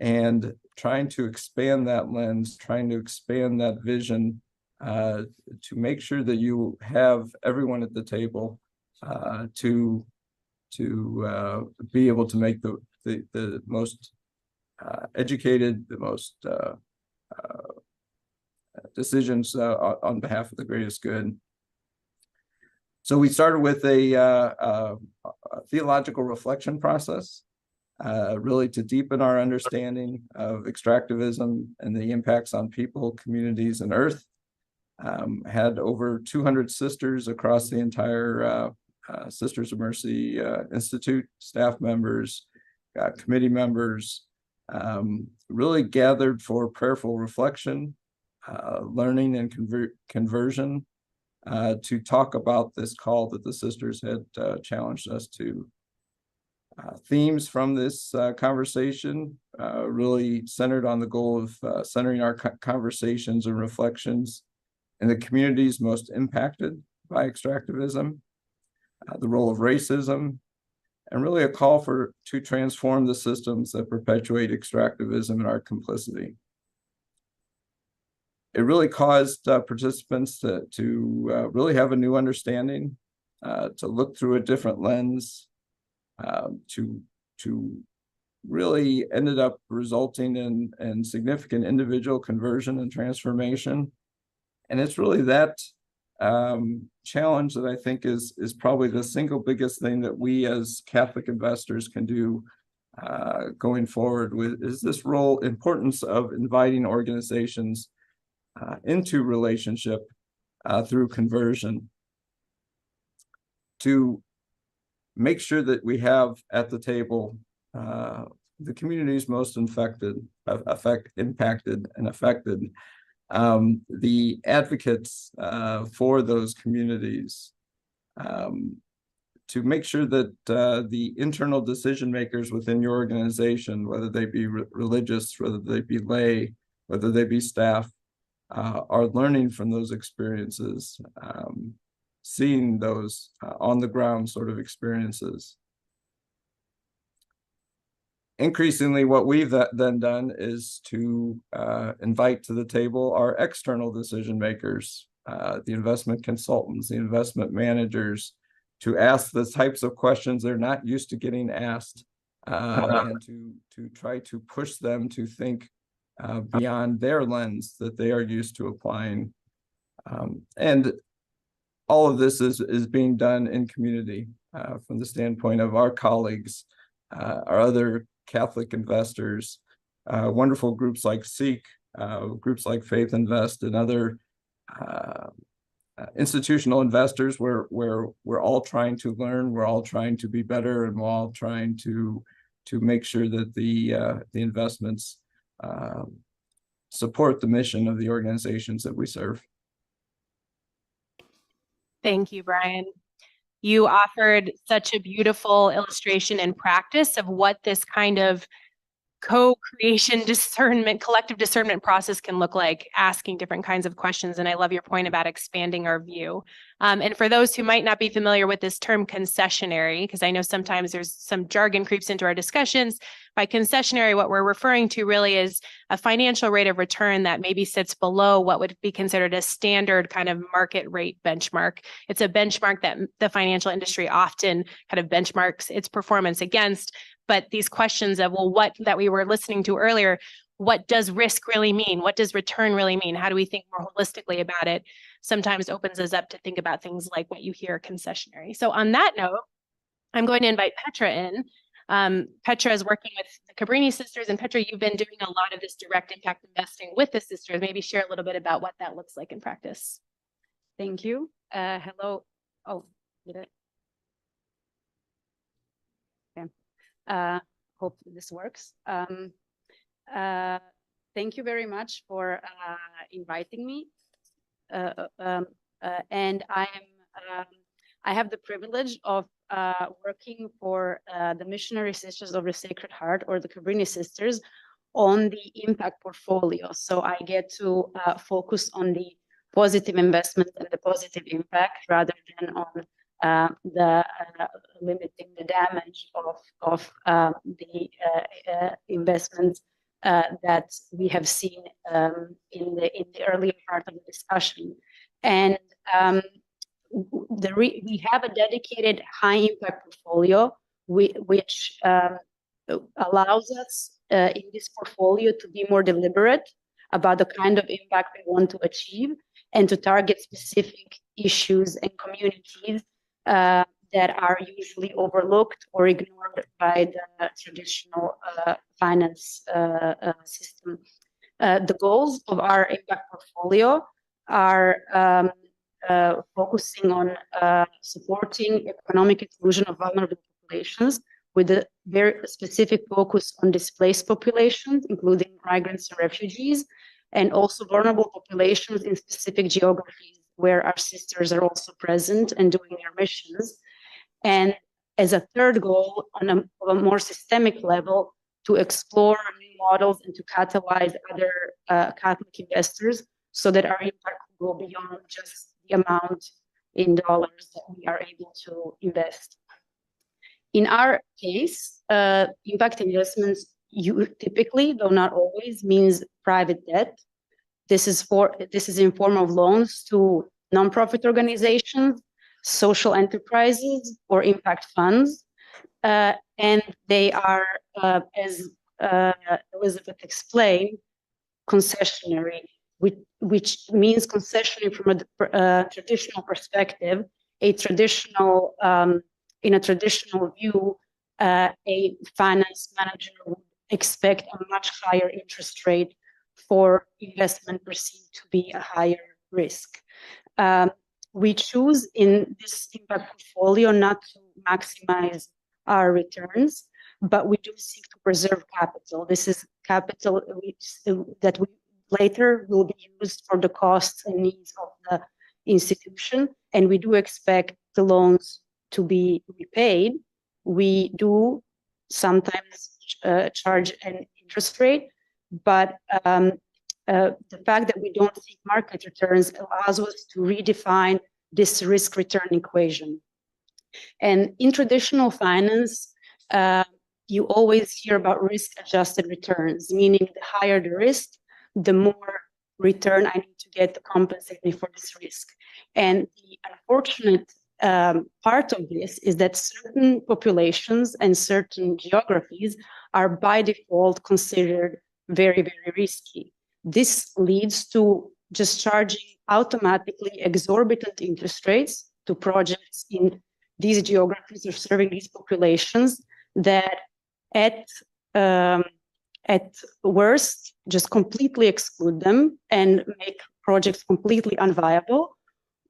and trying to expand that lens, trying to expand that vision to make sure that you have everyone at the table to be able to make the most educated, the most decisions on behalf of the greatest good. So we started with a theological reflection process, really to deepen our understanding of extractivism and the impacts on people, communities, and Earth. Had over 200 sisters across the entire Sisters of Mercy Institute, staff members, committee members, really gathered for prayerful reflection, learning and conversion, to talk about this call that the sisters had challenged us to. Themes from this conversation really centered on the goal of centering our conversations and reflections in the communities most impacted by extractivism, the role of racism, and really a call to transform the systems that perpetuate extractivism and our complicity. It really caused participants to really have a new understanding, to look through a different lens, to really ended up resulting in significant individual conversion and transformation. And it's really that challenge that I think is probably the single biggest thing that we as Catholic investors can do going forward with, is this importance of inviting organizations into relationship through conversion, to make sure that we have at the table the communities most impacted and affected, the advocates for those communities, to make sure that the internal decision makers within your organization, whether they be religious, whether they be lay, whether they be staff, are learning from those experiences, seeing those on the ground sort of experiences. Increasingly, what we've then done is to invite to the table our external decision makers, the investment consultants, the investment managers, to ask the types of questions they're not used to getting asked, and to try to push them to think beyond their lens that they are used to applying. And all of this is being done in community from the standpoint of our colleagues, our other Catholic investors, wonderful groups like Seek, groups like Faith Invest, and other institutional investors, where we're all trying to learn, we're all trying to be better, and we're all trying to make sure that the investments support the mission of the organizations that we serve. Thank you, Brian. You offered such a beautiful illustration and practice of what this kind of co-creation discernment, collective discernment process can look like, asking different kinds of questions. And I love your point about expanding our view. And for those who might not be familiar with this term concessionary, because I know sometimes there's some jargon creeps into our discussions, by concessionary, what we're referring to really is a financial rate of return that maybe sits below what would be considered a standard kind of market rate benchmark. It's a benchmark that the financial industry often kind of benchmarks its performance against. But these questions of, well, what that we were listening to earlier, what does risk really mean? What does return really mean? How do we think more holistically about it? Sometimes opens us up to think about things like what you hear concessionary. So on that note, I'm going to invite Petra in. Petra is working with the Cabrini sisters, and Petra, you've been doing a lot of this direct impact investing with the sisters. Maybe share a little bit about what that looks like in practice. Thank you. Hello. Oh, did it? Okay. Hope this works. Thank you very much for inviting me. And I have the privilege of working for the Missionary Sisters of the Sacred Heart, or the Cabrini Sisters, on the impact portfolio. So I get to focus on the positive investment and the positive impact rather than on the limiting the damage of the investments that we have seen in the earlier part of the discussion. And we have a dedicated high impact portfolio which allows us in this portfolio to be more deliberate about the kind of impact we want to achieve and to target specific issues and communities that are usually overlooked or ignored by the traditional finance system. The goals of our impact portfolio are focusing on supporting economic inclusion of vulnerable populations with a very specific focus on displaced populations, including migrants and refugees, and also vulnerable populations in specific geographies where our sisters are also present and doing their missions. And as a third goal, on a more systemic level, to explore new models and to catalyze other Catholic investors so that our impact will go beyond just the amount in dollars that we are able to invest. In our case, impact investments typically, though not always, means private debt. This is in form of loans to nonprofit organizations, social enterprises, or impact funds, and they are, as Elizabeth explained, concessionary, which means concessionary from a traditional perspective. In a traditional view, a finance manager would expect a much higher interest rate for investment perceived to be a higher risk. We choose in this impact portfolio not to maximize our returns, but we do seek to preserve capital. This is capital that we later will be used for the costs and needs of the institution, and we do expect the loans to be repaid. We do sometimes charge an interest rate, but the fact that we don't seek market returns allows us to redefine this risk-return equation. And in traditional finance, you always hear about risk-adjusted returns, meaning the higher the risk, the more return I need to get to compensate me for this risk. And the unfortunate part of this is that certain populations and certain geographies are by default considered very, very risky. This leads to just charging automatically exorbitant interest rates to projects in these geographies or serving these populations that at worst just completely exclude them and make projects completely unviable,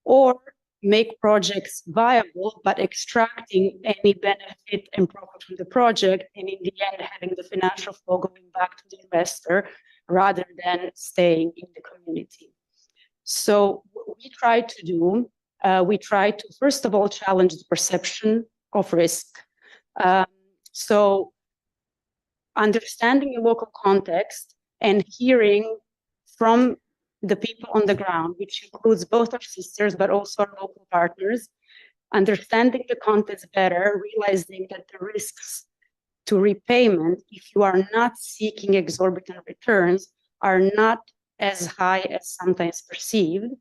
or make projects viable but extracting any benefit and profit from the project, and in the end having the financial flow going back to the investor rather than staying in the community. So what we try to do, we try to first of all challenge the perception of risk. So understanding the local context and hearing from the people on the ground, which includes both our sisters, but also our local partners, understanding the context better, realizing that the risks to repayment, if you are not seeking exorbitant returns, are not as high as sometimes perceived,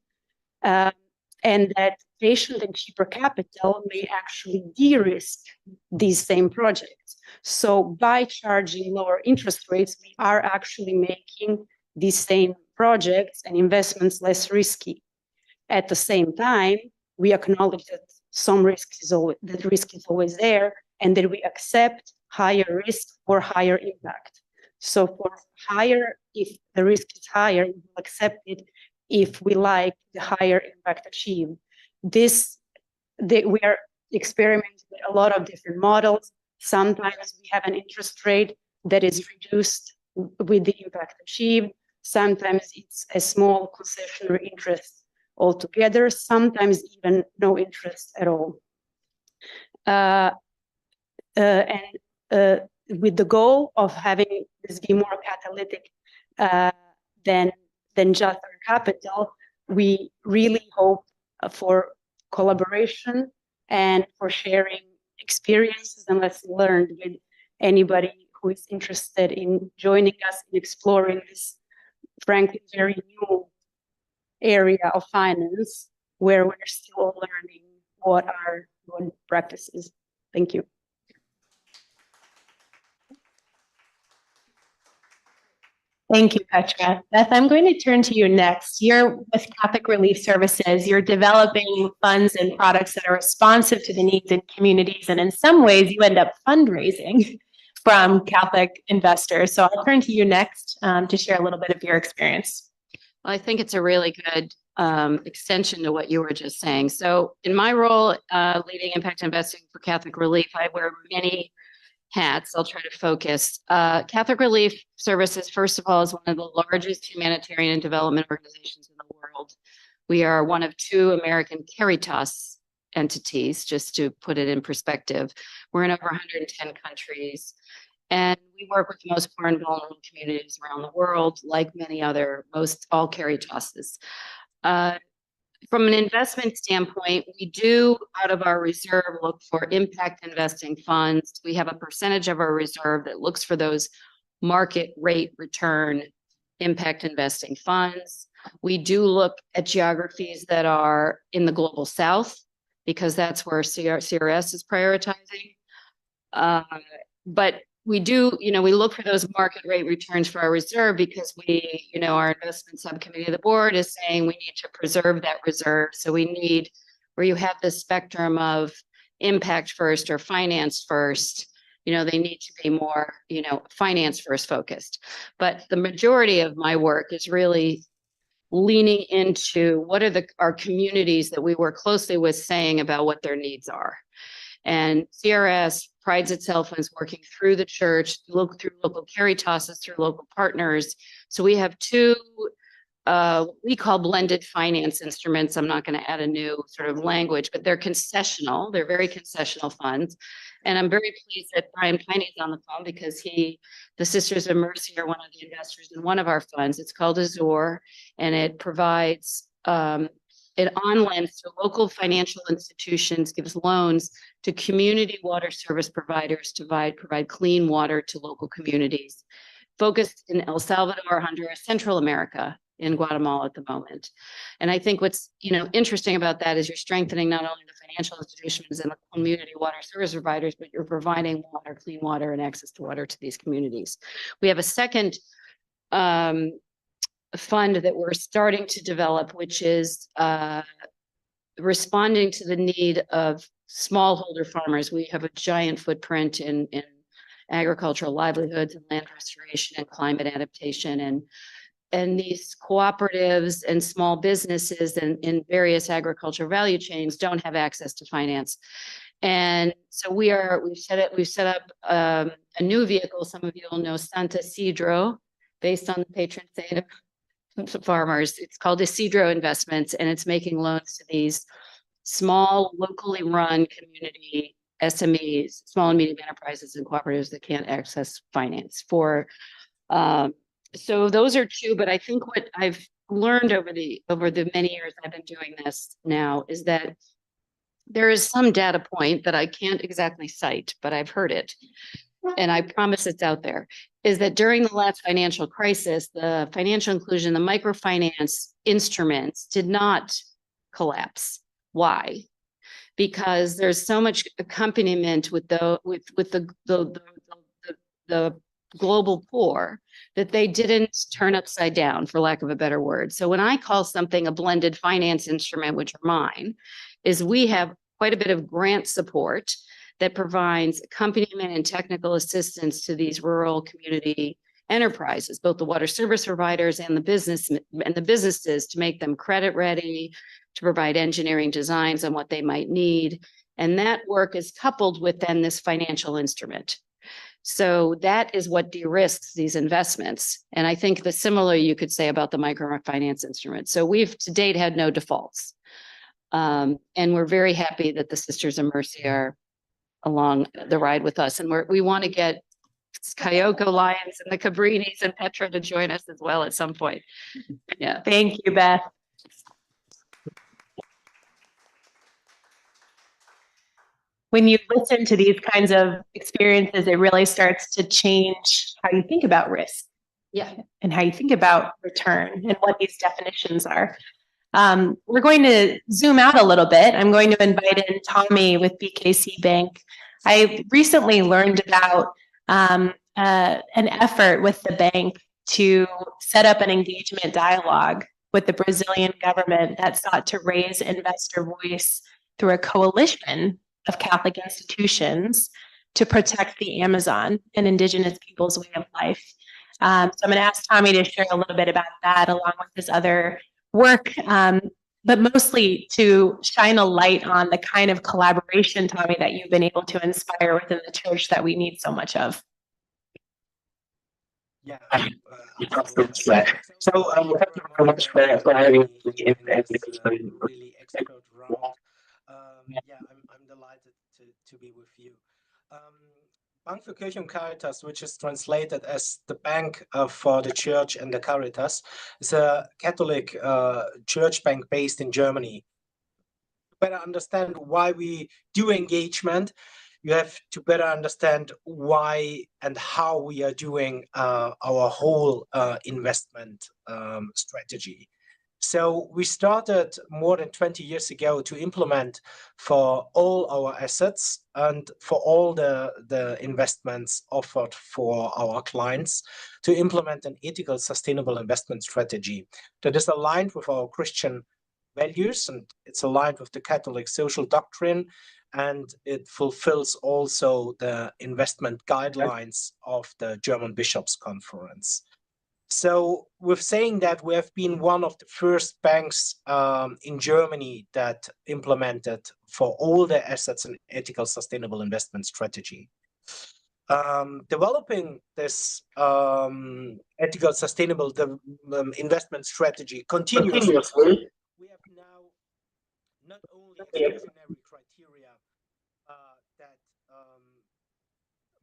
and that patient and cheaper capital may actually de-risk these same projects. So by charging lower interest rates, we are actually making these same projects and investments less risky. At the same time, we acknowledge that risk is always there, and that we accept higher risk or higher impact. So for higher, if the risk is higher, we will accept it if we like the higher impact achieved. We are experimenting with a lot of different models. Sometimes we have an interest rate that is reduced with the impact achieved. Sometimes it's a small concessionary interest altogether. Sometimes even no interest at all. with the goal of having this be more catalytic than just our capital, we really hope for collaboration and for sharing experiences and lessons learned with anybody who is interested in joining us in exploring this, frankly, very new area of finance where we're still learning what are good practices. Thank you. Thank you, Petra. Beth, I'm going to turn to you next. You're with Catholic Relief Services. You're developing funds and products that are responsive to the needs in communities. And in some ways, you end up fundraising from Catholic investors. So I'll turn to you next to share a little bit of your experience. Well, I think it's a really good extension to what you were just saying. So in my role leading impact investing for Catholic Relief, I wear many hats. I'll try to focus. Catholic Relief Services, first of all, is one of the largest humanitarian and development organizations in the world. We are one of 2 American Caritas entities, just to put it in perspective. We're in over 110 countries, and we work with the most poor and vulnerable communities around the world, like many other, most all Caritases. From an investment standpoint, we do, out of our reserve, look for impact investing funds. We have a percentage of our reserve that looks for those market rate return impact investing funds. We do look at geographies that are in the global south, because that's where CRS is prioritizing. But we do, we look for those market rate returns for our reserve because we, our investment subcommittee of the board is saying we need to preserve that reserve. So we need, where you have this spectrum of impact first or finance first, they need to be more, finance first focused. But the majority of my work is really leaning into what are our communities that we work closely with saying about what their needs are. And CRS prides itself on working through the church, through local Caritases, through local partners. So we have 2 we call blended finance instruments. I'm not going to add a new sort of language, but they're concessional. They're very concessional funds. And I'm very pleased that Brian Piney is on the phone because the Sisters of Mercy are one of the investors in one of our funds. It's called Azure, and it provides it on-lends to local financial institutions, gives loans to community water service providers to provide clean water to local communities, focused in El Salvador, Honduras, Central America, in Guatemala at the moment. And I think what's interesting about that is you're strengthening not only the financial institutions and the community water service providers, but you're providing water, clean water, and access to water to these communities. We have a second fund that we're starting to develop, which is responding to the need of smallholder farmers. We have a giant footprint in agricultural livelihoods and land restoration and climate adaptation, and these cooperatives and small businesses in various agricultural value chains don't have access to finance. And so we've set up a new vehicle. Some of you will know Santa Isidro, based on the patron saint of farmers. It's called Isidro Investments, and it's making loans to these small, locally run community SMEs, small and medium enterprises and cooperatives that can't access finance for. So those are 2, but I think what I've learned over the many years I've been doing this now is that there is some data point that I can't exactly cite, but I've heard it, and I promise it's out there, is that during the last financial crisis, the financial inclusion, the microfinance instruments did not collapse. Why? Because there's so much accompaniment with the global poor that they didn't turn upside down, for lack of a better word. So when I call something a blended finance instrument, which are mine, is we have quite a bit of grant support that provides accompaniment and technical assistance to these rural community enterprises, both the water service providers and the businesses, to make them credit ready, to provide engineering designs on what they might need. And that work is coupled with then this financial instrument. So that is what de-risks these investments. And I think the similar you could say about the microfinance instrument. So we've to date had no defaults. And we're very happy that the Sisters of Mercy are along the ride with us. And we want to get Kyoko Lions and the Cabrinis and Petra to join us as well at some point. Yeah. Thank you, Beth. When you listen to these kinds of experiences, it really starts to change how you think about risk. Yeah. And how you think about return and what these definitions are. We're going to zoom out a little bit. I'm going to invite in Tommy with BKC Bank. I recently learned about an effort with the bank to set up an engagement dialogue with the Brazilian government that sought to raise investor voice through a coalition of Catholic institutions to protect the Amazon and indigenous people's way of life. So I'm going to ask Tommy to share a little bit about that along with his other work, but mostly to shine a light on the kind of collaboration, Tommy, that you've been able to inspire within the church that we need so much of. Yeah, so thank you very much for having me in this really expert round. Yeah, I'm delighted to be with you. Bank für Kirche und Caritas, which is translated as the Bank for the Church and the Caritas, is a Catholic church bank based in Germany. To better understand why we do engagement, you have to better understand why and how we are doing our whole investment strategy. So we started more than 20 years ago to implement for all our assets and for all the investments offered for our clients to implement an ethical, sustainable investment strategy that is aligned with our Christian values, and it's aligned with the Catholic social doctrine, and it fulfills also the investment guidelines of the German Bishops' Conference. So with saying that, we have been one of the first banks in Germany that implemented for all their assets an ethical, sustainable investment strategy. Developing this ethical, sustainable investment strategy continuously, we have now not only exclusionary criteria that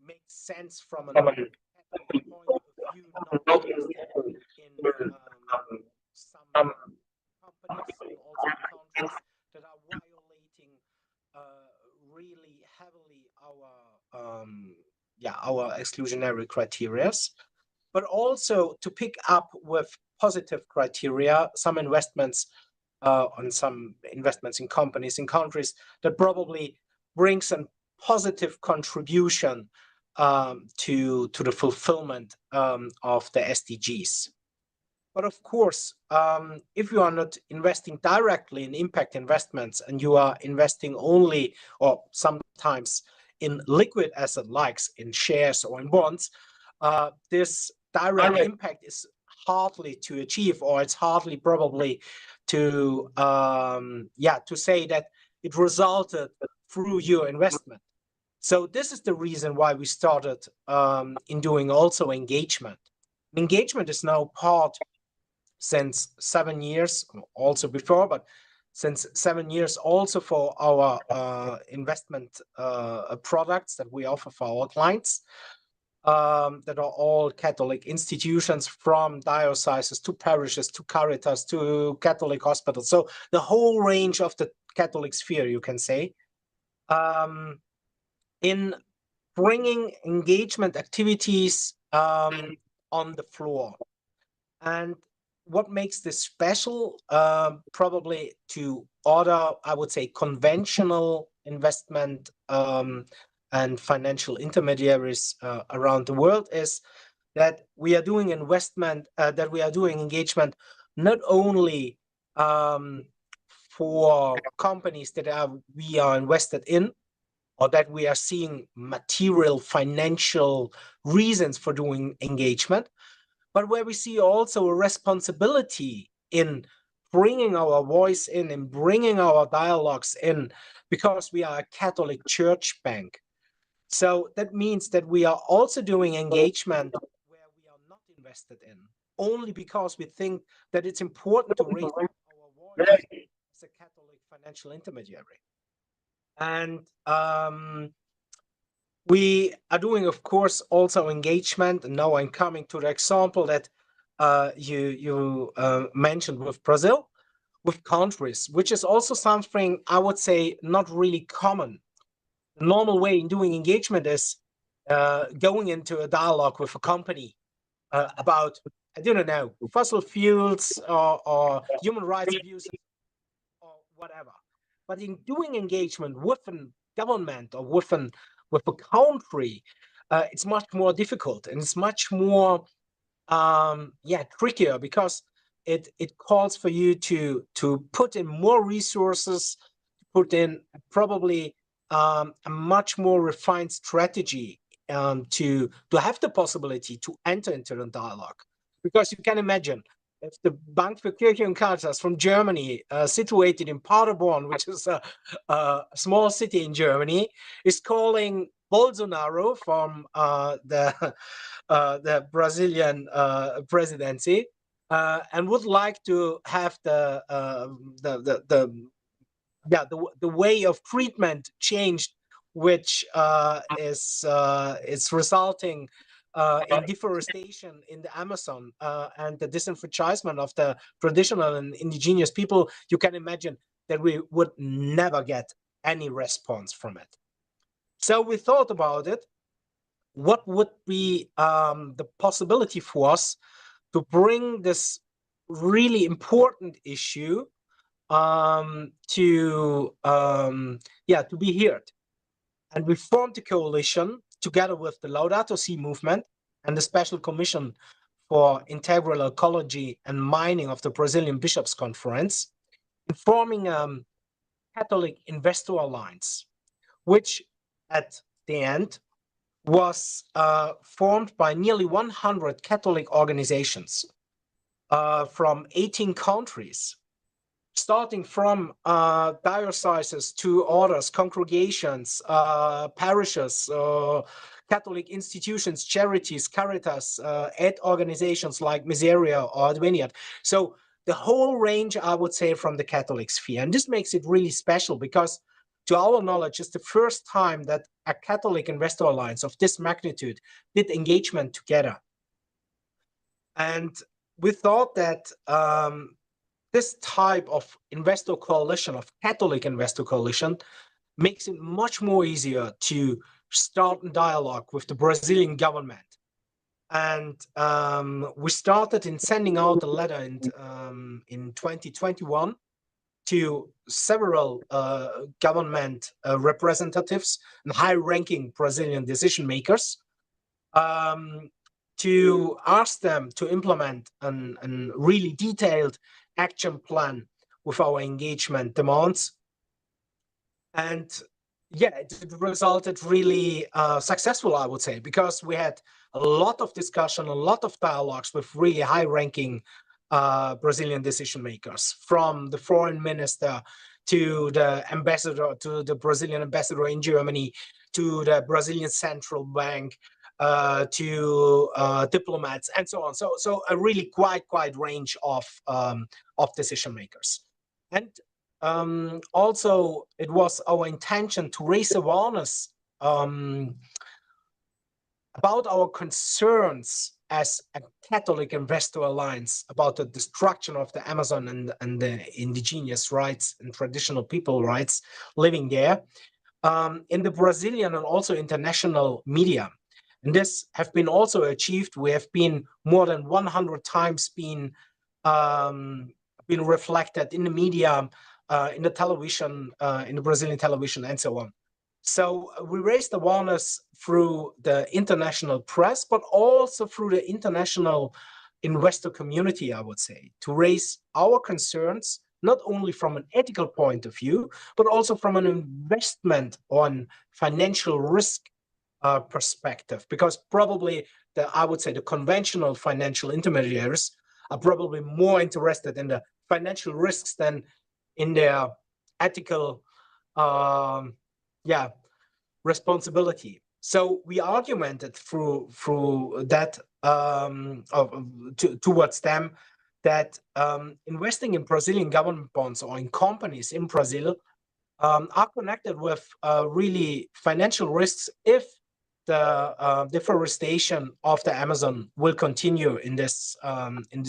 makes sense from an point of view, not in some companies and also in countries that are violating really heavily our exclusionary criteria, but also to pick up with positive criteria some investments on some investments in companies in countries that probably brings a positive contribution to the fulfillment of the SDGs. But of course, if you are not investing directly in impact investments and you are investing only or sometimes in liquid asset likes in shares or in bonds, this direct impact is hardly to achieve, or it's hardly probably to say that it resulted through your investment. So this is the reason why we started in doing also engagement. Engagement is now part since 7 years, also before, but since 7 years also for our investment products that we offer for our clients, that are all Catholic institutions, from dioceses to parishes to Caritas to Catholic hospitals. So the whole range of the Catholic sphere, you can say, in bringing engagement activities on the floor. And what makes this special, probably to other, I would say, conventional investment and financial intermediaries around the world, is that we are doing investment, that we are doing engagement not only for companies that we are invested in, or that we are seeing material financial reasons for doing engagement, but where we see also a responsibility in bringing our voice in bringing our dialogues in, because we are a Catholic church bank. So that means that we are also doing engagement where we are not invested in, only because we think that it's important to raise our voice as a Catholic financial intermediary. And We are doing, of course, also engagement. And now I'm coming to the example that you mentioned with Brazil, with countries, which is also something I would say not really common. The normal way in doing engagement is going into a dialogue with a company about, I don't know, fossil fuels or human rights abuses or whatever. But in doing engagement with a government or with a country, it's much more difficult and it's much more trickier because it calls for you to put in more resources, put in probably a much more refined strategy to have the possibility to enter into the dialogue. Because you can imagine if the Bank für Kirche und Caritas from Germany, situated in Paderborn, which is a small city in Germany, is calling Bolsonaro from the Brazilian presidency and would like to have the way of treatment changed, which is resulting in deforestation in the Amazon and the disenfranchisement of the traditional and indigenous people, you can imagine that we would never get any response from it. So we thought about it. What would be the possibility for us to bring this really important issue to be heard? And we formed a coalition together with the Laudato Si movement and the Special Commission for Integral Ecology and Mining of the Brazilian Bishops' Conference, in forming Catholic Investor Alliance, which at the end was formed by nearly 100 Catholic organizations from 18 countries, starting from dioceses to orders, congregations, parishes, Catholic institutions, charities, Caritas, aid organizations like Miseria or Vineyard. So the whole range, I would say, from the Catholic sphere. And this makes it really special because, to our knowledge, it's the first time that a Catholic Investor Alliance of this magnitude did engagement together. And we thought that this type of investor coalition, of Catholic investor coalition, makes it much more easier to start a dialogue with the Brazilian government. And we started in sending out a letter in 2021 to several government representatives and high-ranking Brazilian decision makers to ask them to implement a really detailed action plan with our engagement demands. And yeah, it resulted really successful, I would say, because we had a lot of discussion, a lot of dialogues with really high-ranking Brazilian decision makers, from the foreign minister to the ambassador, to the Brazilian ambassador in Germany, to the Brazilian central bank, to diplomats, and so on. So a really quite range of decision makers. And also, it was our intention to raise awareness about our concerns as a Catholic Investor Alliance about the destruction of the Amazon and the indigenous rights and traditional people rights living there in the Brazilian and also international media. And this have been also achieved. We have been more than 100 times been reflected in the media, in the television, in the Brazilian television, and so on. So we raised awareness through the international press, but also through the international investor community, I would say, to raise our concerns, not only from an ethical point of view, but also from an investment on financial risk perspective, because probably I would say the conventional financial intermediaries are probably more interested in the financial risks than in their ethical responsibility. So we argumented through that towards them that investing in Brazilian government bonds or in companies in Brazil are connected with really financial risks if the deforestation of the Amazon will continue in this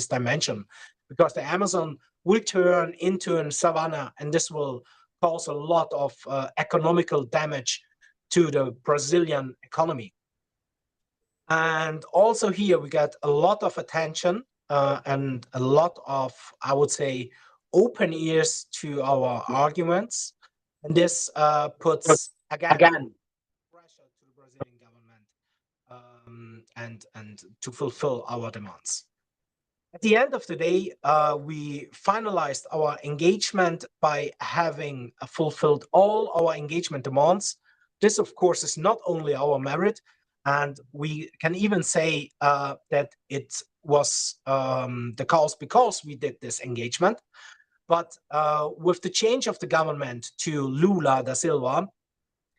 dimension, because the Amazon will turn into a savanna, and this will cause a lot of economical damage to the Brazilian economy. And also here we get a lot of attention and a lot of, I would say, open ears to our arguments. And this puts again pressure to the Brazilian government and to fulfill our demands. At the end of the day, we finalized our engagement by having fulfilled all our engagement demands. This, of course, is not only our merit, and we can even say that it was the cause because we did this engagement. But with the change of the government to Lula da Silva,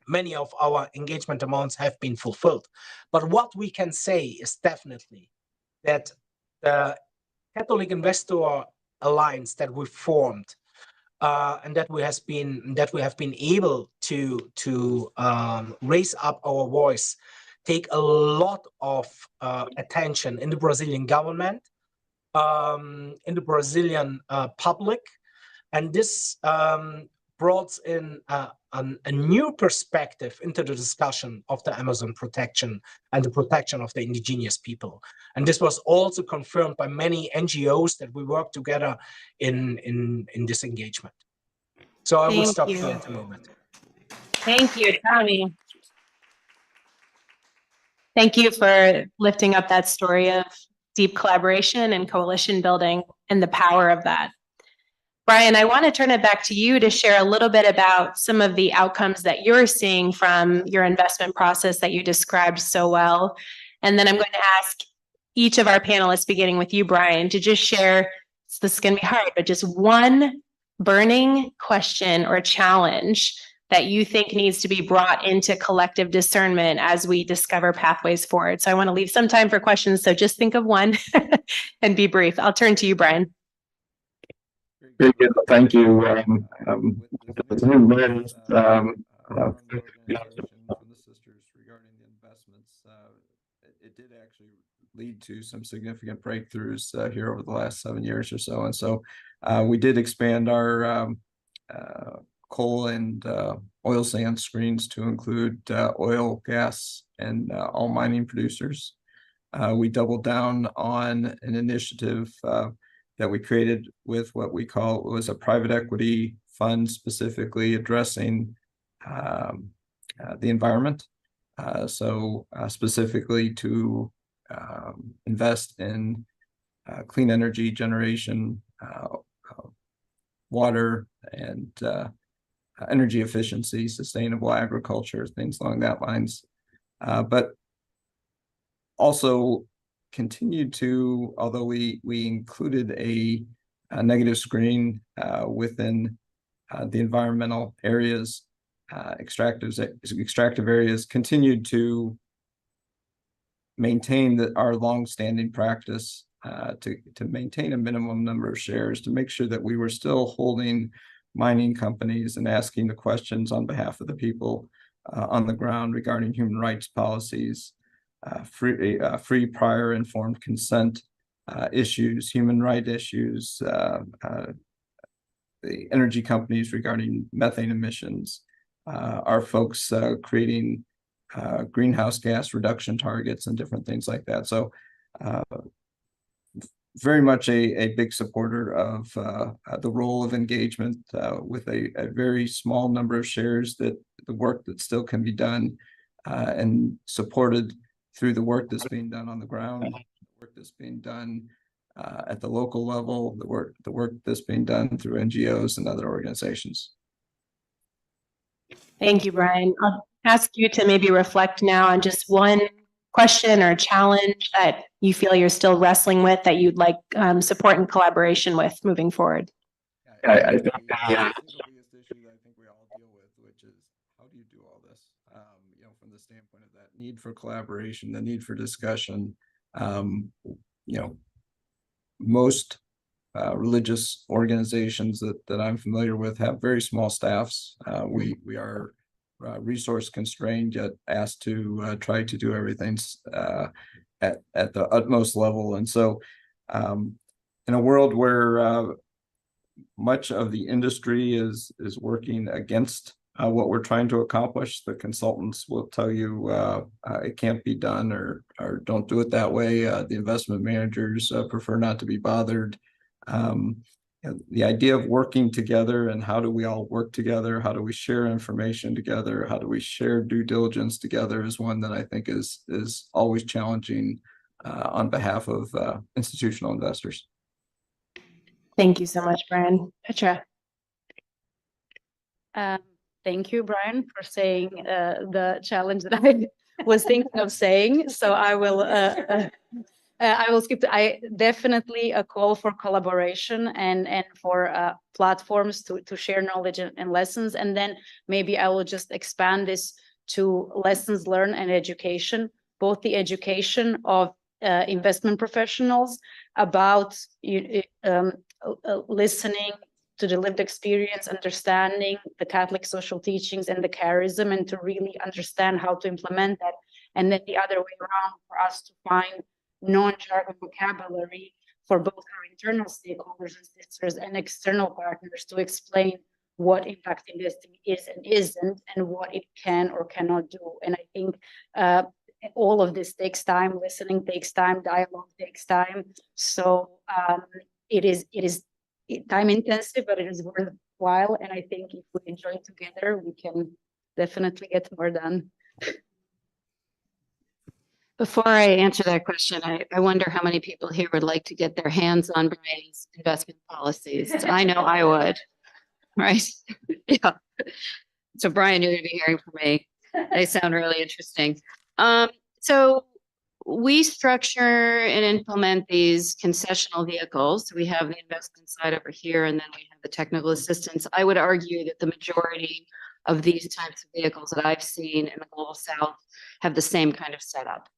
many of our engagement demands have been fulfilled. But what we can say is definitely that the Catholic Investor Alliance that we formed and that we have been able to raise up our voice, take a lot of attention in the Brazilian government, in the Brazilian public, and this brought in a new perspective into the discussion of the Amazon protection and the protection of the indigenous people. And this was also confirmed by many NGOs that we work together in this engagement. So I will stop here at the moment. Thank you, Tommy. Thank you for lifting up that story of deep collaboration and coalition building and the power of that. Brian, I want to turn it back to you to share a little bit about some of the outcomes that you're seeing from your investment process that you described so well. And then I'm going to ask each of our panelists, beginning with you, Brian, to just share, this is going to be hard, but just one burning question or challenge that you think needs to be brought into collective discernment as we discover pathways forward. So I want to leave some time for questions, so just think of one and be brief. I'll turn to you, Brian. Very good. Thank you. From the sisters regarding the investments, it did actually lead to some significant breakthroughs here over the last 7 years or so. And so we did expand our coal and oil sand screens to include oil, gas, and all mining producers. We doubled down on an initiative that we created with what we call was a private equity fund specifically addressing the environment. So specifically to invest in clean energy generation, water, and energy efficiency, sustainable agriculture, things along that lines. But also continued to, although we included a negative screen within the environmental areas, extractive areas, continued to maintain our long-standing practice to maintain a minimum number of shares, to make sure that we were still holding mining companies and asking the questions on behalf of the people on the ground regarding human rights policies, free prior informed consent issues, human rights issues, the energy companies regarding methane emissions, our folks creating greenhouse gas reduction targets and different things like that. So very much a big supporter of the role of engagement with a very small number of shares, that the work that still can be done and supported through the work that's being done on the ground, the work that's being done at the local level, the work that's being done through NGOs and other organizations. Thank you, Brian. I'll ask you to maybe reflect now on just one question or challenge that you feel you're still wrestling with that you'd like support and collaboration with moving forward. I think the biggest issue that I think we all deal with, which is how do you do all this? You know, from the standpoint of that need for collaboration, the need for discussion. You know, most religious organizations that I'm familiar with have very small staffs. We're resource constrained, yet asked to try to do everything at the utmost level. And so in a world where much of the industry is working against what we're trying to accomplish, the consultants will tell you it can't be done, or don't do it that way. The investment managers prefer not to be bothered. The idea of working together, and how do we all work together? How do we share information together? How do we share due diligence together is one that I think is always challenging on behalf of institutional investors. Thank you so much, Brian. Petra. Thank you, Brian, for saying the challenge that I was thinking of saying. So I will skip. I definitely a call for collaboration and for platforms to share knowledge and lessons. And then maybe I will just expand this to lessons learned and education, both the education of investment professionals about listening to the lived experience, understanding the Catholic social teachings and the charism, and to really understand how to implement that. And then the other way around, for us to find non-jargon vocabulary for both our internal stakeholders and sisters and external partners to explain what impact investing is and isn't, and what it can or cannot do. And I think all of this takes time. Listening takes time. Dialogue takes time. So it is time intensive, but it is worthwhile. And I think if we enjoy together, we can definitely get more done. Before I answer that question, I wonder how many people here would like to get their hands on Brian's investment policies. I know I would, right? Yeah. So Brian, you're going to be hearing from me. They sound really interesting. So we structure and implement these concessional vehicles. We have the investment side over here, and then we have the technical assistance. I would argue that the majority of these types of vehicles that I've seen in the Global South have the same kind of setup.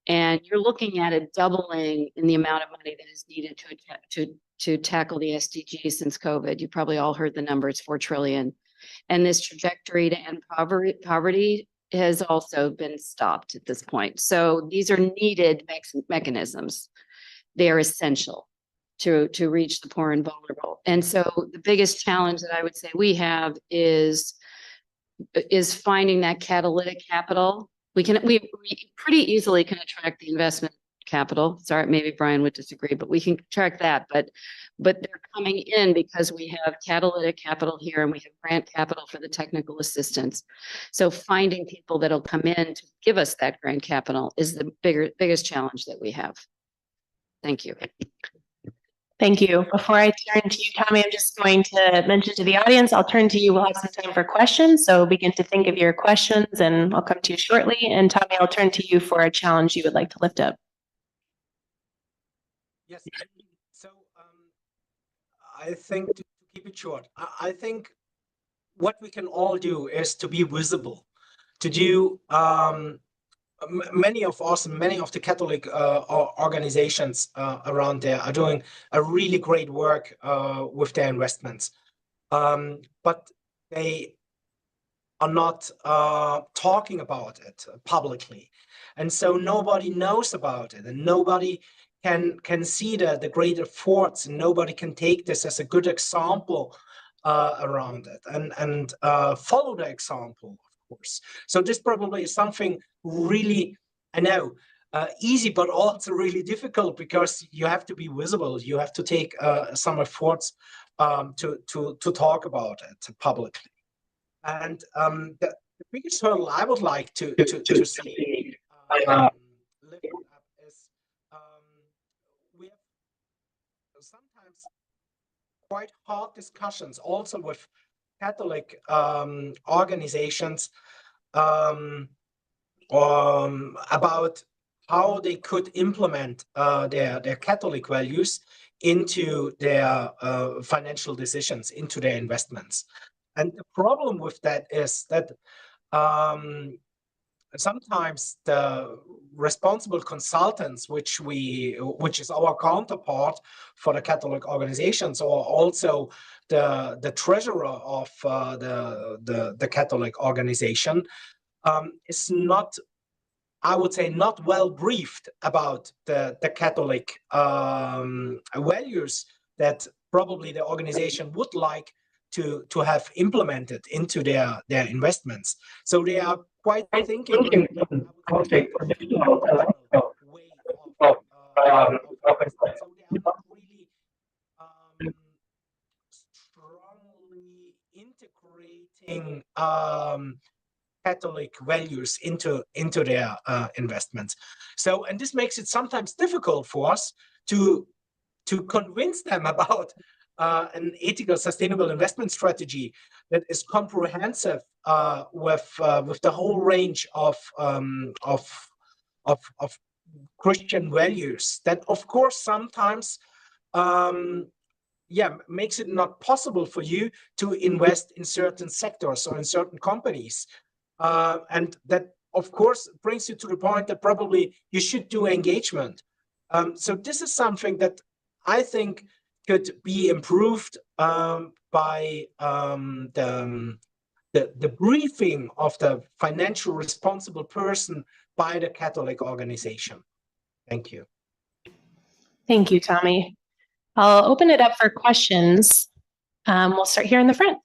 And you're looking at a doubling in the amount of money that is needed to tackle the SDGs since COVID. You probably all heard the number, it's 4 trillion. And this trajectory to end poverty has also been stopped at this point. So these are needed mechanisms. They are essential to reach the poor and vulnerable. And so the biggest challenge that I would say we have is finding that catalytic capital. We pretty easily can attract the investment capital. Sorry, maybe Brian would disagree, but we can track that. But they're coming in because we have catalytic capital here, and we have grant capital for the technical assistance. So finding people that'll come in to give us that grant capital is the biggest challenge that we have. Thank you. Thank you. Before I turn to you, Tommy, I'm just going to mention to the audience, I'll turn to you. We'll have some time for questions. So begin to think of your questions, and I'll come to you shortly. And Tommy, I'll turn to you for a challenge you would like to lift up. Yes. So I think, to keep it short, I think what we can all do is to be visible, to do many of us, many of the Catholic organizations around there are doing a really great work with their investments, but they are not talking about it publicly, and so nobody knows about it, and nobody can see the great efforts, and nobody can take this as a good example around it and follow the example, of course. So this probably is something really, I know, easy, but also really difficult, because you have to be visible. You have to take some efforts to talk about it publicly. And the biggest hurdle I would like to see lifted up is we have sometimes quite hard discussions also with Catholic organizations about how they could implement their Catholic values into their financial decisions, into their investments. And the problem with that is that sometimes the responsible consultants, which is our counterpart for the Catholic organizations, or also the treasurer of the Catholic organization, is not, I would say, not well briefed about the Catholic values that probably the organization would like to have implemented into their investments. So they are quite thinking in the context of way of investment. So they are not really strongly integrating Catholic values into their investments. So, and this makes it sometimes difficult for us to convince them about an ethical, sustainable investment strategy that is comprehensive with the whole range of Christian values. That, of course, sometimes makes it not possible for you to invest in certain sectors or in certain companies. And that, of course, brings you to the point that probably you should do engagement. So this is something that I think could be improved by the briefing of the financial responsible person by the Catholic organization. Thank you. Thank you, Tommy. I'll open it up for questions. We'll start here in the front.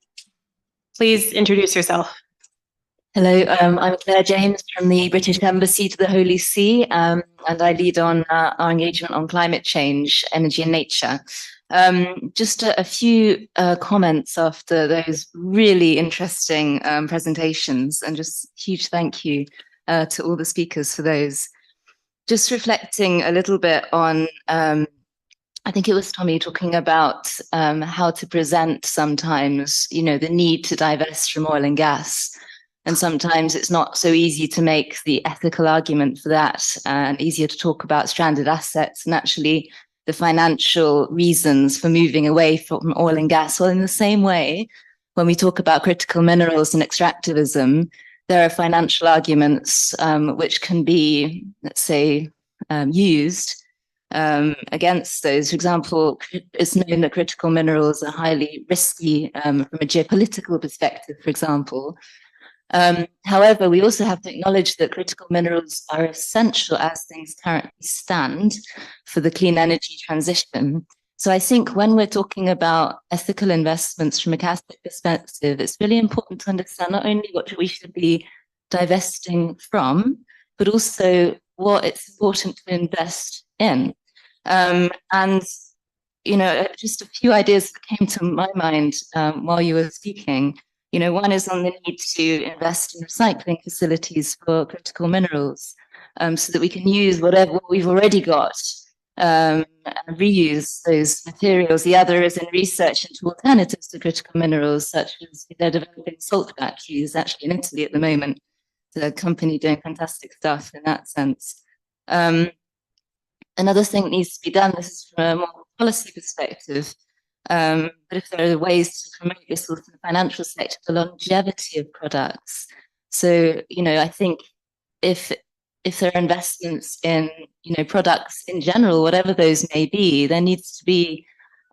Please introduce yourself. Hello, I'm Claire James from the British Embassy to the Holy See, and I lead on our engagement on climate change, energy and nature. Just a few comments after those really interesting presentations, and just huge thank you to all the speakers for those. Just reflecting a little bit on, I think it was Tommy talking about how to present sometimes, the need to divest from oil and gas. And sometimes it's not so easy to make the ethical argument for that, and easier to talk about stranded assets and actually the financial reasons for moving away from oil and gas. Well, in the same way, when we talk about critical minerals and extractivism, there are financial arguments which can be, let's say, used against those. For example, it's known that critical minerals are highly risky from a geopolitical perspective, for example. However, we also have to acknowledge that critical minerals are essential as things currently stand for the clean energy transition. So I think when we're talking about ethical investments from a Catholic perspective, it's really important to understand not only what we should be divesting from, but also what it's important to invest in. And, just a few ideas that came to my mind while you were speaking. One is on the need to invest in recycling facilities for critical minerals, so that we can use what we've already got and reuse those materials. The other is in research into alternatives to critical minerals, such as they're developing salt batteries, actually in Italy at the moment. It's a company doing fantastic stuff in that sense. Another thing that needs to be done, this is from a more policy perspective, but if there are ways to promote this also in the financial sector, the longevity of products. So, I think if there are investments in, products in general, whatever those may be, there needs to be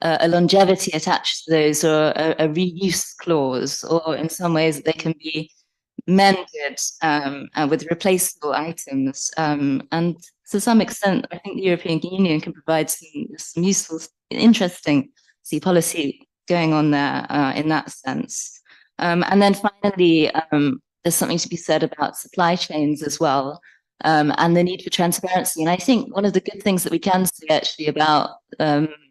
a longevity attached to those, or a reuse clause, or in some ways they can be mended with replaceable items. And to some extent, I think the European Union can provide some useful, interesting policy going on there in that sense. And then finally, there's something to be said about supply chains as well, and the need for transparency. And I think one of the good things that we can say actually about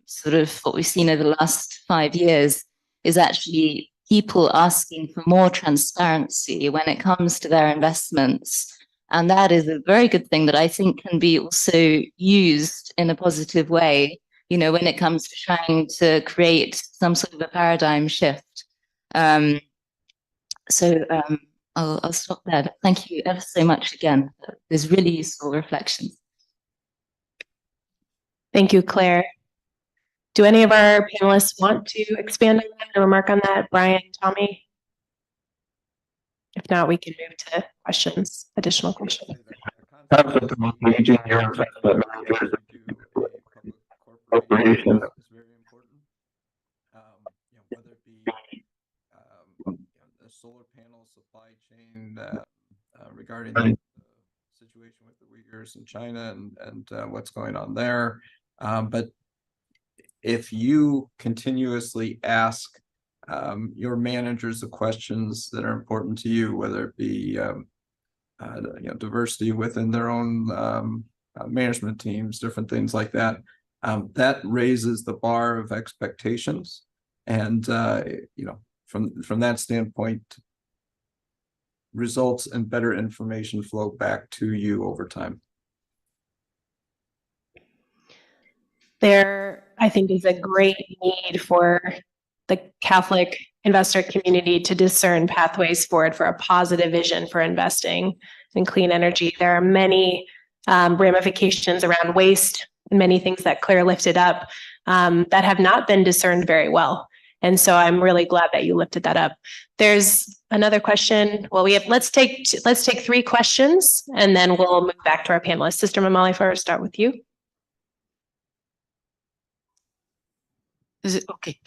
sort of what we've seen over the last 5 years is actually people asking for more transparency when it comes to their investments. And that is a very good thing that I think can be also used in a positive way, when it comes to trying to create some sort of a paradigm shift. I'll stop there. But thank you ever so much again. There's really useful reflections. Thank you, Claire. Do any of our panelists want to expand on that or remark on that? Brian, Tommy? If not, we can move to questions, additional questions. Concept of engaging your investment managers corporation. Is very important. Whether it be the solar panel supply chain regarding the situation with the Uyghurs in China and what's going on there. But if you continuously ask your managers the questions that are important to you, whether it be diversity within their own management teams, different things like that, that raises the bar of expectations, and from that standpoint, results and better information flow back to you over time. There, I think, is a great need for the Catholic investor community to discern pathways forward for a positive vision for investing in clean energy. There are many ramifications around waste and many things that Claire lifted up that have not been discerned very well. And so I'm really glad that you lifted that up. There's another question. Well, let's take 3 questions and then we'll move back to our panelists. Sister Mamali, if I start with you. Is it okay?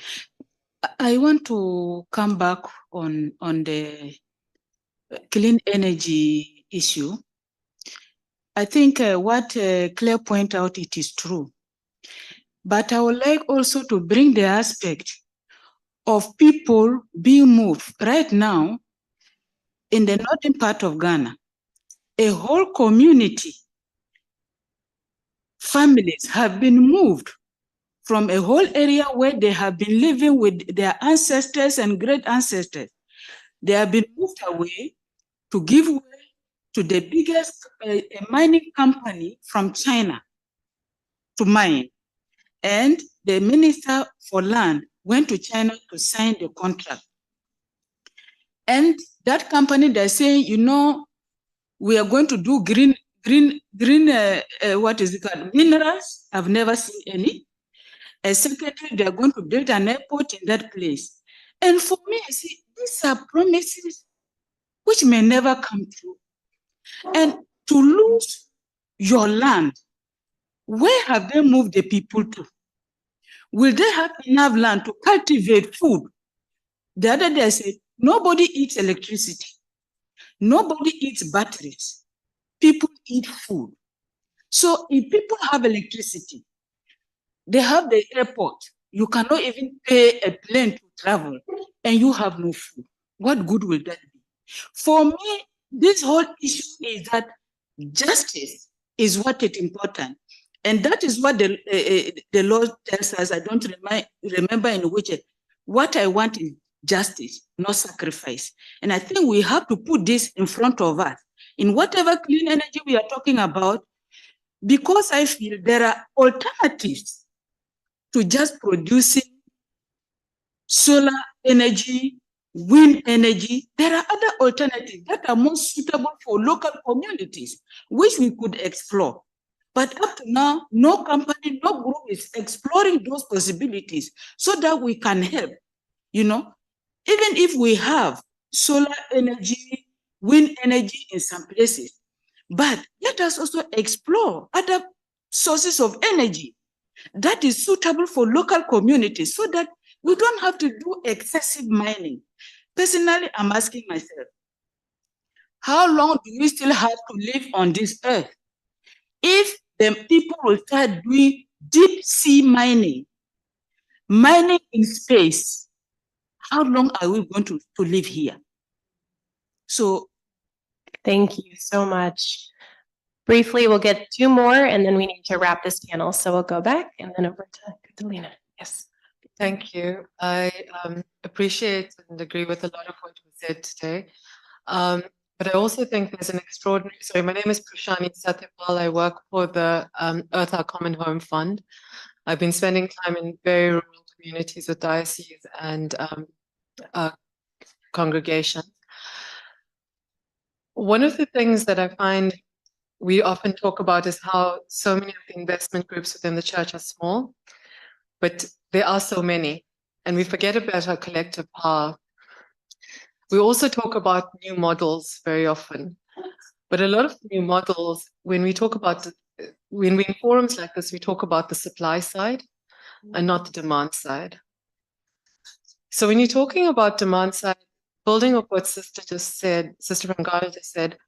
I want to come back on the clean energy issue. I think what Claire pointed out, it is true. But I would like also to bring the aspect of people being moved right now in the northern part of Ghana. A whole community, families have been moved from a whole area where they have been living with their ancestors and great ancestors. They have been moved away to give way to the biggest mining company from China to mine. And the Minister for Land went to China to sign the contract. And that company, they're saying, we are going to do green, what is it called? Minerals. I've never seen any. As secretary, they are going to build an airport in that place. And for me, I see, these are promises which may never come true. And to lose your land, where have they moved the people to? Will they have enough land to cultivate food? The other day I said, nobody eats electricity. Nobody eats batteries. People eat food. So if people have electricity, they have the airport, you cannot even pay a plane to travel, and you have no food. What good will that be? For me, this whole issue is that justice is what is important. And that is what the law tells us. I don't remember in which, what I want is justice, not sacrifice. And I think we have to put this in front of us. In whatever clean energy we are talking about, because I feel there are alternatives to just producing solar energy, wind energy. There are other alternatives that are more suitable for local communities, which we could explore. But up to now, no company, no group is exploring those possibilities so that we can help, Even if we have solar energy, wind energy in some places, but let us also explore other sources of energy that is suitable for local communities so that we don't have to do excessive mining. Personally, I'm asking myself, how long do we still have to live on this earth? If the people will start doing deep sea mining in space, how long are we going to live here? So, thank you so much. Briefly, we'll get 2 more and then we need to wrap this panel. So we'll go back and then over to Catalina. Yes. Thank you. I appreciate and agree with a lot of what was said today. But I also think there's an extraordinary, sorry, my name is Prashani Satyapal. I work for the Earth Our Common Home Fund. I've been spending time in very rural communities with dioceses and congregations. One of the things that I find we often talk about is how so many of the investment groups within the church are small, but there are so many, and we forget about our collective power. We also talk about new models very often, but a lot of new models, when we talk about, when we're in forums like this, we talk about the supply side and not the demand side. So when you're talking about demand side, building up what Sister just said, Sister Van Gala just said,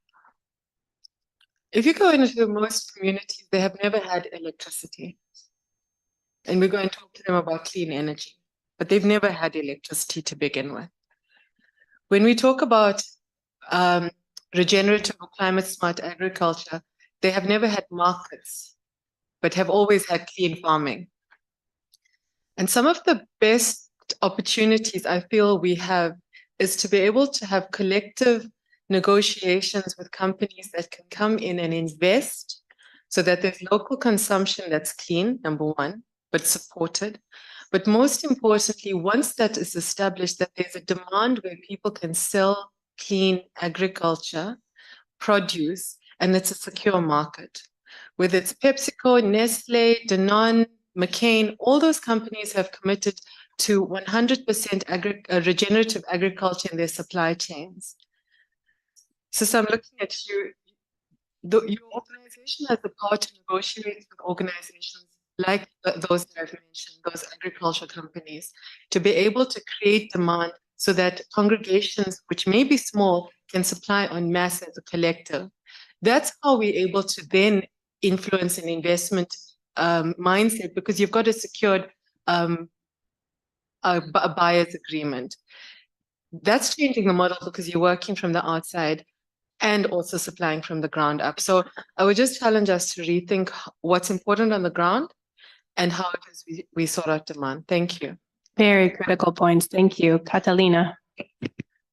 if you go into most communities, they have never had electricity. And we're going to talk to them about clean energy, but they've never had electricity to begin with. When we talk about regenerative or climate smart agriculture, they have never had markets, but have always had clean farming. And some of the best opportunities I feel we have is to be able to have collective negotiations with companies that can come in and invest so that there's local consumption that's clean, number one, but supported. But most importantly, once that is established, that there's a demand where people can sell clean agriculture, produce, and it's a secure market. Whether it's PepsiCo, Nestle, Danone, McCain, all those companies have committed to 100% regenerative agriculture in their supply chains. So I'm looking at you. Your organization has the power to negotiate with organizations like those that I've mentioned, those agricultural companies, to be able to create demand so that congregations, which may be small, can supply en masse as a collective. That's how we're able to then influence an investment mindset, because you've got a secured a buyer's agreement. That's changing the model because you're working from the outside and also supplying from the ground up. So I would just challenge us to rethink what's important on the ground and how it is we sort out demand. Thank you. Very critical points. Thank you. Catalina.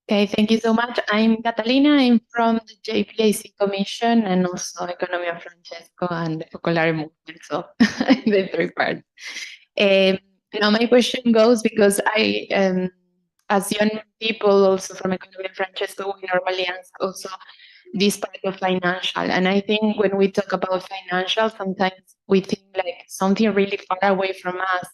Okay, thank you so much. I'm Catalina. I'm from the JPAC Commission and also Economia Francesco and the Focolare Movement. So the three parts. Now my question goes because I, as young people also from Economia Francesco, we normally ask also this part of financial. And I think when we talk about financial, sometimes we think like something really far away from us.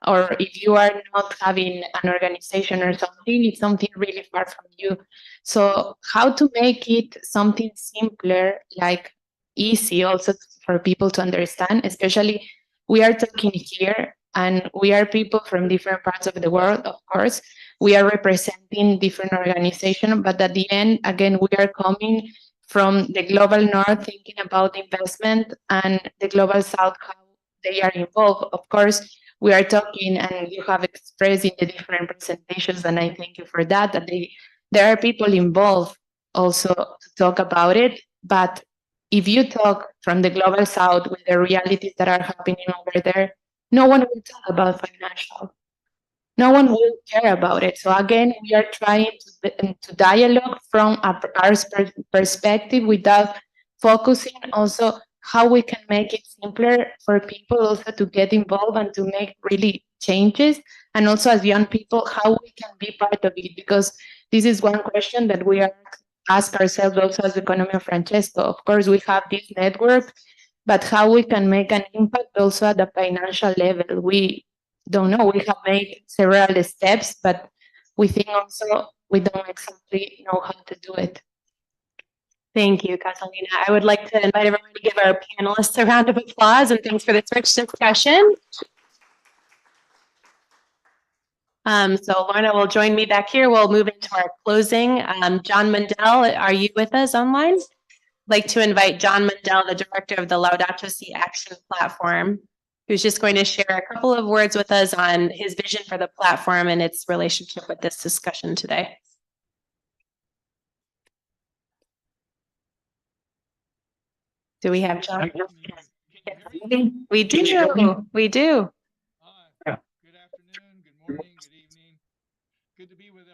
Or if you are not having an organization or something, it's something really far from you. So how to make it something simpler, like easy also for people to understand, especially we are talking here and we are people from different parts of the world, of course. We are representing different organizations, but at the end, again, we are coming from the global north, thinking about investment, and the global south, how they are involved. Of course, we are talking, and you have expressed in the different presentations, and I thank you for that, that there are people involved also to talk about it. But if you talk from the global south with the realities that are happening over there, no one will talk about financial. No one will care about it. So again, we are trying to dialogue from our perspective without focusing also how we can make it simpler for people also to get involved and to make really changes. And also as young people, how we can be part of it. Because this is one question that we are ask ourselves also as Economia Francesco. Of course, we have this network, but how we can make an impact also at the financial level. We don't know. We have made several steps, but we think also we don't exactly know how to do it. Thank you, Catalina. I would like to invite everyone to give our panelists a round of applause, and thanks for this rich discussion. So Lorna will join me back here. We'll move into our closing. John Mundell, are you with us online? I'd like to invite John Mundell, the director of the Laudato Si Action Platform, who's just going to share a couple of words with us on his vision for the platform and its relationship with this discussion today. Do we have John? We do. We do.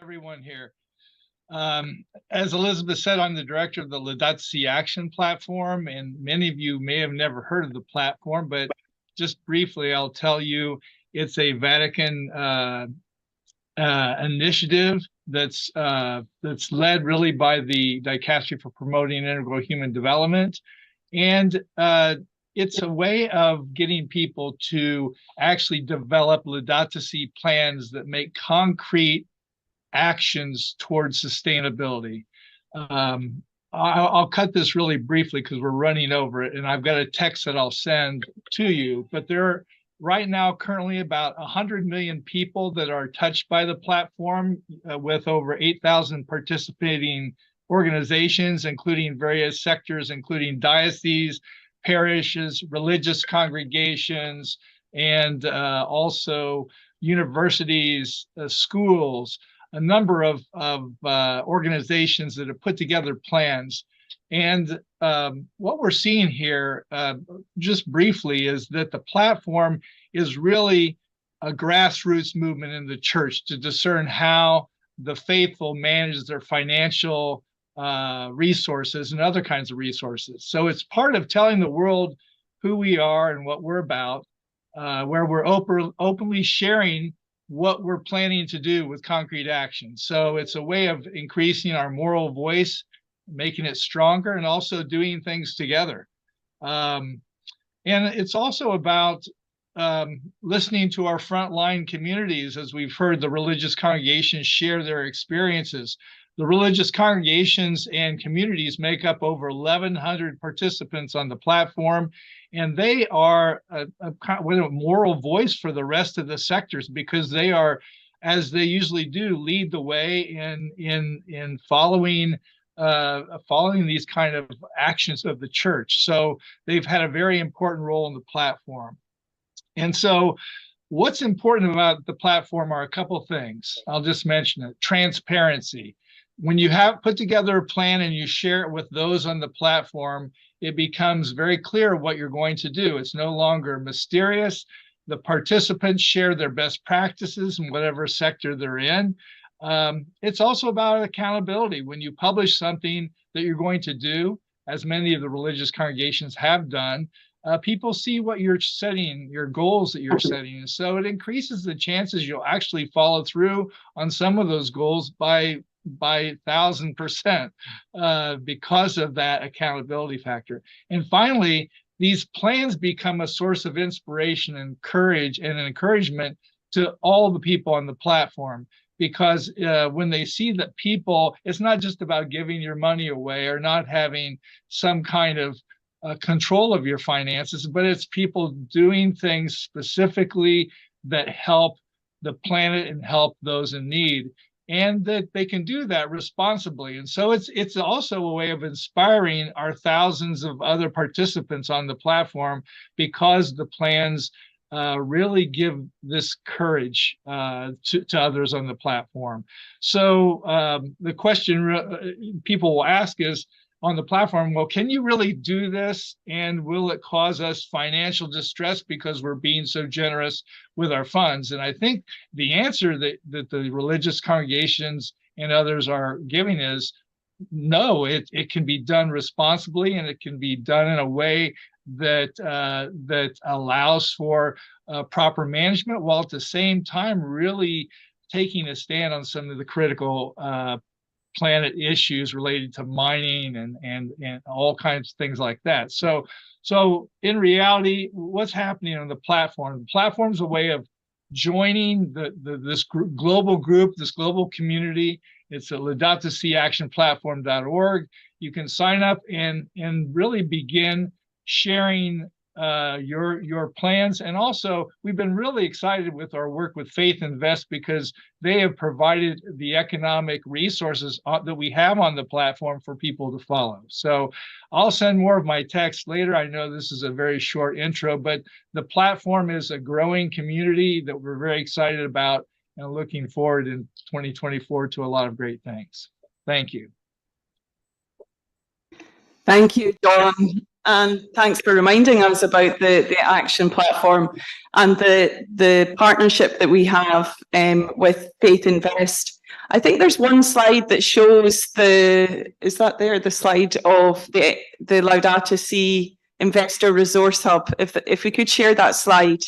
Everyone here. As Elizabeth said, I'm the director of the Laudato Si Action Platform, and many of you may have never heard of the platform, but just briefly, I'll tell you, it's a Vatican initiative that's led really by the Dicastery for Promoting Integral Human Development, and it's a way of getting people to actually develop Laudato Si plans that make concrete actions towards sustainability. I'll cut this really briefly because we're running over it, and I've got a text that I'll send to you. But there are right now currently about 100 million people that are touched by the platform, with over 8,000 participating organizations, including various sectors, including dioceses, parishes, religious congregations, and also universities, schools, a number of organizations that have put together plans. And what we're seeing here, just briefly, is that the platform is really a grassroots movement in the church to discern how the faithful manage their financial resources and other kinds of resources. So it's part of telling the world who we are and what we're about, where we're openly sharing what we're planning to do with concrete action. So it's a way of increasing our moral voice, making it stronger, and also doing things together. And it's also about listening to our frontline communities. As we've heard, the religious congregations share their experiences. The religious congregations and communities make up over 1,100 participants on the platform, and they are a moral voice for the rest of the sectors, because they are, as they usually do, lead the way in following these kind of actions of the church. So they've had a very important role in the platform. And so what's important about the platform are a couple of things. I'll just mention it. Transparency. When you have put together a plan and you share it with those on the platform, it becomes very clear what you're going to do. It's no longer mysterious. The participants share their best practices in whatever sector they're in. It's also about accountability. When you publish something that you're going to do, as many of the religious congregations have done, people see what you're setting, your goals that you're setting. And so it increases the chances you'll actually follow through on some of those goals by 1,000%, because of that accountability factor. And finally, these plans become a source of inspiration and courage and an encouragement to all the people on the platform, because when they see that people, it's not just about giving your money away or not having some kind of control of your finances, but it's people doing things specifically that help the planet and help those in need, and that they can do that responsibly. And so it's also a way of inspiring our thousands of other participants on the platform, because the plans really give this courage to others on the platform. So the question people will ask is, on the platform, well, can you really do this? And will it cause us financial distress because we're being so generous with our funds? And I think the answer that the religious congregations and others are giving is no, it can be done responsibly, and it can be done in a way that allows for proper management, while at the same time really taking a stand on some of the critical planet issues related to mining and all kinds of things like that. So in reality, what's happening on the platform? The platform's a way of joining this global group, this global community. It's at laudatosiactionplatform.org. You can sign up and really begin sharing your plans. And also, we've been really excited with our work with Faith Invest, because they have provided the economic resources that we have on the platform for people to follow. So I'll send more of my text later. I know this is a very short intro, but the platform is a growing community that we're very excited about, and looking forward in 2024 to a lot of great things. Thank you. Thank you, John. And thanks for reminding us about the Action Platform and the partnership that we have with Faith Invest. I think there's one slide that shows is that there, the slide of the Laudato Si Investor Resource Hub? If we could share that slide.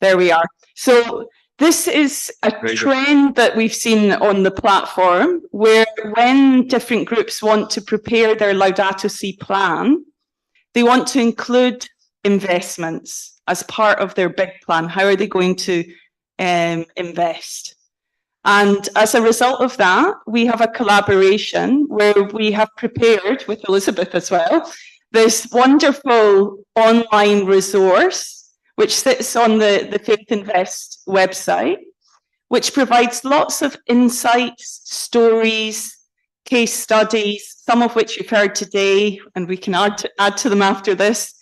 There we are. So this is a trend that we've seen on the platform, where when different groups want to prepare their Laudato Si plan, they want to include investments as part of their big plan. How are they going to invest? And as a result of that, we have a collaboration where we have prepared, with Elizabeth as well, this wonderful online resource, which sits on the Faith Invest website, which provides lots of insights, stories, case studies, some of which you've heard today, and we can add to them after this,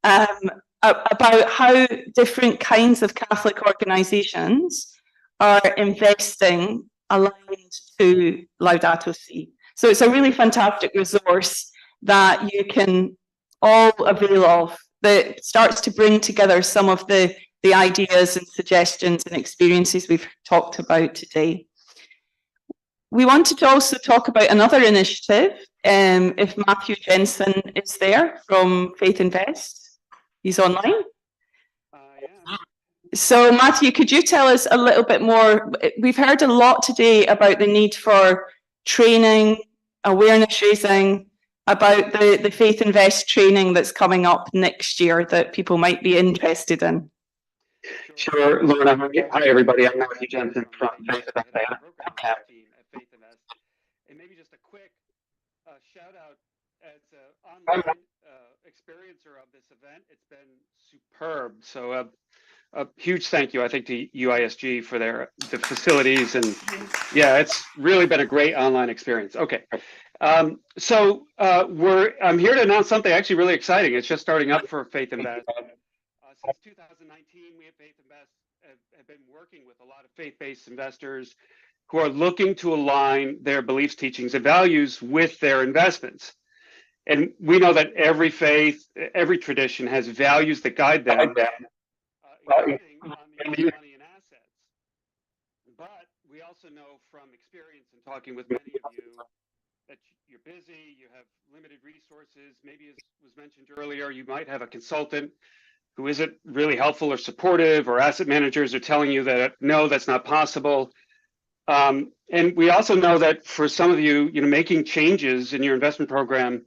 about how different kinds of Catholic organisations are investing aligned to Laudato Si. So it's a really fantastic resource that you can all avail of, that starts to bring together some of the ideas and suggestions and experiences we've talked about today. We wanted to also talk about another initiative, if Matthew Jensen is there from Faith Invest. He's online. So Matthew, could you tell us a little bit more? We've heard a lot today about the need for training, awareness raising, about the Faith Invest training that's coming up next year that people might be interested in. Sure, Lorna. Hi, everybody. I'm Matthew Jensen from Faith Invest. And maybe just a quick shout out as an online experiencer of this event. It's been superb. So a huge thank you, I think, to UISG for the facilities, and yeah, it's really been a great online experience. Okay, I'm here to announce something actually really exciting. It's just starting up for Faith Invest. Since 2019, we at Faith Invest have been working with a lot of faith-based investors who are looking to align their beliefs, teachings, and values with their investments. And we know that every faith, every tradition has values that guide them, including on the use of money and assets. But we also know from experience and talking with many of you that you're busy, you have limited resources. Maybe, as was mentioned earlier, you might have a consultant who isn't really helpful or supportive, or asset managers are telling you that, no, that's not possible. And we also know that for some of you, making changes in your investment program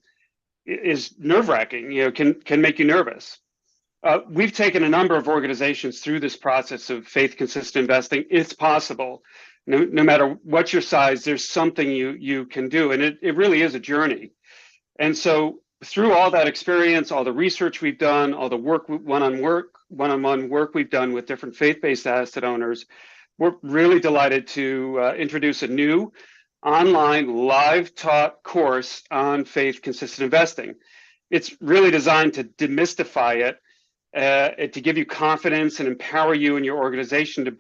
is nerve-wracking, can make you nervous. We've taken a number of organizations through this process of faith-consistent investing. It's possible. No matter what your size, there's something you can do, and it really is a journey. And so through all that experience, all the research we've done, all the one-on-one work we've done with different faith-based asset owners, we're really delighted to introduce a new online live taught course on faith-consistent investing. It's really designed to demystify it, to give you confidence and empower you and your organization to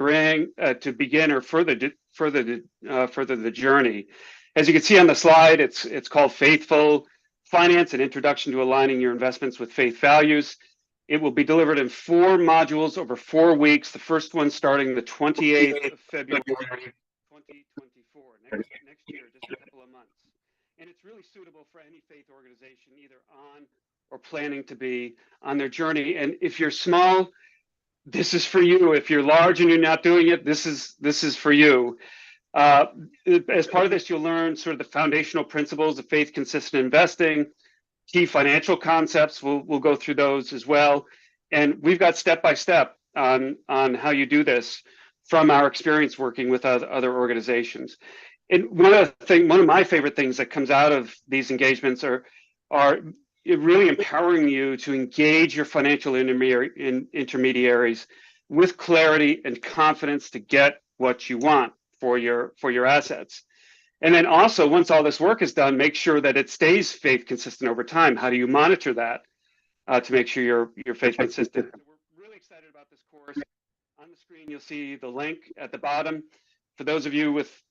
begin or further the journey. As you can see on the slide, it's called Faithful Finance: An Introduction to Aligning Your Investments with Faith Values. It will be delivered in 4 modules over 4 weeks. The first one starting the 28th of February, 2024, next year, just a couple of months. And it's really suitable for any faith organization, either on or planning to be on their journey. And if you're small, this is for you. If you're large and you're not doing it, this is for you. As part of this, you'll learn sort of the foundational principles of faith-consistent investing, key financial concepts. We'll go through those as well. And we've got step-by-step on how you do this from our experience working with other organizations. And one of my favorite things that comes out of these engagements are really empowering you to engage your financial intermediaries with clarity and confidence to get what you want for your assets. And then also, once all this work is done, make sure that it stays faith consistent over time. How do you monitor that to make sure you're faith consistent? So we're really excited about this course. On the screen, you'll see the link at the bottom. For those of you with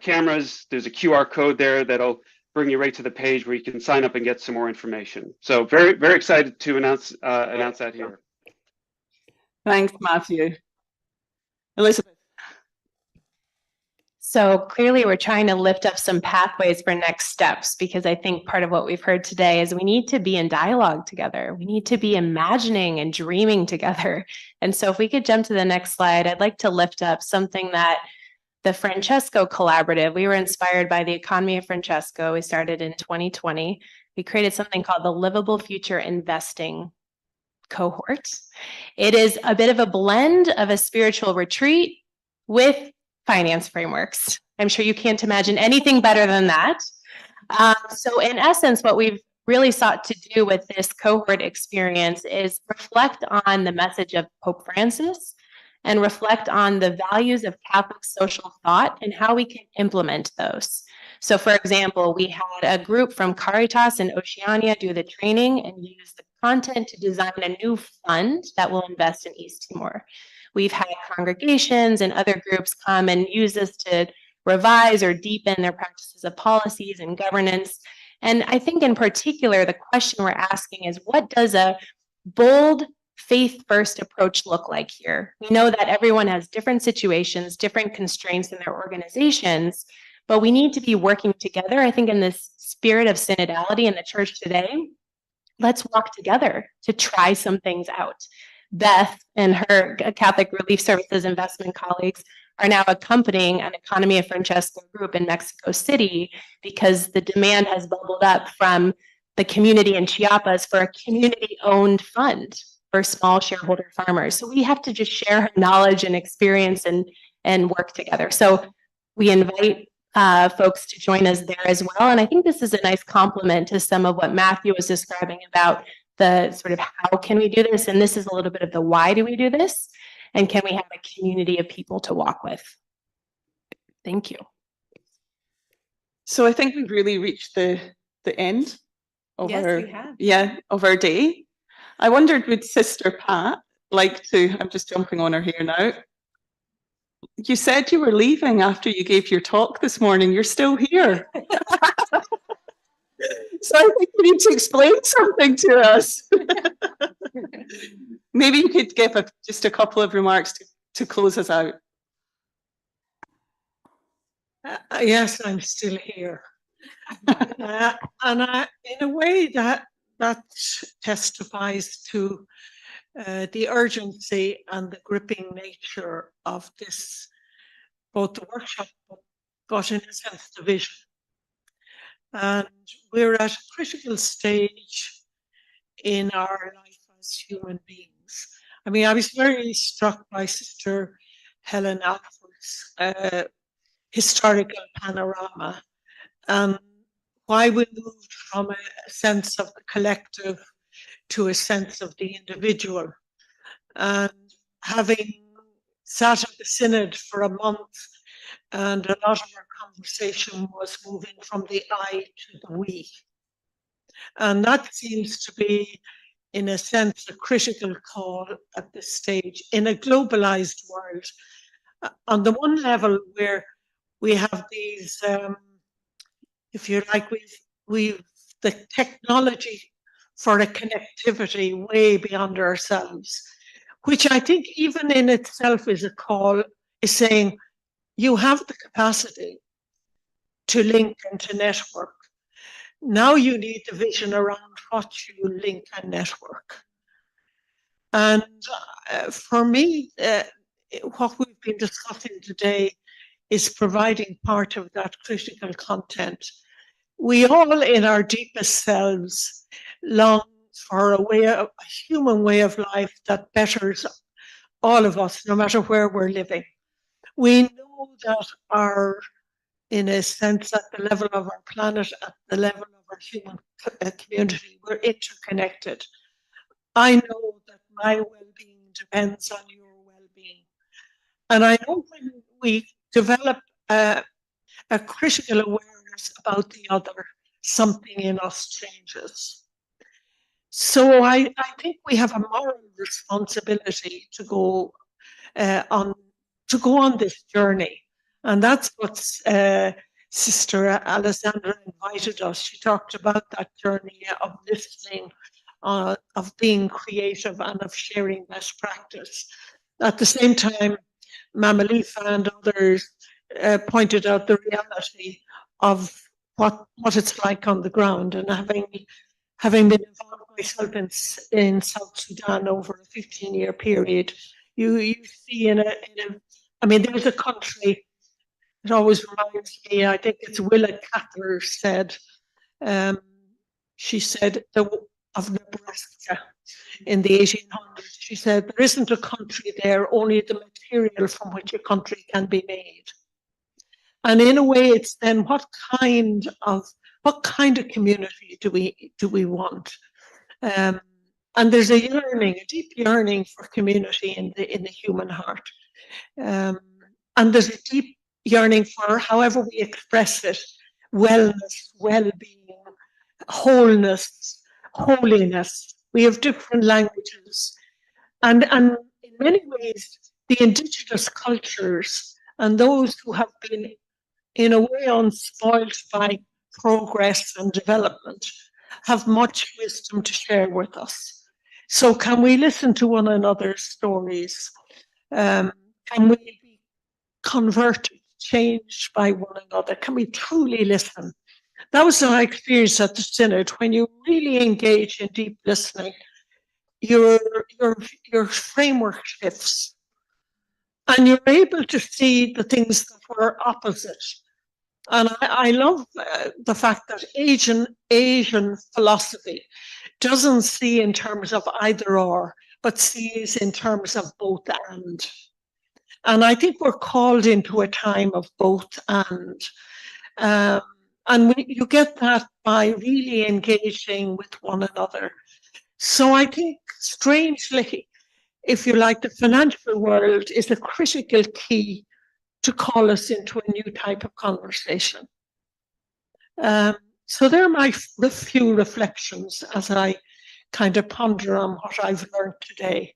cameras, there's a QR code there that'll bring you right to the page where you can sign up and get some more information. So very, very excited to announce that here. Thanks, Matthew. Elizabeth. So clearly we're trying to lift up some pathways for next steps, because I think part of what we've heard today is we need to be in dialogue together. We need to be imagining and dreaming together. And so if we could jump to the next slide, I'd like to lift up something that the Francesco Collaborative, we were inspired by the economy of Francesco. We started in 2020. We created something called the Livable Future Investing Cohort. It is a bit of a blend of a spiritual retreat with finance frameworks. I'm sure you can't imagine anything better than that. So in essence, what we've really sought to do with this cohort experience is reflect on the message of Pope Francis and reflect on the values of Catholic social thought and how we can implement those. So for example, we had a group from Caritas in Oceania do the training and use the content to design a new fund that will invest in East Timor. We've had congregations and other groups come and use this to revise or deepen their practices of policies and governance. And I think in particular, the question we're asking is, what does a bold faith-first approach look like here? We know that everyone has different situations, different constraints in their organizations, but we need to be working together. I think in this spirit of synodality in the church today, let's walk together to try some things out. Beth and her Catholic Relief Services investment colleagues are now accompanying an Economy of Francesco group in Mexico City because the demand has bubbled up from the community in Chiapas for a community-owned fund for small shareholder farmers. So we have to just share knowledge and experience and work together. So we invite folks to join us there as well. And I think this is a nice complement to some of what Matthew was describing about the sort of how can we do this? And this is a little bit of the why do we do this? And can we have a community of people to walk with? Thank you. So I think we've really reached the end of Yes, our we have. of our day. I wondered, would Sister Pat like to, I'm just jumping on her here now. You said you were leaving after you gave your talk this morning. You're still here. So I think you need to explain something to us. Maybe you could give just a couple of remarks to close us out. Yes, I'm still here. And in a way that testifies to the urgency and the gripping nature of this, both the workshop, but in a sense the vision. And we're at a critical stage in our life as human beings. I mean, I was very struck by Sister Helen Alford's historical panorama and why we moved from a sense of the collective to a sense of the individual. And having sat at the synod for a month, and a lot of our conversation was moving from the I to the we. And that seems to be, in a sense, a critical call at this stage in a globalized world. On the one level, where we have these, if you like, we've the technology for a connectivity way beyond ourselves, which I think even in itself is a call, is saying you have the capacity to link and to network. Now you need the vision around what you link and network. And for me, what we've been discussing today is providing part of that critical content. We all, in our deepest selves, long for a human way of life that betters all of us, no matter where we're living. We know that in a sense, at the level of our planet, at the level of our human community, we're interconnected. I know that my well-being depends on your well-being. And I know when we develop a critical awareness about the other, something in us changes. So I think we have a moral responsibility to go on this journey. And that's what Sister Alessandra invited us. She talked about that journey of listening, of being creative, and of sharing best practice. At the same time, Mama Lifa and others pointed out the reality of what it's like on the ground. And having been involved myself in South Sudan over a 15-year period, you see I mean, there's a country, it always reminds me, I think it's Willa Cather said, she said of Nebraska in the 1800s, She said, there isn't a country there, only the material from which a country can be made. And in a way, it's then what kind of community do we want? And there's a yearning, a deep yearning for community in the human heart. And there's a deep yearning for, however we express it, wellness, well-being, wholeness, holiness. We have different languages. And in many ways, the indigenous cultures and those who have been, in a way, unspoiled by progress and development have much wisdom to share with us. So can we listen to one another's stories? Can we be converted, changed by one another? Can we truly listen? That was my experience at the Synod. When you really engage in deep listening, your framework shifts, and you're able to see the things that were opposite. And I love the fact that Asian philosophy doesn't see in terms of either or, but sees in terms of both and. And I think we're called into a time of both and. You get that by really engaging with one another. So I think, strangely, if you like, the financial world is a critical key to call us into a new type of conversation. So there are my few reflections as I kind of ponder on what I've learned today,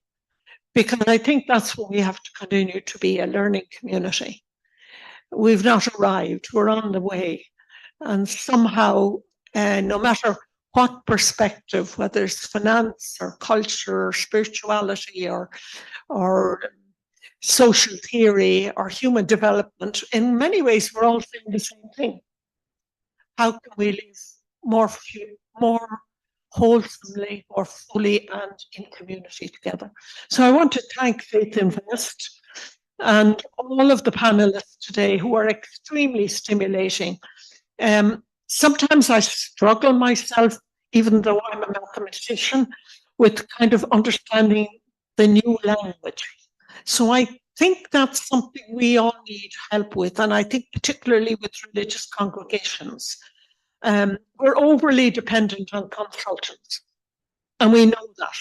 because I think that's what we have to continue to be, a learning community. We've not arrived, we're on the way. And somehow, no matter what perspective, whether it's finance or culture or spirituality or social theory or human development, in many ways, we're all saying the same thing. How can we live more wholesomely, more fully, and in community together? So I want to thank Faith Invest and all of the panelists today who are extremely stimulating. Sometimes I struggle myself, even though I'm a mathematician, with kind of understanding the new language. So I think that's something we all need help with, and I think particularly with religious congregations. We're overly dependent on consultants, and we know that.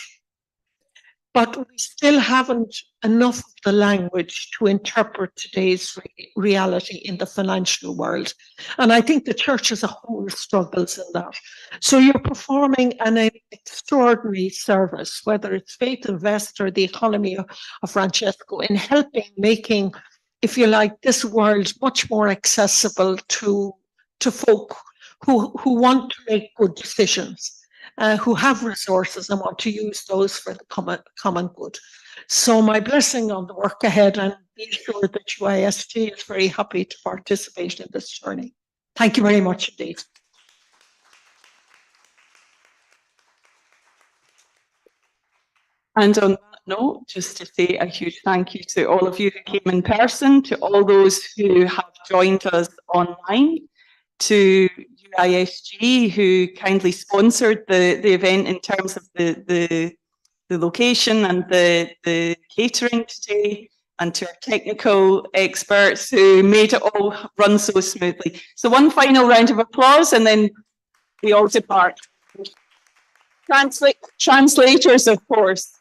But we still haven't enough of the language to interpret today's reality in the financial world. And I think the church as a whole struggles in that. So you're performing an extraordinary service, whether it's Faith Invest or the economy of Francesco, in making, if you like, this world much more accessible to folk who want to make good decisions. Who have resources and want to use those for the common good. So my blessing on the work ahead, and be sure that UIST is very happy to participate in this journey. Thank you very much indeed. And on that note, just to say a huge thank you to all of you who came in person, to all those who have joined us online, to UISG, who kindly sponsored the event in terms of the location and the catering today, and to our technical experts who made it all run so smoothly. So one final round of applause, and then we all depart. Translators, of course.